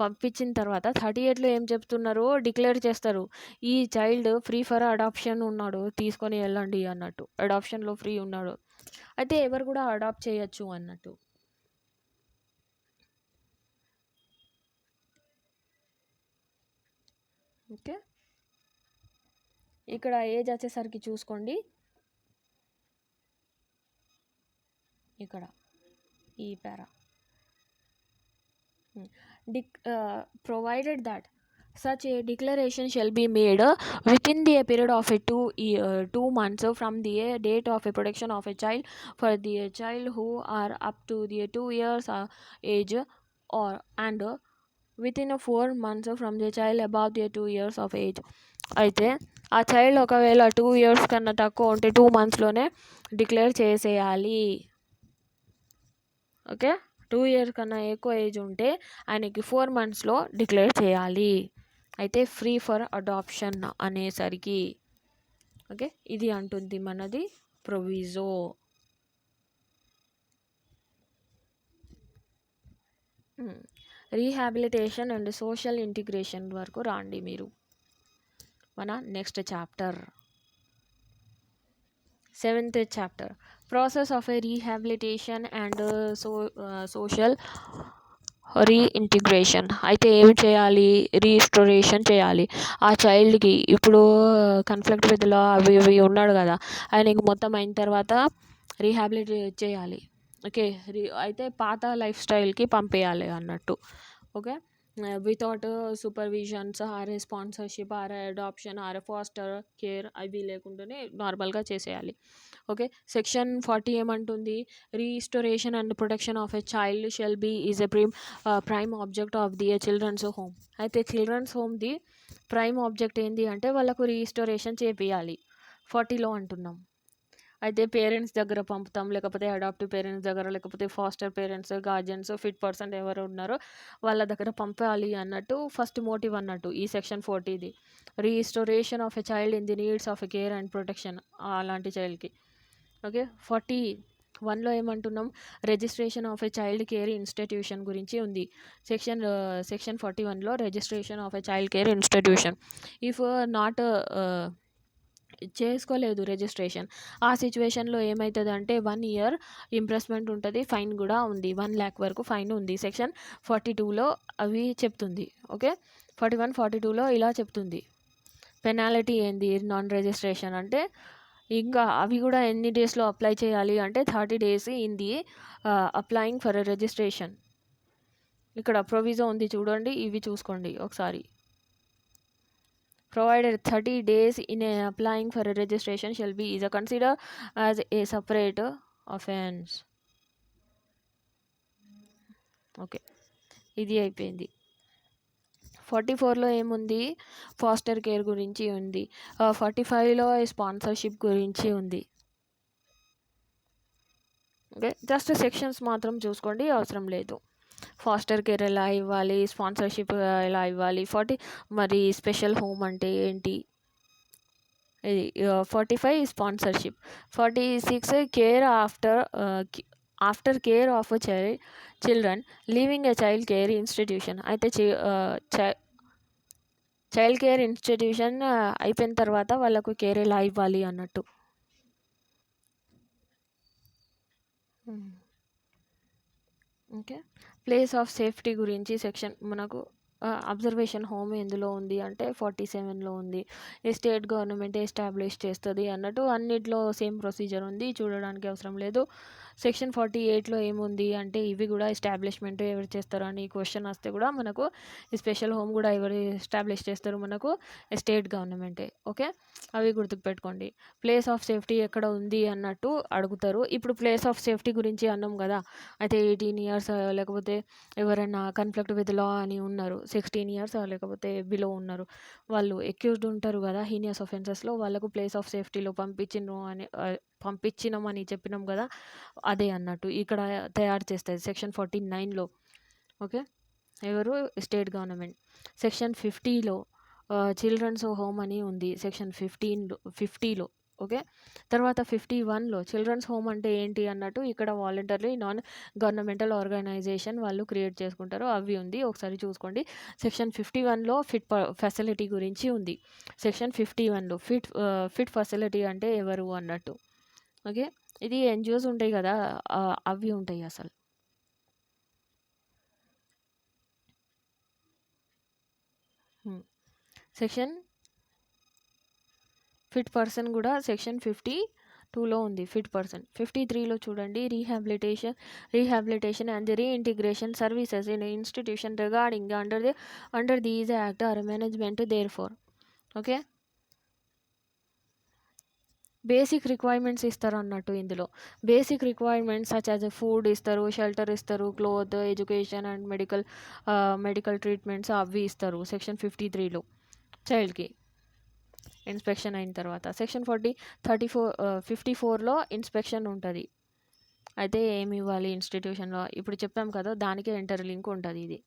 పంపించిన తర్వాత 38లో ఏం చెప్తున్నారు, డిక్లేర్ చేస్తారు ఈ చైల్డ్ ఫ్రీ ఫర్ అడాప్షన్ ఉన్నాడు, తీసుకొని వెళ్ళండి అన్నట్టు. అడాప్షన్లో ఫ్రీ ఉన్నాడు, అయితే ఎవరు కూడా అడాప్ట్ చేయొచ్చు అన్నట్టు. ఓకే, ఇక్కడ ఏజ్ వచ్చేసరికి చూసుకోండి, ఇక్కడ ఈ పారా provided that such a declaration shall be made within the period of 2 months from the date of a protection of a child for the child who are up to the 2 years age and within 4 months from the child above the 2 years of age. అయితే ఆ చైల్డ్ ఒకవేళ 2 years కన్నా తక్కువ ఉంటే 2 monthsలోనే డిక్లేర్ చేసేయాలి. ఓకే, 2 years కన్నా ఎక్కువ ఏజ్ ఉంటే ఆయనకి 4 monthsలో డిక్లేర్ చేయాలి. అయితే ఫ్రీ ఫర్ అడాప్షన్ అనేసరికి ఓకే, ఇది అంటుంది మనది proviso. Rehabilitation and social integration వరకు రాండి మీరు. మన next chapter 7th chapter, process of a rehabilitation and social reintegration. అయితే ఏం చేయాలి, రీస్టోరేషన్ చేయాలి ఆ చైల్డ్కి. ఇప్పుడు కన్ఫ్లిక్ట్ విత్ లా అవి ఉన్నాడు కదా, ఆయనకి మొత్తం అయిన తర్వాత రీహాబిలిటేట్ చేయాలి. ఓకే, అయితే పాత లైఫ్ స్టైల్కి పంపేయాలి అన్నట్టు. Okay, without supervisions or sponsorship or adoption or foster care అవి లేకుండానే నార్మల్గా చేసేయాలి. ఓకే, సెక్షన్ 40 ఏమంటుంది, restoration and protection of a child shall be is a prime object of the children's home. అయితే చిల్డ్రన్స్ హోమ్ది ప్రైమ్ ఆబ్జెక్ట్ ఏంటి అంటే వాళ్ళకు రీస్టోరేషన్ చేపియాలి. 40లో అంటున్నాం. అయితే పేరెంట్స్ దగ్గర పంపుతాం, లేకపోతే అడాప్టివ్ పేరెంట్స్ దగ్గర, లేకపోతే ఫాస్టర్ పేరెంట్స్, గార్జియన్స్, ఫిట్ పర్సన్ ఎవరు ఉన్నారో వాళ్ళ దగ్గర పంపాలి అన్నట్టు ఫస్ట్ మోటివ్ అన్నట్టు ఈ సెక్షన్ 40ది. Restoration of a child in the needs of a care and protection అలాంటి చైల్డ్కి. ఓకే, 41లో ఏమంటున్నాం, registration of a child care institution గురించి ఉంది. సెక్షన్ 41లో registration of a child care institution. If not చేసుకోలేదు రిజిస్ట్రేషన్, ఆ సిచ్యువేషన్లో ఏమవుతుంది అంటే 1 year ఇంప్రెస్మెంట్ ఉంటుంది, ఫైన్ కూడా ఉంది, 1 lakh వరకు ఫైన్ ఉంది. సెక్షన్ 42లో అవి చెప్తుంది. ఓకే, 41, 42లో ఇలా చెప్తుంది. పెనాల్టీ ఏంది నాన్ రిజిస్ట్రేషన్ అంటే, ఇంకా అవి కూడా ఎన్ని డేస్లో అప్లై చేయాలి అంటే 30 days in the applying for registration. ఇక్కడ ప్రొవిజో ఉంది చూడండి, ఇవి చూసుకోండి ఒకసారి. Provided 30 days in applying for a registration shall be is considered as a separate offense. Okay, ఇది అయిపోయింది. 44లో ఏముంది, ఫాస్టర్ కేర్ గురించి ఉంది. 45లో స్పాన్సర్షిప్ గురించి ఉంది. ఓకే, జస్ట్ సెక్షన్స్ మాత్రం చూసుకోండి, అవసరం లేదు. ఫాస్టర్ కేర్ ఎలా ఇవ్వాలి, స్పాన్సర్షిప్ ఎలా ఇవ్వాలి, మరి స్పెషల్ హోమ్ అంటే ఏంటి, ఇది 45 sponsorship. 46 care after care of children leaving a child care institution. అయితే చైల్డ్ కేర్ ఇన్స్టిట్యూషన్ అయిపోయిన తర్వాత వాళ్ళకు కేర్ ఎలా ఇవ్వాలి అన్నట్టు. ఓకే, ప్లేస్ ఆఫ్ సేఫ్టీ గురించి సెక్షన్ మనకు అబ్జర్వేషన్ హోమ్ ఎందులో ఉంది అంటే 47లో ఉంది. ఈ స్టేట్ గవర్నమెంట్ ఎస్టాబ్లిష్ చేస్తుంది అన్నట్టు అన్నిట్లో సేమ్ ప్రొసీజర్ ఉంది, చూడడానికి అవసరం లేదు. సెక్షన్ 48లో ఏముంది అంటే ఇవి కూడా ఎస్టాబ్లిష్మెంట్ ఎవరు చేస్తారు అని క్వశ్చన్ వస్తే కూడా మనకు ఈ స్పెషల్ హోమ్ కూడా ఎవరు ఎస్టాబ్లిష్ చేస్తారు, మనకు స్టేట్ గవర్నమెంటే. ఓకే, అవి గుర్తుపెట్టుకోండి. ప్లేస్ ఆఫ్ సేఫ్టీ ఎక్కడ ఉంది అన్నట్టు అడుగుతారు. ఇప్పుడు ప్లేస్ ఆఫ్ సేఫ్టీ గురించి అన్నాం కదా, అయితే 18 years లేకపోతే ఎవరైనా కన్ఫ్లిక్ట్ విత్ లా అని ఉన్నారు, 16 years లేకపోతే బిలో ఉన్నారు, వాళ్ళు అక్యూజ్డ్ ఉంటారు కదా హీనియస్ ఒఫెన్సెస్లో, వాళ్ళకు ప్లేస్ ఆఫ్ సేఫ్టీలో పంపించినామని చెప్పినాం కదా, అదే అన్నట్టు ఇక్కడ తయారు చేస్తుంది సెక్షన్ 49లో. ఓకే, ఎవరు, స్టేట్ గవర్నమెంట్. సెక్షన్ 50లో చిల్డ్రన్స్ హోమ్ అని ఉంది, సెక్షన్ 50లో. ఓకే, తర్వాత 51లో చిల్డ్రన్స్ హోమ్ అంటే ఏంటి అన్నట్టు ఇక్కడ వాలంటరీ నాన్ గవర్నమెంటల్ ఆర్గనైజేషన్ వాళ్ళు క్రియేట్ చేసుకుంటారు, అవి ఉంది, ఒకసారి చూసుకోండి. సెక్షన్ 51లో ఫిట్ ఫెసిలిటీ గురించి ఉంది. సెక్షన్ 51లో ఫిట్ ఫెసిలిటీ అంటే ఎవరు అన్నట్టు. ఓకే, ఇది ఎన్జిఓస్ ఉంటాయి కదా, అవి ఉంటాయి అసలు. సెక్షన్ ఫిట్ పర్సన్ కూడా సెక్షన్ 52లో ఉంది, ఫిట్ పర్సన్. 53లో చూడండి, rehabilitation and the reintegration services in institution regarding under these act or management therefore. Okay, basic requirements ఇస్తారు అన్నట్టు. ఇందులో basic requirements such as food ఇస్తారు, షెల్టర్ ఇస్తారు, cloth, education and medical treatments అవి ఇస్తారు సెక్షన్ 53లో చైల్డ్కి ఇన్స్పెక్షన్ అయిన తర్వాత. సెక్షన్ 54లో ఇన్స్పెక్షన్ ఉంటుంది, అయితే ఏమి ఇవ్వాలి ఇన్స్టిట్యూషన్లో ఇప్పుడు చెప్పాం కదా, దానికే ఇంటర్ లింక్ ఉంటుంది. ఇది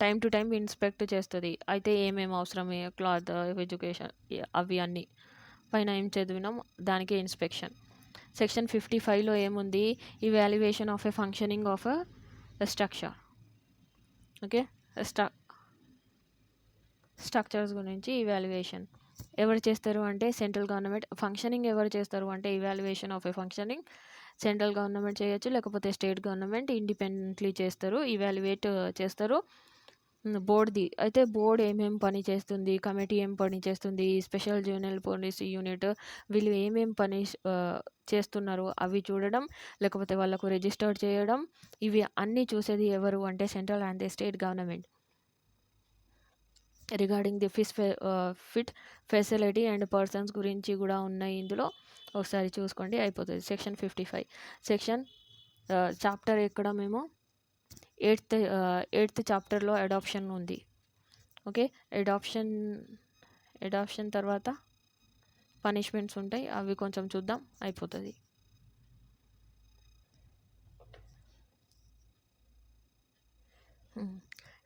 టైం టు టైం ఇన్స్పెక్ట్ చేస్తుంది, అయితే ఏమేమి అవసరమే క్లాత్, ఎడ్యుకేషన్, అవి అన్నీ పైన ఏం చదివినాం దానికే ఇన్స్పెక్షన్. సెక్షన్ 55లో ఏముంది, evaluation of a functioning of a structure. Okay, structures గురించి ఇవాల్యుయేషన్ ఎవరు చేస్తారు అంటే సెంట్రల్ గవర్నమెంట్. ఫంక్షనింగ్ ఎవరు చేస్తారు అంటే evaluation of a functioning central government చేయొచ్చు, లేకపోతే స్టేట్ గవర్నమెంట్ ఇండిపెండెంట్లీ చేస్తారు, ఇవాల్యుయేట్ చేస్తారు. బోర్డ్ది అయితే బోర్డ్ ఏమేం పని చేస్తుంది, కమిటీ ఏం పని చేస్తుంది, స్పెషల్ జూనియర్ పోలీస్ యూనిట్ వీళ్ళు ఏమేం పని చేస్తున్నారు అవి చూడడం, లేకపోతే వాళ్ళకు రిజిస్టర్ చేయడం, ఇవి అన్నీ చూసేది ఎవరు అంటే central and state government. Regarding the fit facility and persons గురించి కూడా ఉన్నాయి ఇందులో, ఒకసారి చూసుకోండి అయిపోతుంది. సెక్షన్ 55 సెక్షన్ చాప్టర్ ఎక్కడ మేము 8th చాప్టర్లో అడాప్షన్ ఉంది. ఓకే, అడాప్షన్ తర్వాత పనిష్మెంట్స్ ఉంటాయి, అవి కొంచెం చూద్దాం అయిపోతుంది.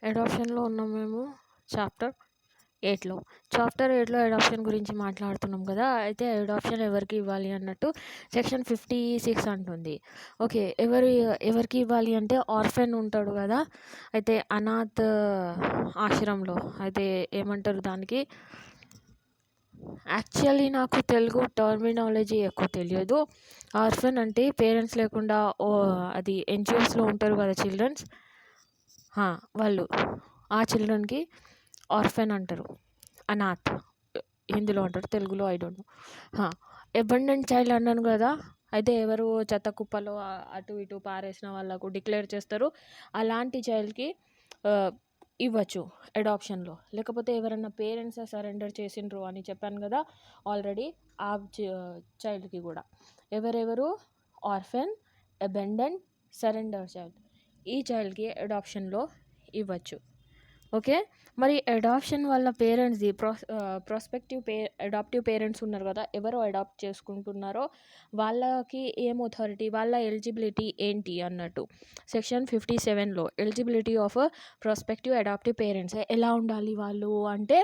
అడాప్షన్లో ఉన్నాం మేము చాప్టర్ 8లో. చాప్టర్ 8లో అడాప్షన్ గురించి మాట్లాడుతున్నాం కదా, అయితే అడాప్షన్ ఎవరికి ఇవ్వాలి అన్నట్టు సెక్షన్ 56 అంటుంది. ఓకే, ఎవరికి ఇవ్వాలి అంటే ఆర్ఫెన్ ఉంటాడు కదా, అయితే అనాథ ఆశ్రమంలో, అయితే ఏమంటారు దానికి, యాక్చువల్లీ నాకు తెలుగు టర్మినాలజీ ఎక్కువ తెలియదు. ఆర్ఫెన్ అంటే పేరెంట్స్ లేకుండా అది ఎన్జిఓస్లో ఉంటారు కదా చిల్డ్రన్స్, వాళ్ళు ఆ చిల్డ్రన్కి ఆర్ఫెన్ అంటారు, అనాథ్ హిందీలో అంటారు, తెలుగులో I don't know. Abundant child అన్నాను కదా, అయితే ఎవరు చెత్త కుప్పలో అటు ఇటు పారేసిన వాళ్ళకు డిక్లేర్ చేస్తారు, అలాంటి చైల్డ్కి ఇవ్వచ్చు అడాప్షన్లో. లేకపోతే ఎవరైనా పేరెంట్స్ సరెండర్ చేసిండ్రు అని చెప్పాను కదా ఆల్రెడీ, ఆ చైల్డ్కి కూడా. ఎవరెవరు? ఆర్ఫెన్, అబండెంట్, సరెండర్ చైల్డ్, ఈ చైల్డ్కి అడాప్షన్లో ఇవ్వచ్చు. ఓకే, మరి అడాప్షన్ వల్ల పేరెంట్స్ది ప్రాస్పెక్టివ్ అడాప్టివ్ పేరెంట్స్ ఉన్నారు కదా, ఎవరు అడాప్ట్ చేసుకుంటున్నారో వాళ్ళకి ఏం అథారిటీ, వాళ్ళ ఎలిజిబిలిటీ ఏంటి అన్నట్టు. సెక్షన్ 57లో eligibility of prospective adaptive parents ఎలా ఉండాలి వాళ్ళు అంటే,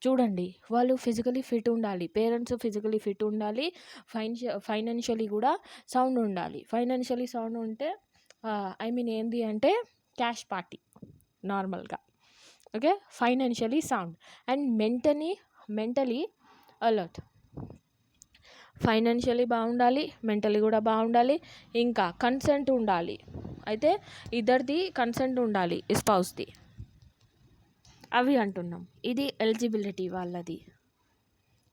చూడండి, వాళ్ళు ఫిజికలీ ఫిట్ ఉండాలి, పేరెంట్స్ ఫిజికలీ ఫిట్ ఉండాలి, ఫైనాన్షియలీ కూడా సౌండ్ ఉండాలి. ఫైనాన్షియలీ సౌండ్ ఉంటే ఐ మీన్ ఏంది అంటే క్యాష్ పార్టీ నార్మల్గా. Okay, financially sound and mentally alert. Financially బాగుండాలి, మెంటలీ కూడా బాగుండాలి, ఇంకా కన్సెంట్ ఉండాలి. అయితే ఇద్దరిది కన్సెంట్ ఉండాలి, స్పౌస్ది. అవి అంటున్నాం. ఇది ఎలిజిబిలిటీ వాళ్ళది.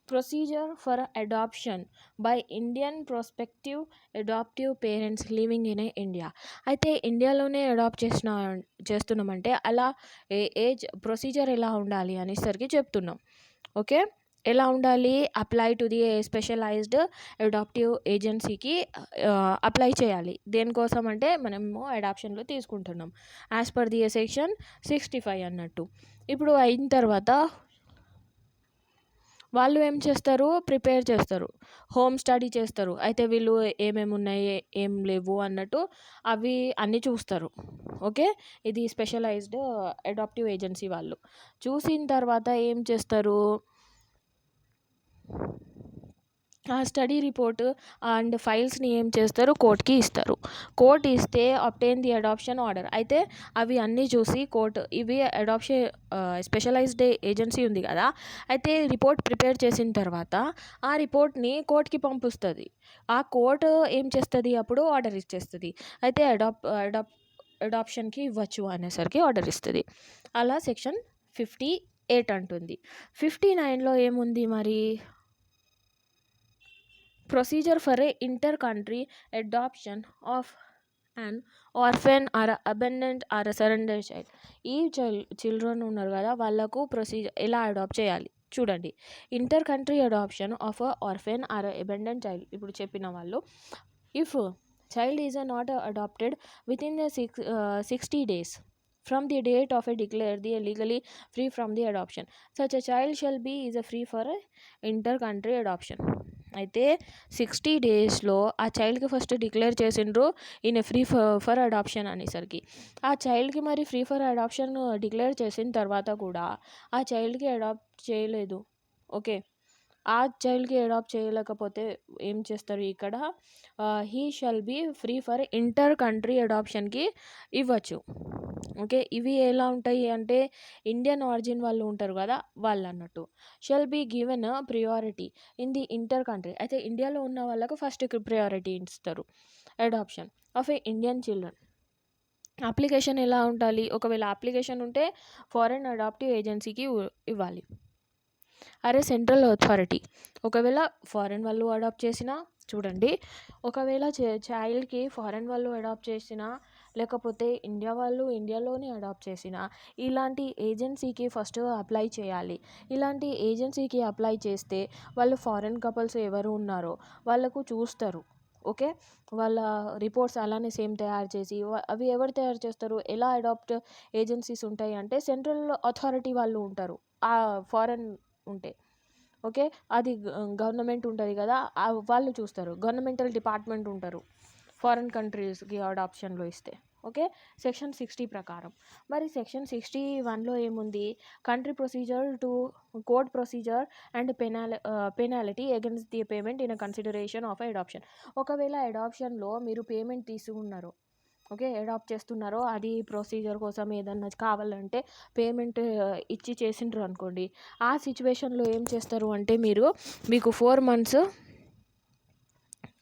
Procedure for adoption by Indian prospective adaptive parents living in India. అయితే ఇండియాలోనే అడాప్ట్ చేస్తున్నామంటే అలా ఏజ్ ప్రొసీజర్ ఎలా ఉండాలి అనేసరికి చెప్తున్నాం. ఓకే, ఎలా ఉండాలి? Apply to the specialised adoptive ఏజెన్సీకి అప్లై చేయాలి. దేనికోసం అంటే మనము అడాప్షన్లో తీసుకుంటున్నాం యాజ్ పర్ ది సెక్షన్ 65 అన్నట్టు. ఇప్పుడు అయిన తర్వాత వాళ్ళు ఏం చేస్తారు? ప్రిపేర్ చేస్తారు, హోమ్ స్టడీ చేస్తారు. అయితే వీళ్ళు ఏమేమి ఉన్నాయి, ఏం లేవు అన్నట్టు అవి అన్నీ చూస్తారు. ఓకే, ఇది స్పెషలైజ్డ్ అడాప్టివ్ ఏజెన్సీ వాళ్ళు చూసిన తర్వాత ఏం చేస్తారు? ఆ స్టడీ రిపోర్ట్ అండ్ ఫైల్స్ని ఏం చేస్తారు? కోర్ట్కి ఇస్తారు. కోర్ట్ ఇస్తే అబ్టైన్ ది అడాప్షన్ ఆర్డర్. అయితే అవి అన్నీ చూసి కోర్ట్, ఇవి అడాప్షన్ స్పెషలైజ్డ్ ఏజెన్సీ ఉంది కదా, అయితే రిపోర్ట్ ప్రిపేర్ చేసిన తర్వాత ఆ రిపోర్ట్ని కోర్ట్కి పంపిస్తుంది. ఆ కోర్ట్ ఏం చేస్తుంది? అప్పుడు ఆర్డర్ ఇచ్చేస్తుంది. అయితే అడాప్షన్కి ఇవ్వచ్చు అనేసరికి ఆర్డర్ ఇస్తుంది. అలా సెక్షన్ 58 అంటుంది. 59లో ఏముంది మరి? Procedure for a inter country adoption of an orphan or abandoned or surrender child. ఈ చిల్డ్రన్ ఉన్నారు కదా, వాళ్ళకు ప్రొసీజర్ ఎలా అడాప్ట్ చేయాలి చూడండి. Inter country adoption of orphan or abandoned child, ఇప్పుడు చెప్పిన వాళ్ళు, if child is not adopted within the 60 days from the date of a declare the legally free from the adoption, such a child shall be is a free for a inter country adoption. అయితే 60 daysలో ఆ చైల్డ్కి ఫస్ట్ డిక్లేర్ చేసిండ్రు ఈయన ఫ్రీ ఫర్ అడాప్షన్ అనేసరికి, ఆ చైల్డ్కి మరి ఫ్రీ ఫర్ అడాప్షన్ డిక్లేర్ చేసిన తర్వాత కూడా ఆ చైల్డ్కి అడాప్ట్ చేయలేదు. ఓకే, ఆ చైల్డ్కి అడాప్ట్ చేయలేకపోతే ఏం చేస్తారు? ఇక్కడ he shall be free for inter country అడాప్షన్కి ఇవ్వచ్చు. ఓకే, ఇవి ఎలా ఉంటాయి అంటే ఇండియన్ ఆరిజిన్ వాళ్ళు ఉంటారు కదా వాళ్ళు అన్నట్టు. Shall be given priority in the inter country. అయితే ఇండియాలో ఉన్న వాళ్ళకు ఫస్ట్ ప్రియారిటీ ఇస్తారు adoption of a Indian children. Application ఎలా ఉండాలి? ఒకవేళ అప్లికేషన్ ఉంటే ఫారెన్ అడాప్టివ్ ఏజెన్సీకి ఇవ్వాలి. అరే సెంట్రల్ అథారిటీ, ఒకవేళ ఫారెన్ వాళ్ళు అడాప్ట్ చేసినా, చూడండి, ఒకవేళ చైల్డ్కి ఫారెన్ వాళ్ళు అడాప్ట్ చేసినా లేకపోతే ఇండియా వాళ్ళు ఇండియాలోనే అడాప్ట్ చేసినా ఇలాంటి ఏజెన్సీకి ఫస్ట్ అప్లై చేయాలి. ఇలాంటి ఏజెన్సీకి అప్లై చేస్తే వాళ్ళు ఫారెన్ కపుల్స్ ఎవరు ఉన్నారో వాళ్ళకు చూస్తారు. ఓకే, వాళ్ళ రిపోర్ట్స్ అలానే సేమ్ తయారు చేసి, అవి ఎవరు తయారు చేస్తారు? ఎలా అడాప్ట్ ఏజెన్సీస్ ఉంటాయి అంటే సెంట్రల్ అథారిటీ వాళ్ళు ఉంటారు ఆ ఫారెన్ ఉంటే. ఓకే, అది గవర్నమెంట్ ఉంటుంది కదా, వాళ్ళు చూస్తారు. గవర్నమెంటల్ డిపార్ట్మెంట్ ఉంటారు ఫారెన్ కంట్రీస్కి అడాప్షన్లో ఇస్తే. ఓకే, సెక్షన్ 60 ప్రకారం. మరి సెక్షన్ 61లో ఏముంది? Country procedure to court procedure and penalty against the payment in consideration of adoption. ఒకవేళ అడాప్షన్లో మీరు పేమెంట్ తీసుకున్నారు, ఓకే, అడాప్ట్ చేస్తున్నారో, అది ప్రొసీజర్ కోసం ఏదన్నా కావాలంటే పేమెంట్ ఇచ్చి చేసిండ్రు అనుకోండి, ఆ సిచ్యువేషన్లో ఏం చేస్తారు అంటే మీకు 4 months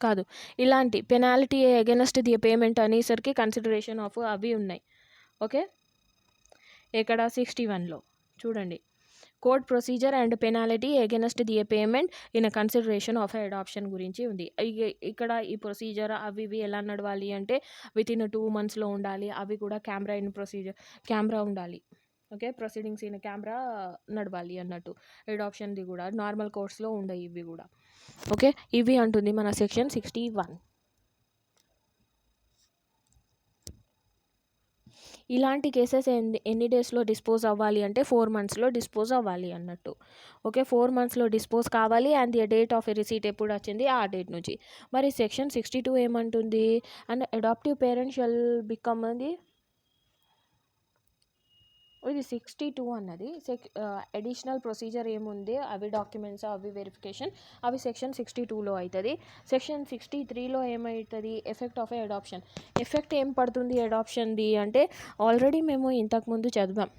కాదు, ఇలాంటి పెనాల్టీ అగైనెస్ట్ ది పేమెంట్ అనేసరికి కన్సిడరేషన్ ఆఫ్ అవి ఉన్నాయి. ఓకే, ఇక్కడ 61లో చూడండి, court procedure and penalty against the payment in consideration of adoption గురించి ఉంది. ఇక్కడ ఈ ప్రొసీజర్ అవి ఇవి ఎలా నడవాలి అంటే వితిన్ 2 monthsలో ఉండాలి. అవి కూడా కెమెరా ఉండాలి. ఓకే, ప్రొసీడింగ్స్ ఇన్ కెమెరా నడవాలి అన్నట్టు. అడాప్షన్ది కూడా నార్మల్ కోర్ట్స్లో ఉండవు ఇవి కూడా. ఓకే, ఇవి అంటుంది మన సెక్షన్ 61. ఇలాంటి కేసెస్ ఎన్ని డేస్లో డిస్పోజ్ అవ్వాలి అంటే 4 monthsలో డిస్పోజ్ అవ్వాలి అన్నట్టు. ఓకే, 4 monthsలో డిస్పోజ్ కావాలి. And the date of receipt ఎప్పుడు వచ్చింది ఆ డేట్ నుంచి. మరి సెక్షన్ 62 ఏమంటుంది? And adaptive parent shall become the, ఇది 62 అన్నది అడిషనల్ ప్రొసీజర్ ఏముంది, అవి డాక్యుమెంట్స్ అవి వెరిఫికేషన్ అవి సెక్షన్ 62లో అవుతుంది. సెక్షన్ 63లో ఏమవుతుంది? Effect of adoption. ఎఫెక్ట్ ఏం పడుతుంది అడాప్షన్ది అంటే ఆల్రెడీ మేము ఇంతకుముందు చదివాం.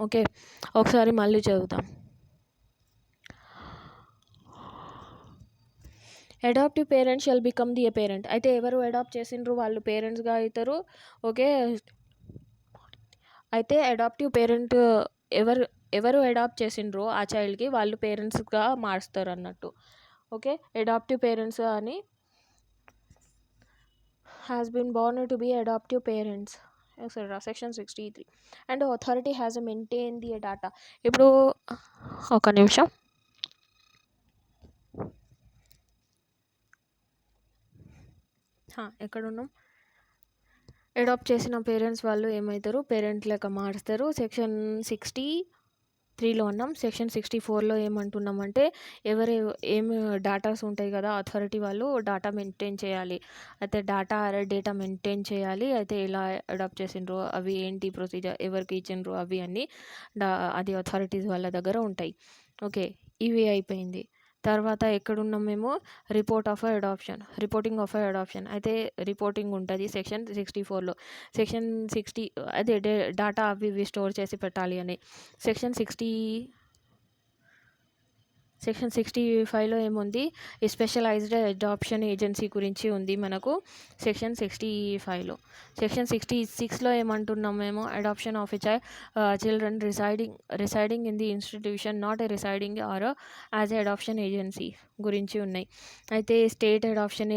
ఓకే, ఒకసారి మళ్ళీ చదువుతాం. Adoptive parent shall become the a parent. అయితే ఎవరు అడాప్ట్ చేసిండ్రు వాళ్ళు పేరెంట్స్గా అవుతారు. ఓకే, అయితే అడాప్టివ్ పేరెంట్ ఎవరు అడాప్ట్ చేసిండ్రో ఆ చైల్డ్కి వాళ్ళు పేరెంట్స్గా మారుస్తారు అన్నట్టు. ఓకే, అడాప్టివ్ పేరెంట్స్ అని has been born to be adoptive parents etcetera. Section 63 and authority has maintain the data. ఇప్పుడు ఒక నిమిషం, ఎక్కడున్నాం? అడాప్ట్ చేసిన పేరెంట్స్ వాళ్ళు ఏమవుతారు? పేరెంట్ లెక్క మారుస్తారు. సెక్షన్ 63లో ఉన్నాం. సెక్షన్ 64లో ఏమంటున్నామంటే ఏమి డాటాస్ ఉంటాయి కదా, అథారిటీ వాళ్ళు డాటా మెయింటైన్ చేయాలి. అయితే డేటా మెయింటైన్ చేయాలి. అయితే ఎలా అడాప్ట్ చేసిండ్రో అవి ఏంటి ప్రొసీజర్ ఎవరికి ఇచ్చిండ్రో అవి అన్నీ అది అథారిటీస్ వాళ్ళ దగ్గర ఉంటాయి. ఓకే, ఇవి అయిపోయింది. తర్వాత ఎక్కడున్నాం మేము? Reporting of adoption. అయితే రిపోర్టింగ్ ఉంటుంది సెక్షన్ 64లో. సెక్షన్ 60 అదే డాటా అవి ఇవి స్టోర్ చేసి పెట్టాలి అని. సెక్షన్ 65లో ఏముంది? స్పెషలైజ్డ్ అడాప్షన్ ఏజెన్సీ గురించి ఉంది మనకు సెక్షన్ 65లో. సెక్షన్ 66లో ఏమంటున్నాం మేము? Adoption of children residing in the institution not residing or as adoption agency గురించి ఉన్నాయి. అయితే స్టేట్ అడాప్షన్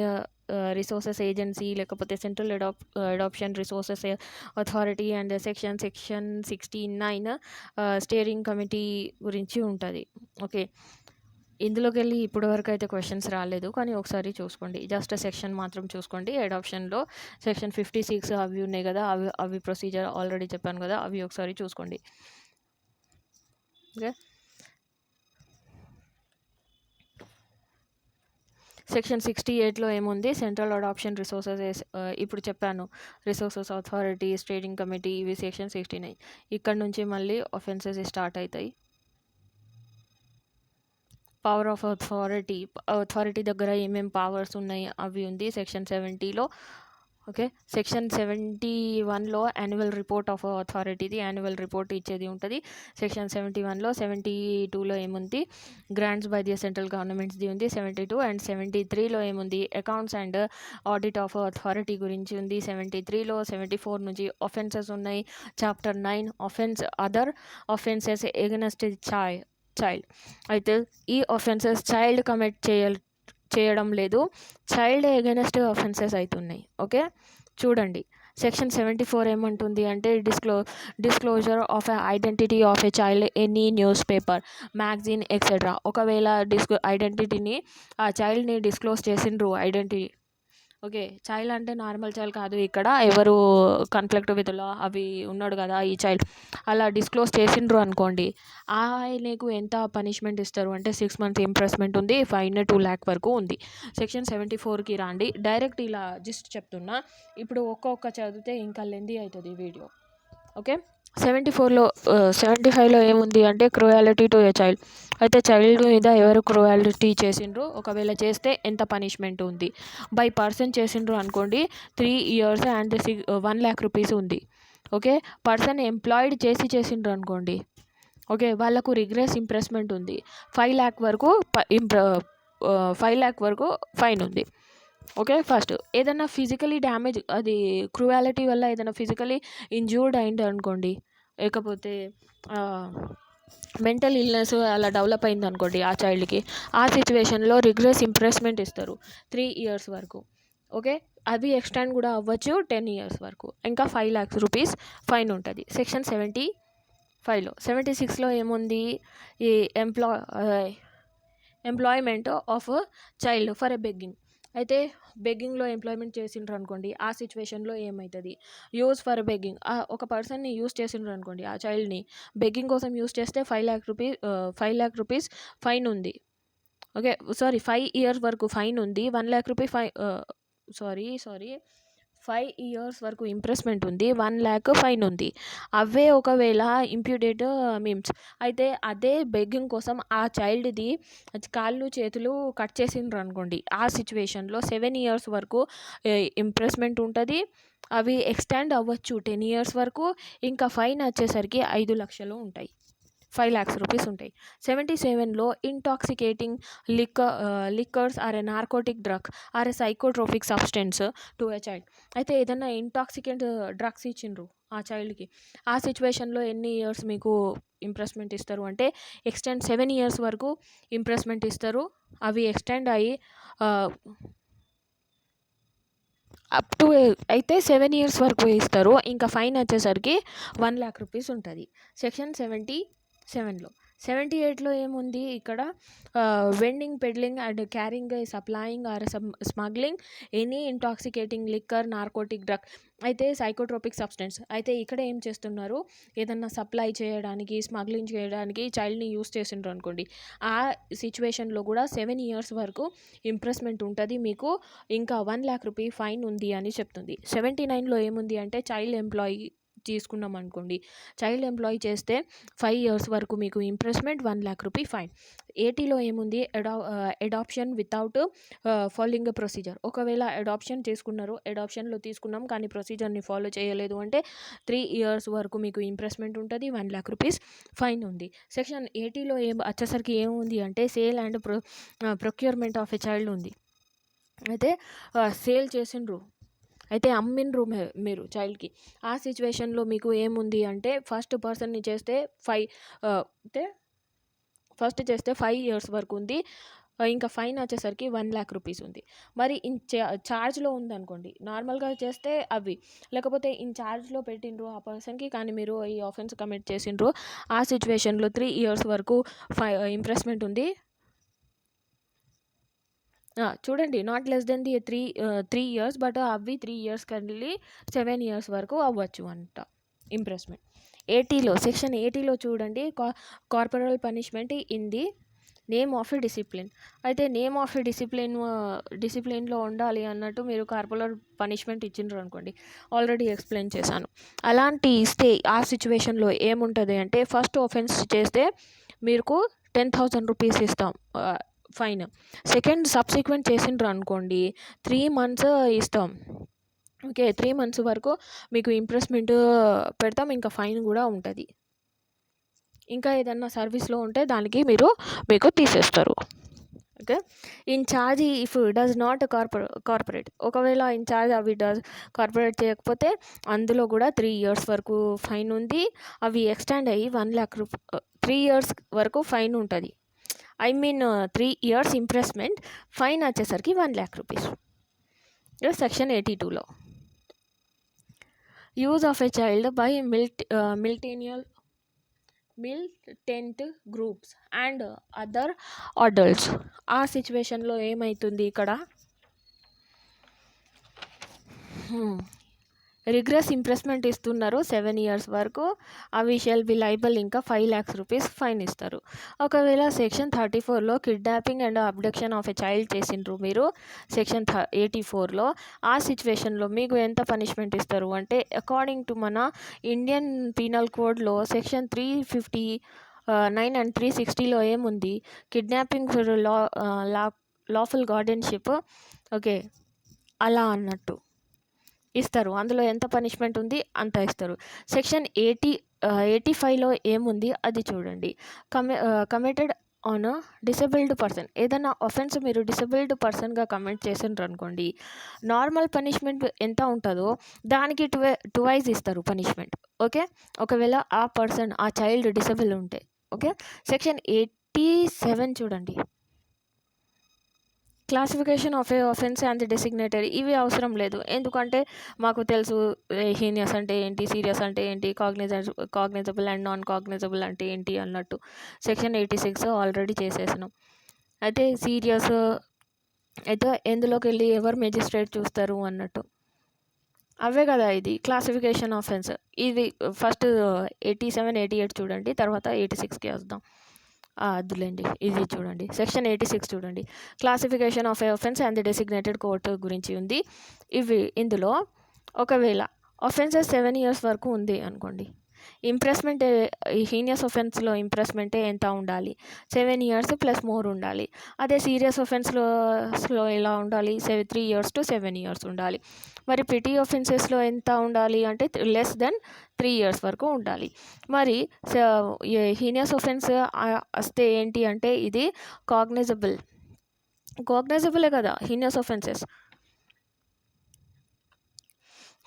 రిసోర్సెస్ ఏజెన్సీ లేకపోతే central adoption resources authority and section 69 steering committee గురించి ఉంటుంది. ఓకే, ఇందులోకి వెళ్ళి ఇప్పటివరకు అయితే క్వశ్చన్స్ రాలేదు, కానీ ఒకసారి చూసుకోండి. జస్ట్ సెక్షన్ మాత్రం చూసుకోండి. అడాప్షన్లో సెక్షన్ 56 అవి ఉన్నాయి కదా, అవి ప్రొసీజర్ ఆల్రెడీ చెప్పాను కదా, అవి ఒకసారి చూసుకోండి. ఓకే, సెక్షన్ 68లో ఏముంది? Central adoption resources. ఇప్పుడు చెప్పాను, రిసోర్సెస్ అథారిటీ స్టీరింగ్ కమిటీ ఇవి సెక్షన్ 69. ఇక్కడ నుంచి మళ్ళీ అఫెన్సెస్ స్టార్ట్ అవుతాయి. పవర్ ఆఫ్ అథారిటీ దగ్గర ఏమేమి పవర్స్ ఉన్నాయి అవి ఉంది సెక్షన్ 70లో. ఓకే, సెక్షన్ 71లో యాన్యువల్ రిపోర్ట్ ఆఫ్ అథారిటీది యాన్యువల్ రిపోర్ట్ ఇచ్చేది ఉంటుంది సెక్షన్ 71లో. 72లో ఏముంది? గ్రాంట్స్ బై ది సెంట్రల్ గవర్నమెంట్స్ది ఉంది 72. అండ్ 73లో ఏముంది? Accounts and audit of authority గురించి ఉంది 73లో. 74 నుంచి అఫెన్సెస్ ఉన్నాయి. Chapter 9 other offences against child. అయితే ఈ అఫెన్సెస్ చైల్డ్ కమిట్ చేయడం లేదు, చైల్డ్ ఎగెన్స్ట్ అఫెన్సెస్ అవుతున్నాయి. ఓకే, చూడండి సెక్షన్ 74 ఏమంటుంది అంటే disclosure of identity of a child any news paper magazine etcetera. ఒకవేళ ఐడెంటిటీని ఆ చైల్డ్ని డిస్క్లోజ్ చేసిండ్రు ఐడెంటిటీ. ఓకే, చైల్డ్ అంటే నార్మల్ చైల్డ్ కాదు, ఇక్కడ ఎవరు కాన్ఫ్లిక్ట్ విత్ లా అవి ఉన్నాడు కదా ఈ చైల్డ్, అలా డిస్క్లోజ్ చేసిండ్రు అనుకోండి, ఆయనకు ఎంత పనిష్మెంట్ ఇస్తారు అంటే 6 months ఇంప్రెస్మెంట్ ఉంది, ఫైన్ 2 lakh వరకు ఉంది. సెక్షన్ 74కి రాండి. డైరెక్ట్ ఇలా జస్ట్ చెప్తున్నా, ఇప్పుడు ఒక్కొక్క చదివితే ఇంకా లెందీ అవుతుంది వీడియో. ఓకే, 75లో ఏముంది అంటే క్రూయాలిటీ టు ఏ చైల్డ్. అయితే చైల్డ్ మీద ఎవరు క్రూయాలిటీ చేసిండ్రు, ఒకవేళ చేస్తే ఎంత పనిష్మెంట్ ఉంది. బై పర్సన్ చేసిండ్రు అనుకోండి 3 years అండ్ 1 lakh rupees ఉంది. ఓకే, పర్సన్ ఎంప్లాయిడ్ చేసిండ్రు అనుకోండి, ఓకే, వాళ్ళకు రిగ్రెస్ ఇంప్రెస్మెంట్ ఉంది. 5 lakh వరకు 5 lakh వరకు ఫైన్ ఉంది. ఓకే, ఫస్ట్ ఏదైనా ఫిజికలీ డ్యామేజ్, అది క్రూయాలిటీ వల్ల ఏదైనా ఫిజికలీ ఇంజ్యూర్డ్ అయింది అనుకోండి, లేకపోతే మెంటల్ ఇల్నెస్ అలా డెవలప్ అయింది అనుకోండి ఆ చైల్డ్కి, ఆ సిచ్యువేషన్లో రిగ్రెస్ ఇంప్రెస్మెంట్ ఇస్తారు 3 years వరకు. ఓకే, అది ఎక్స్టెండ్ కూడా అవ్వచ్చు 10 years వరకు. ఇంకా 5 lakhs రూపీస్ ఫైన్ ఉంటుంది. సెక్షన్ 75లో. 76లో ఏముంది, ఈ employment of child for a begging. అయితే బెగ్గింగ్లో ఎంప్లాయ్మెంట్ చేసిండ్రు అనుకోండి, ఆ సిచ్యువేషన్లో ఏమవుతుంది, యూజ్ ఫర్ బెగ్గింగ్, ఒక పర్సన్ని యూజ్ చేసిండ్రు అనుకోండి, ఆ చైల్డ్ని బెగ్గింగ్ కోసం యూజ్ చేస్తే 5 lakh రూపీస్ ఫైన్ ఉంది. ఓకే, సారీ 5 years వరకు ఫైన్ ఉంది. 1 lakh రూపీ సారీ 5 years వరకు ఇంప్రెస్మెంట్ ఉంది, 1 lakh ఫైన్ ఉంది. అవే ఒకవేళ ఇంప్యూటెడ్ మీమ్స్ అయితే, అదే బెగ్గింగ్ కోసం ఆ చైల్డ్ది కాళ్ళు చేతులు కట్ చేసిండ్రు అనుకోండి, ఆ సిచ్యువేషన్లో 7 years వరకు ఇంప్రెస్మెంట్ ఉంటుంది. అవి ఎక్స్టెండ్ అవ్వచ్చు 10 years వరకు. ఇంకా ఫైన్ వచ్చేసరికి 5 లక్షలు ఉంటాయి, 5 lakhs రూపీస్ ఉంటాయి. 77లో intoxicating liquors or a narcotic drug or a psychotropic substance to a child. అయితే ఏదైనా ఇంటాక్సికెంట్ డ్రగ్స్ ఇచ్చిండ్రు ఆ చైల్డ్కి, ఆ సిచ్యువేషన్లో ఎన్ని ఇయర్స్ మీకు ఇంప్రెస్మెంట్ ఇస్తారు అంటే, ఎక్స్టెండ్ 7 years వరకు ఇంప్రెస్మెంట్ ఇస్తారు. అవి ఎక్స్టెండ్ అయ్యి అప్ టు అయితే 7 years వరకు ఇస్తారు. ఇంకా ఫైన్ వచ్చేసరికి 1 lakh రూపీస్ ఉంటుంది సెక్షన్ 77లో. 78లో ఏముంది ఇక్కడ, vending, peddling and carrying, supplying or smuggling any intoxicating liquor, narcotic drug, అయితే సైకోట్రోపిక్ సబ్స్టెన్స్. అయితే ఇక్కడ ఏం చేస్తున్నారు, ఏదన్నా సప్లై చేయడానికి, స్మగ్లింగ్ చేయడానికి చైల్డ్ని యూస్ చేసిండ్రు అనుకోండి, ఆ సిచ్యువేషన్లో కూడా 7 years వరకు ఇంప్రెస్మెంట్ ఉంటుంది మీకు. ఇంకా 1 lakh రూపీ ఫైన్ ఉంది అని చెప్తుంది. 79లో ఏముంది అంటే, చైల్డ్ ఎంప్లాయీ తీసుకున్నాం అనుకోండి, చైల్డ్ ఎంప్లాయీ చేస్తే 5 years వరకు మీకు ఇంప్రెస్మెంట్, 1 lakh రూపీ ఫైన్. 80లో ఏముంది, అడాప్షన్ వితౌట్ ఫాలోయింగ్ ప్రొసీజర్. ఒకవేళ అడాప్షన్ తీసుకున్నాం కానీ ప్రొసీజర్ని ఫాలో చేయలేదు అంటే 3 years వరకు మీకు ఇంప్రెస్మెంట్ ఉంటుంది, 1 lakh రూపీస్ ఫైన్ ఉంది. సెక్షన్ 80లో వచ్చేసరికి ఏముంది అంటే, sale and procurement of a child ఉంది. అయితే సేల్ చేసిండ్రు, అయితే అమ్మిండ్రు మీరు చైల్డ్కి, ఆ సిచ్యువేషన్లో మీకు ఏముంది అంటే, ఫస్ట్ చేస్తే 5 years వరకు ఉంది. ఇంకా ఫైన్ వచ్చేసరికి 1 lakh రూపీస్ ఉంది. మరి ఛార్జ్లో ఉందనుకోండి, నార్మల్గా చేస్తే అవి, లేకపోతే ఛార్జ్లో పెట్టిండ్రు ఆ పర్సన్కి, కానీ మీరు ఈ ఆఫెన్స్ కమిట్ చేసిండ్రు, ఆ సిచ్యువేషన్లో 3 years వరకు ఇంప్రెస్మెంట్ ఉంది. చూడండి, not less than the 3 years, but అవి 3 years కండి 7 years వరకు అవ్వచ్చు అంట ఇంప్రెస్మెంట్. 80లో, సెక్షన్ 80లో చూడండి, corporal punishment in the name of a discipline. అయితే నేమ్ ఆఫ్ ఎ డిసిప్లిన్లో ఉండాలి అన్నట్టు మీరు కార్పొరల్ పనిష్మెంట్ ఇచ్చిండ్రు అనుకోండి, ఆల్రెడీ ఎక్స్ప్లెయిన్ చేశాను. అలాంటి ఇస్తే ఆ సిచ్యువేషన్లో ఏముంటుంది అంటే, ఫస్ట్ ఆఫెన్స్ చేస్తే మీకు 10,000 రూపీస్ ఇస్తాం ఫైన్. సెకండ్ సబ్సిక్వెంట్ చేసిండ్రు అనుకోండి, 3 months ఇస్తాం. ఓకే, 3 months వరకు మీకు ఇంప్రెస్మెంట్ పెడతాం, ఇంకా ఫైన్ కూడా ఉంటుంది. ఇంకా ఏదన్నా సర్వీస్లో ఉంటే దానికి మీకు తీసేస్తారు. Okay, incharge if does not corporate, ఒకవేళ ఇన్ఛార్జ్ అవి కార్పొరేట్ చేయకపోతే అందులో కూడా 3 years వరకు ఫైన్ ఉంది. అవి ఎక్స్టెండ్ అయ్యి 1 lakh 3 years వరకు ఫైన్ ఉంటుంది. 3 years ఇంప్రెస్మెంట్, ఫైన్ వచ్చేసరికి 1 lakh రూపీస్. సెక్షన్ 82లో use of a child by militant groups and other adults. ఆ సిచ్యువేషన్లో ఏమవుతుంది ఇక్కడ, రిగ్రెస్ ఇంప్రెస్మెంట్ ఇస్తున్నారు 7 years వరకు, అవి షెల్ బి లైబుల్, ఇంకా 5 lakhs రూపీస్ ఫైన్ ఇస్తారు. ఒకవేళ సెక్షన్ 34లో kidnapping and abduction of a child చేసిండ్రు మీరు సెక్షన్ 84లో, ఆ సిచ్యువేషన్లో మీకు ఎంత పనిష్మెంట్ ఇస్తారు అంటే, అకార్డింగ్ టు మన ఇండియన్ పీనల్ కోడ్లో సెక్షన్ 359 and 360లో ఏముంది, kidnapping for lawful guardianship, okay, అలా అన్నట్టు ఇస్తారు. అందులో ఎంత పనిష్మెంట్ ఉంది అంత ఇస్తారు. సెక్షన్ 85లో ఏముంది అది చూడండి, committed on a disabled person. ఏదైనా ఆఫెన్స్ మీరు డిసేబుల్డ్ పర్సన్గా కమెంట్ చేసిండ్రు అనుకోండి, నార్మల్ పనిష్మెంట్ ఎంత ఉంటుందో దానికి ట్వైస్ ఇస్తారు పనిష్మెంట్. ఓకే, ఒకవేళ ఆ పర్సన్ ఆ చైల్డ్ డిసేబుల్ ఉంటే. ఓకే, సెక్షన్ 87 చూడండి. Classification of A offence and designated. ఇవి అవసరం లేదు, ఎందుకంటే మాకు తెలుసు హీనియస్ అంటే ఏంటి, సీరియస్ అంటే ఏంటి, కాగ్నిజబుల్ అండ్ నాన్ కాగ్నిజబుల్ అంటే ఏంటి అన్నట్టు. సెక్షన్ 86 ఆల్రెడీ చేసేసినాం. అయితే సీరియస్ అయితే ఎందులోకి వెళ్ళి ఎవరు మెజిస్ట్రేట్ చూస్తారు అన్నట్టు, అవే కదా ఇది క్లాసిఫికేషన్ ఆఫెన్స్. ఇది ఫస్ట్ 87, 88 చూడండి, తర్వాత 86కి వద్దాం. అదులేండి, ఇది చూడండి. సెక్షన్ 86 చూడండి. Classification of A offence and designated court గురించి ఉంది. ఇందులో ఒకవేళ ఆఫెన్సెస్ 7 years వరకు ఉంది అనుకోండి, ఇంప్రెస్మెంట్ హీనియస్ ఒఫెన్స్లో ఇంప్రెస్మెంటే ఎంత ఉండాలి, 7 years ప్లస్ మోర్ ఉండాలి. అదే సీరియస్ ఒఫెన్స్లో ఎలా ఉండాలి, 3 years to 7 years ఉండాలి. మరి పిటీ ఒఫెన్సెస్లో ఎంత ఉండాలి అంటే లెస్ దెన్ 3 years వరకు ఉండాలి. మరి హీనియస్ ఒఫెన్స్ వస్తే ఏంటి అంటే ఇది కాగ్నైజబులే కదా heinous offences.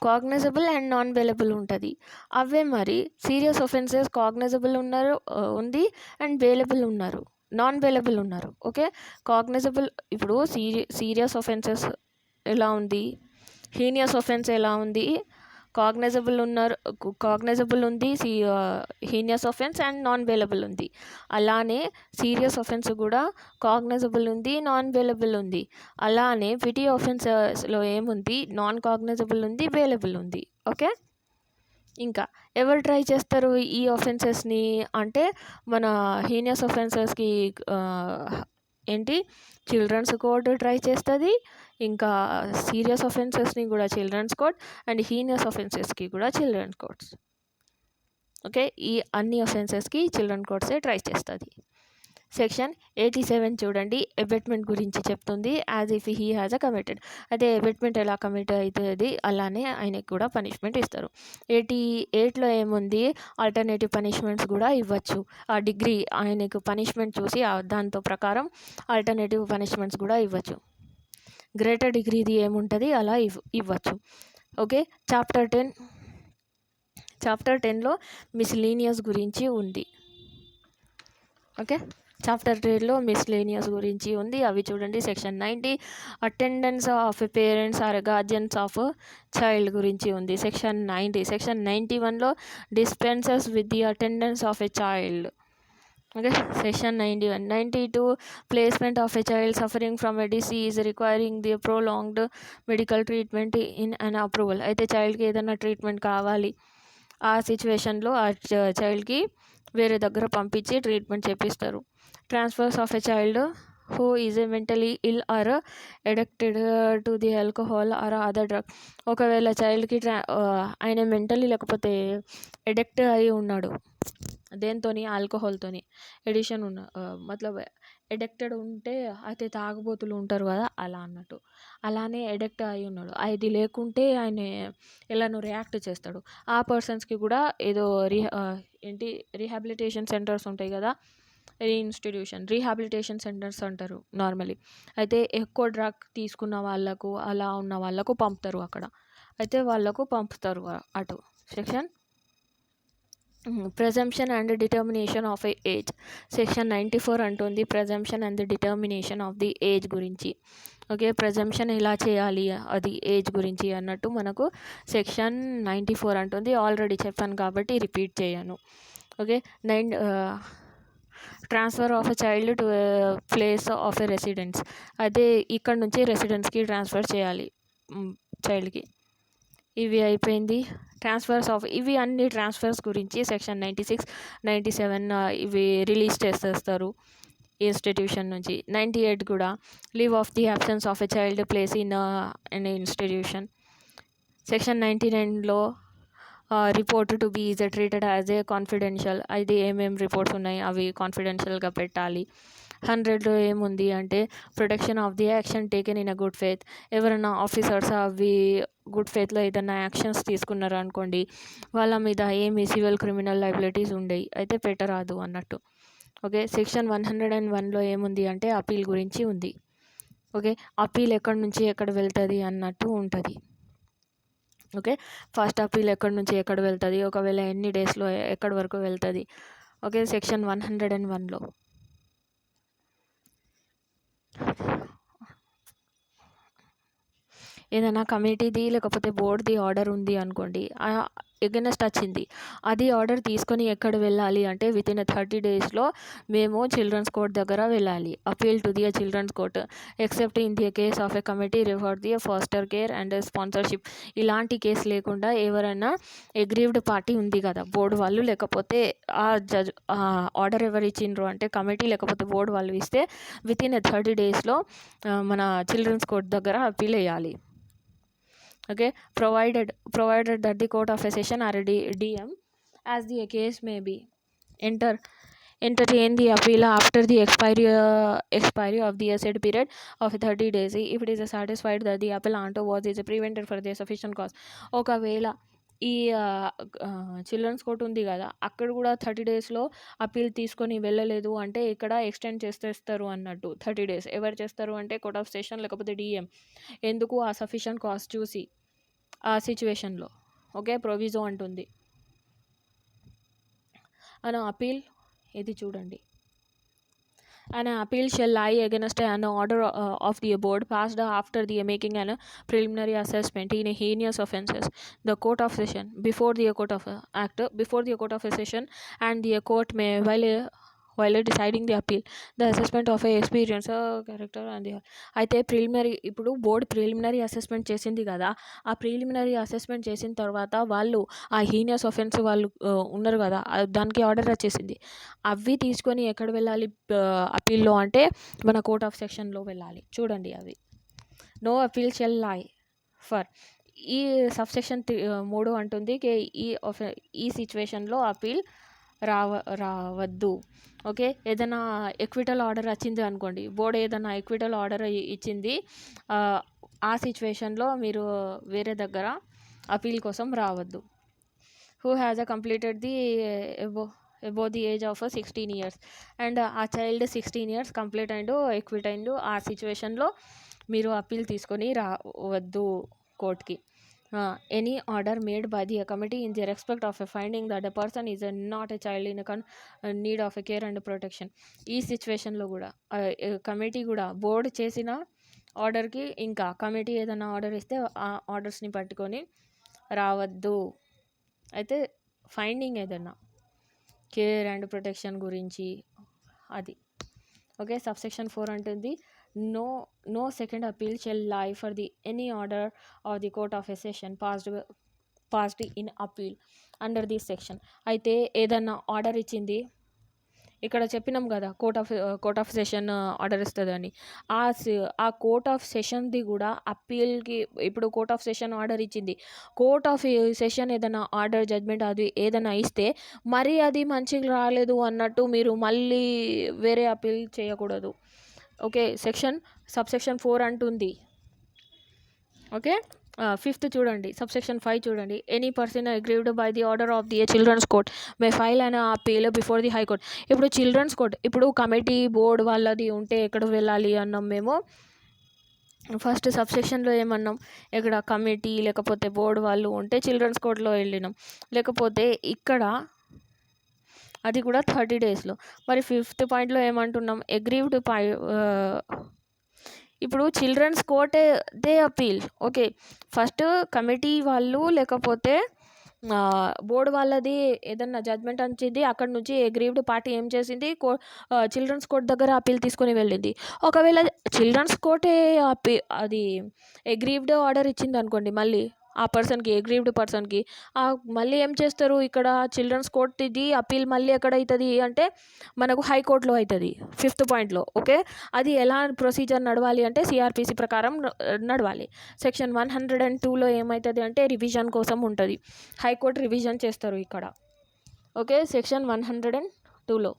Cognisable and non bailable ఉంటుంది. అవే మరి సీరియస్ ఒఫెన్సెస్ కాగ్నైజబుల్ ఉంది అండ్ బెయిలబుల్ ఉన్నారు, నాన్ బెయిలబుల్ ఉన్నారు. ఓకే, కాగ్నైజబుల్ ఇప్పుడు సీరియస్ ఒఫెన్సెస్ ఎలా ఉంది, హీనియస్ ఒఫెన్స్ ఎలా ఉంది, కాగ్నైజబుల్ ఉంది, heinous offence and non bailable ఉంది. అలానే సీరియస్ ఒఫెన్స్ కూడా కాగ్నైజబుల్ ఉంది, నాన్ బెయిలబుల్ ఉంది. అలానే పిటీ ఒఫెన్సెస్లో ఏముంది, నాన్ కాగ్నైజబుల్ ఉంది, బెయిలబుల్ ఉంది. ఓకే, ఇంకా ఎవరు ట్రై చేస్తారు ఈ ఒఫెన్సెస్ని అంటే మన హీనియస్ ఒఫెన్సెస్కి ఏంటి చిల్డ్రన్స్ కోర్ట్ ట్రై చేస్తుంది, ఇంకా సీరియస్ ఒఫెన్సెస్ని కూడా చిల్డ్రన్స్ కోర్ట్, అండ్ హీనియస్ ఒఫెన్సెస్కి కూడా చిల్డ్రన్స్ కోర్ట్స్. ఓకే, ఈ అన్ని ఒఫెన్సెస్కి చిల్డ్రన్ కోర్ట్సే ట్రై చేస్తుంది. సెక్షన్ 87 చూడండి, అబెట్మెంట్ గురించి చెప్తుంది. As if he has a committed. అదే అబెట్మెంట్ ఎలా కమిట్ అవుతుంది అలానే ఆయనకి కూడా పనిష్మెంట్ ఇస్తారు. 88లో ఏముంది, ఆల్టర్నేటివ్ పనిష్మెంట్స్ కూడా ఇవ్వచ్చు. ఆ డిగ్రీ ఆయనకు పనిష్మెంట్ చూసి దాంతో ప్రకారం ఆల్టర్నేటివ్ పనిష్మెంట్స్ కూడా ఇవ్వచ్చు. గ్రేటర్ డిగ్రీది ఏముంటుంది అలా ఇవ్వచ్చు. ఓకే, చాప్టర్ 10లో మిస్లీనియస్ గురించి ఉంది. ఓకే, చాప్టర్ 10లో మిస్లేనియస్ గురించి ఉంది. అవి చూడండి. Section 90 attendance of parents or guardians of child గురించి ఉంది. సెక్షన్ 91లో dispenses with the attendance of a child. Okay, section 91. 92 placement of a child suffering from a disease requiring the prolonged medical treatment in an approval. అయితే చైల్డ్కి ఏదైనా ట్రీట్మెంట్ కావాలి, ఆ సిచ్యువేషన్లో ఆ చైల్డ్కి వేరే దగ్గర పంపించి ట్రీట్మెంట్ చేపిస్తారు. Transfers of a child who is a mentally ill or addicted to the alcohol or other drug. ఒకవేళ చైల్డ్కి ఆయన మెంటలీ లేకపోతే అడిక్ట్ అయి ఉన్నాడు దేంతోని, ఆల్కహాల్తోని ఎడిషన్ మతలబ్ అడిక్టెడ్ ఉంటే అయితే తాగుబోతులు ఉంటారు కదా అలా అన్నట్టు. అలానే అడిక్ట్ అయి ఉన్నాడు, అది లేకుంటే ఆయన ఎలానో రియాక్ట్ చేస్తాడు. ఆ పర్సన్స్కి కూడా ఏదో రీహాబిలిటేషన్ సెంటర్స్ ఉంటాయి కదా, రీహాబిలిటేషన్ సెంటర్స్ అంటారు నార్మలీ. అయితే ఎక్కువ డ్రగ్ తీసుకున్న వాళ్ళకు అలా ఉన్న వాళ్ళకు పంపుతారు అక్కడ. అయితే వాళ్ళకు పంపుతారు అటు. Section presumption and determination of a age. Section 94 అంటుంది presumption and determination of the age గురించి. ఓకే, ప్రెజంప్షన్ ఎలా చేయాలి అది ఏజ్ గురించి అన్నట్టు మనకు సెక్షన్ 94 అంటుంది. ఆల్రెడీ చెప్పాను కాబట్టి రిపీట్ చేయను. Okay, transfer of a child to place of a residence. అదే ఇక్కడ నుంచి రెసిడెన్స్కి ట్రాన్స్ఫర్ చేయాలి చైల్డ్కి. ఇవి అయిపోయింది. ఇవి అన్ని ట్రాన్స్ఫర్స్ గురించి సెక్షన్ 96, 97 ఇవి రిలీజ్ చేసేస్తారు ఇన్స్టిట్యూషన్ నుంచి. 98 కూడా leave of the absence of a child place in an institution. Section 99లో report to be is treated as a confidential. అది ఏమేమి రిపోర్ట్స్ ఉన్నాయి అవి కాన్ఫిడెన్షియల్గా పెట్టాలి. 100లో ఏముంది అంటే protection of the action taken in a good faith. ఎవరైనా ఆఫీసర్స్ అవి గుడ్ ఫెయిత్లో ఏదైనా యాక్షన్స్ తీసుకున్నారు అనుకోండి, వాళ్ళ మీద ఏమి సివిల్ క్రిమినల్ లయబిలిటీస్ ఉండేవి, అయితే పెట్టరాదు అన్నట్టు. ఓకే, సెక్షన్ 101లో ఏముంది అంటే అపీల్ గురించి ఉంది. ఓకే, అపీల్ ఎక్కడి నుంచి ఎక్కడ వెళ్తుంది అన్నట్టు ఉంటుంది. ఓకే, ఫస్ట్ అపీల్ ఎక్కడి నుంచి ఎక్కడ వెళ్తుంది, ఒకవేళ ఎన్ని డేస్లో ఎక్కడి వరకు వెళ్తుంది. ఓకే, సెక్షన్ 101లో ఏదైనా కమిటీది లేకపోతే బోర్డ్ది ఆర్డర్ ఉంది అనుకోండి, ఎగనెస్ట్ వచ్చింది, అది ఆర్డర్ తీసుకొని ఎక్కడ వెళ్ళాలి అంటే వితిన్ 30 daysలో మేము చిల్డ్రన్స్ కోర్ట్ దగ్గర వెళ్ళాలి. Appeal to the children's court except in the case of a committee refer the foster care and sponsorship. ఇలాంటి కేసు లేకుండా ఎవరైనా అగ్రీవ్డ్ పార్టీ ఉంది కదా, బోర్డు వాళ్ళు, లేకపోతే ఆ జడ్జ్ ఆర్డర్ ఎవరు ఇచ్చిండ్రు అంటే కమిటీ లేకపోతే బోర్డు వాళ్ళు ఇస్తే వితిన్ 30 daysలో మన చిల్డ్రన్స్ కోర్ట్ దగ్గర అపీల్ వేయాలి. Okay, provided that the court of session or DM as the case may be entertain the appeal after the expiry of the said period of 30 days if it is satisfied that the appellant was is prevented for the sufficient cause. ఒకవేళ ఈ చిల్డ్రన్స్ కోర్ట్ ఉంది కదా, అక్కడ కూడా 30 daysలో అపీల్ తీసుకొని వెళ్ళలేదు అంటే ఇక్కడ ఎక్స్టెండ్ చేస్తారు అన్నట్టు 30 days. ఎవరు చేస్తారు అంటే కోర్ట్ ఆఫ్ సెషన్ లేకపోతే DM. ఎందుకు? ఆ సఫిషియంట్ కాజ్ చూసి ఆ సిచ్యువేషన్లో. ఓకే, ప్రొవిజో అంటుంది. అన్ అపీల్ ఇది చూడండి. An appeal shall lie against an order of the board passed after the making an preliminary assessment in heinous offences. The court of session before the court of session and the court may while deciding the appeal the assessment of a experience character and the అయితే ప్రిలిమినరీ, ఇప్పుడు బోర్డు ప్రిలిమినరీ అసెస్మెంట్ చేసింది కదా, ఆ ప్రిలిమినరీ అసెస్మెంట్ చేసిన తర్వాత వాళ్ళు ఆ హీనియస్ ఆఫెన్స్ వాళ్ళు ఉన్నారు కదా, దానికి ఆర్డర్ వచ్చేసింది. అవి తీసుకొని ఎక్కడ వెళ్ళాలి అపీల్లో అంటే మన కోర్ట్ ఆఫ్ సెక్షన్లో వెళ్ళాలి. చూడండి అవి. నో అపీల్ షెల్ లై ఫర్ ఈ సబ్సెక్షన్ 3 అంటుంది ఈ సిచ్యువేషన్లో అపీల్ రావద్దు. ఓకే, ఏదైనా ఎక్విటల్ ఆర్డర్ వచ్చింది అనుకోండి, బోర్డు ఏదైనా ఎక్విటల్ ఆర్డర్ ఇచ్చింది, ఆ సిచ్యువేషన్లో మీరు వేరే దగ్గర అపీల్ కోసం రావద్దు. Who has completed the above the age of 16 years and ఆ చైల్డ్ 16 years కంప్లీట్ అయిండు, ఎక్విట్ అయిండు, ఆ సిచ్యువేషన్లో మీరు అపీల్ తీసుకొని రావద్దు కోర్ట్కి. Any order made by the committee in the respect of a finding that the person is not a child in need of a care and protection. ఈ సిచ్యువేషన్లో కూడా కమిటీ కూడా బోర్డు చేసిన ఆర్డర్కి ఇంకా కమిటీ ఏదైనా ఆర్డర్ ఇస్తే ఆ ఆర్డర్స్ని పట్టుకొని రావద్దు. అయితే ఫైండింగ్ ఏదైనా కేర్ అండ్ ప్రొటెక్షన్ గురించి అది. ఓకే, సబ్సెక్షన్ 4 అంటుంది నో సెకండ్ అపీల్ షెల్ లై for the any order of the court of session passed in appeal under this section. అయితే ఏదన్నా ఆర్డర్ ఇచ్చింది, ఇక్కడ చెప్పినాం కదా కోర్ట్ ఆఫ్ సెషన్ ఆర్డర్ ఇస్తుందని, ఆ కోర్ట్ ఆఫ్ సెషన్ది కూడా అప్పీల్కి, ఇప్పుడు కోర్ట్ ఆఫ్ సెషన్ ఆర్డర్ ఇచ్చింది, కోర్ట్ ఆఫ్ సెషన్ ఏదైనా ఆర్డర్ జడ్జ్మెంట్ అది ఏదైనా ఇస్తే మరి అది మంచిగా రాలేదు అన్నట్టు మీరు మళ్ళీ వేరే అప్పీల్ చేయకూడదు. ఓకే, సబ్సెక్షన్ 4 అంటుంది. ఓకే, 5th చూడండి, సబ్సెక్షన్ 5 చూడండి. Any person aggrieved by the order of the children's court may file and appeal before the high court. ఇప్పుడు చిల్డ్రన్స్ కోర్ట్, ఇప్పుడు కమిటీ బోర్డు వాళ్ళది ఉంటే ఎక్కడ వెళ్ళాలి అన్నాం మేము ఫస్ట్ సబ్సెక్షన్లో ఏమన్నాం, ఇక్కడ కమిటీ లేకపోతే బోర్డు వాళ్ళు ఉంటే చిల్డ్రన్స్ కోర్ట్లో వెళ్ళినాం, లేకపోతే ఇక్కడ అది కూడా 30 daysలో. మరి 5th పాయింట్లో ఏమంటున్నాం, అగ్రీవ్డ్ ఇప్పుడు చిల్డ్రన్స్ కోర్టే దే అపీల్. ఓకే, ఫస్ట్ కమిటీ వాళ్ళు లేకపోతే బోర్డు వాళ్ళది ఏదన్నా జడ్జ్మెంట్ వచ్చింది, అక్కడ నుంచి అగ్రీవ్డ్ పార్టీ ఏం చేసింది, చిల్డ్రన్స్ కోర్ట్ దగ్గర అపీల్ తీసుకొని వెళ్ళింది. ఒకవేళ చిల్డ్రన్స్ కోర్టే అది అగ్రీవ్డ్ ఆర్డర్ ఇచ్చింది అనుకోండి, మళ్ళీ ఆ పర్సన్కి అగ్రీవ్డ్ పర్సన్కి మళ్ళీ ఏం చేస్తారు, ఇక్కడ చిల్డ్రన్స్ కోర్ట్ ఇది అపీల్ మళ్ళీ ఎక్కడ అవుతుంది అంటే మనకు హైకోర్టులో అవుతుంది 5th పాయింట్లో. ఓకే, అది ఎలా ప్రొసీజర్ నడవాలి అంటే సిఆర్పిసి ప్రకారం నడవాలి. సెక్షన్ 102లో ఏమవుతుంది అంటే రివిజన్ కోసం ఉంటుంది, హైకోర్టు రివిజన్ చేస్తారు ఇక్కడ. ఓకే, సెక్షన్ 102లో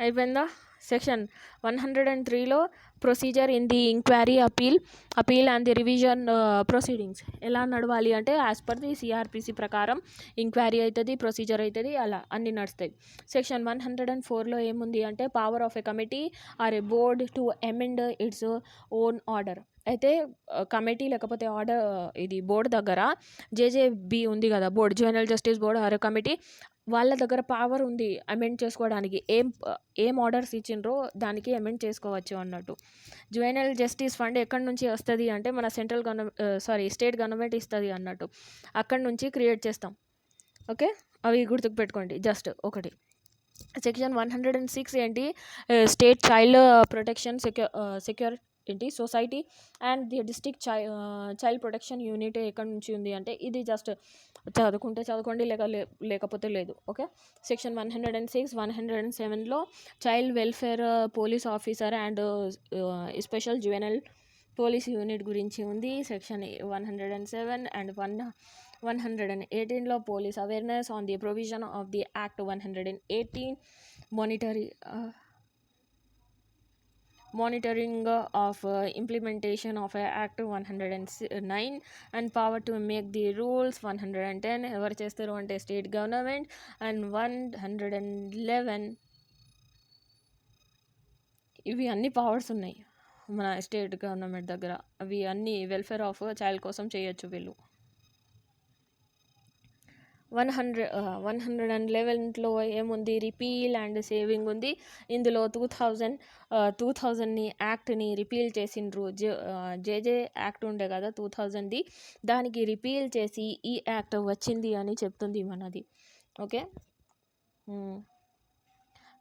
అయిపోయిందా. సెక్షన్ 103లో procedure in the inquiry appeal and the revision proceedings ఎలా నడవాలి అంటే యాజ్ పర్ ది సిఆర్పిసి ప్రకారం ఇంక్వైరీ అవుతుంది, ప్రొసీజర్ అవుతుంది, అలా అన్నీ నడుస్తాయి. సెక్షన్ 104లో ఏముంది అంటే power of a committee or a board to amend its own order. అయితే కమిటీ లేకపోతే ఆర్డర్ ఇది బోర్డు దగ్గర జేజేబీ ఉంది కదా, board juvenile justice board or committee, వాళ్ళ దగ్గర పవర్ ఉంది అమెండ్ చేసుకోవడానికి. ఏం ఆర్డర్స్ ఇచ్చిండ్రో దానికి అమెండ్ చేసుకోవచ్చు అన్నట్టు. జ్యువెనైల్ జస్టిస్ ఫండ్ ఎక్కడి నుంచి వస్తుంది అంటే మన స్టేట్ గవర్నమెంట్ ఇస్తుంది అన్నట్టు. అక్కడి నుంచి క్రియేట్ చేస్తాం. ఓకే, అవి గుర్తుకు పెట్టుకోండి జస్ట్ ఒకటి. సెక్షన్ 106 ఏంటి, స్టేట్ చైల్డ్ ప్రొటెక్షన్ సెక్యూర్ ఏంటి society and the district child protection unit ఎక్కడి నుంచి ఉంది అంటే ఇది జస్ట్ చదువుకుంటే చదువుకోండి, లేకపోతే లేదు. ఓకే, సెక్షన్ 106, 107లో child welfare police officer and special juvenile police unit గురించి ఉంది. సెక్షన్ 107 అండ్ 118లో police awareness on the provision of the act 118, monitoring of implementation of Act 109 and power to make the rules. 110 ఎవరు చేస్తారు అంటే స్టేట్ గవర్నమెంట్. అండ్ 111 ఇవి అన్ని పవర్స్ ఉన్నాయి మన స్టేట్ గవర్నమెంట్ దగ్గర. అవి అన్ని వెల్ఫేర్ ఆఫ్ చైల్డ్ కోసం చేయొచ్చు వీళ్ళు. 111లో ఏముంది, రిపీల్ అండ్ సేవింగ్ ఉంది. ఇందులో 2000ని యాక్ట్ని రిపీల్ చేసిండ్రు. జేజే యాక్ట్ ఉండే కదా 2000ది, దానికి రిపీల్ చేసి ఈ యాక్ట్ వచ్చింది అని చెప్తుంది మనది. ఓకే,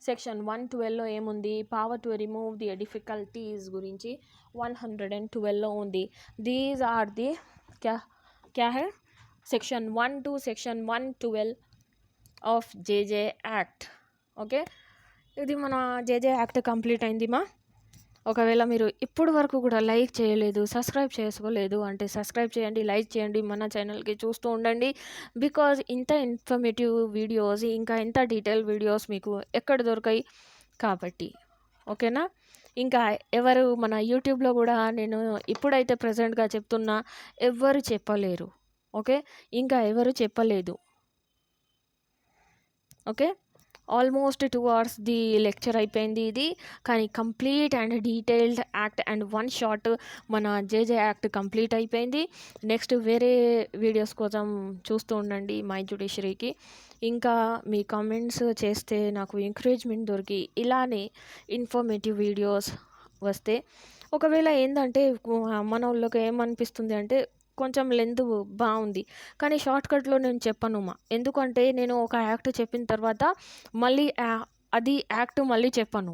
సెక్షన్ 112లో ఏముంది, power to remove the difficulties గురించి 112లో ఉంది. దీస్ ఆర్ ది క్యా హై సెక్షన్ 1 to సెక్షన్ 112 ఆఫ్ జేజే యాక్ట్. ఓకే, ఇది మన జేజే యాక్ట్ కంప్లీట్ అయింది మా. ఒకవేళ మీరు ఇప్పుడు వరకు కూడా లైక్ చేయలేదు, సబ్స్క్రైబ్ చేసుకోలేదు అంటే సబ్స్క్రైబ్ చేయండి, లైక్ చేయండి, మన ఛానల్కి చూస్తూ ఉండండి. బికాజ్ ఇంత ఇన్ఫర్మేటివ్ వీడియోస్ ఇంకా ఇంత డీటెయిల్ వీడియోస్ మీకు ఎక్కడ దొరకాయి కాబట్టి. ఓకేనా, ఇంకా ఎవరు మన యూట్యూబ్లో కూడా నేను ఇప్పుడైతే ప్రజెంట్గా చెప్తున్నా, ఎవరు చెప్పలేరు. ఓకే, ఇంకా ఎవరు చెప్పలేదు. Okay, almost 2 hours the lecture అయిపోయింది ఇది. కానీ complete and detailed act and one shot మన జేజే యాక్ట్ కంప్లీట్ అయిపోయింది. నెక్స్ట్ వేరే వీడియోస్ కోసం చూస్తూ ఉండండి మై జ్యుడిషియరీకి. ఇంకా మీ కామెంట్స్ చేస్తే నాకు ఎంకరేజ్మెంట్ దొరికి ఇలానే ఇన్ఫర్మేటివ్ వీడియోస్ వస్తే. ఒకవేళ ఏంటంటే మన వాళ్ళకి ఏమనిపిస్తుంది అంటే కొంచెం లెంత్ బాగుంది కానీ షార్ట్కట్లో నేను చెప్పను మా. ఎందుకంటే నేను ఒక యాక్ట్ చెప్పిన తర్వాత మళ్ళీ అది యాక్ట్ మళ్ళీ చెప్పను.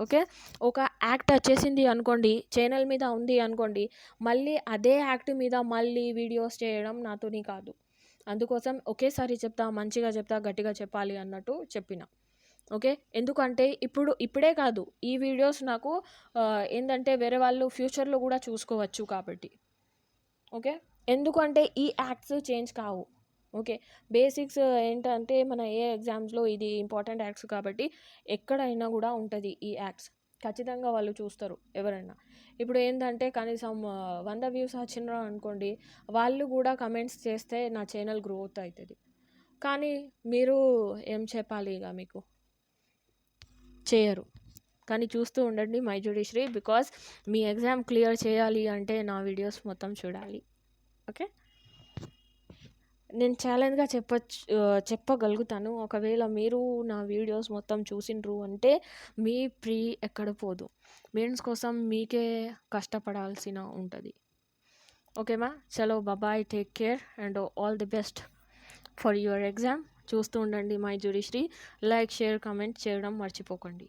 ఓకే, ఒక యాక్ట్ వచ్చేసింది అనుకోండి, ఛానల్ మీద ఉంది అనుకోండి, మళ్ళీ అదే యాక్ట్ మీద మళ్ళీ వీడియోస్ చేయడం నాతోని కాదు. అందుకోసం ఒకేసారి చెప్తా, మంచిగా చెప్తా, గట్టిగా చెప్పాలి అన్నట్టు చెప్పిన. ఓకే, ఎందుకంటే ఇప్పుడే కాదు, ఈ వీడియోస్ నాకు ఏంటంటే వేరే వాళ్ళు ఫ్యూచర్లో కూడా చూసుకోవచ్చు కాబట్టి. ఓకే, ఎందుకంటే ఈ యాక్ట్స్ చేంజ్ కావు. ఓకే, బేసిక్స్ ఏంటంటే మన ఏ ఎగ్జామ్స్లో ఇది ఇంపార్టెంట్ యాక్ట్స్ కాబట్టి ఎక్కడైనా కూడా ఉంటుంది ఈ యాక్ట్స్. ఖచ్చితంగా వాళ్ళు చూస్తారు ఎవరైనా. ఇప్పుడు ఏంటంటే కనీసం 100 వ్యూస్ వచ్చినా అనుకోండి, వాళ్ళు కూడా కమెంట్స్ చేస్తే నా ఛానల్ గ్రోత్ అవుతుంది. కానీ మీరు ఏం చెప్పాలి, ఇక మీకు చేయరు. కానీ చూస్తూ ఉండండి my judiciary. Because me exam clear చేయాలి అంటే నా వీడియోస్ మొత్తం చూడాలి. ఓకే, నేను ఛాలెంజ్గా చెప్పగలుగుతాను. ఒకవేళ మీరు నా వీడియోస్ మొత్తం చూసిండ్రు అంటే మీ ప్రీ ఎక్కడ పోదు. మెయిన్స్ కోసం మీకే కష్టపడాల్సిన ఉంటుంది. ఓకేమా, చలో bye, take care and all the best for your exam. చూస్తూ ఉండండి my judiciary. Like, share, comment చేయడం మర్చిపోకండి.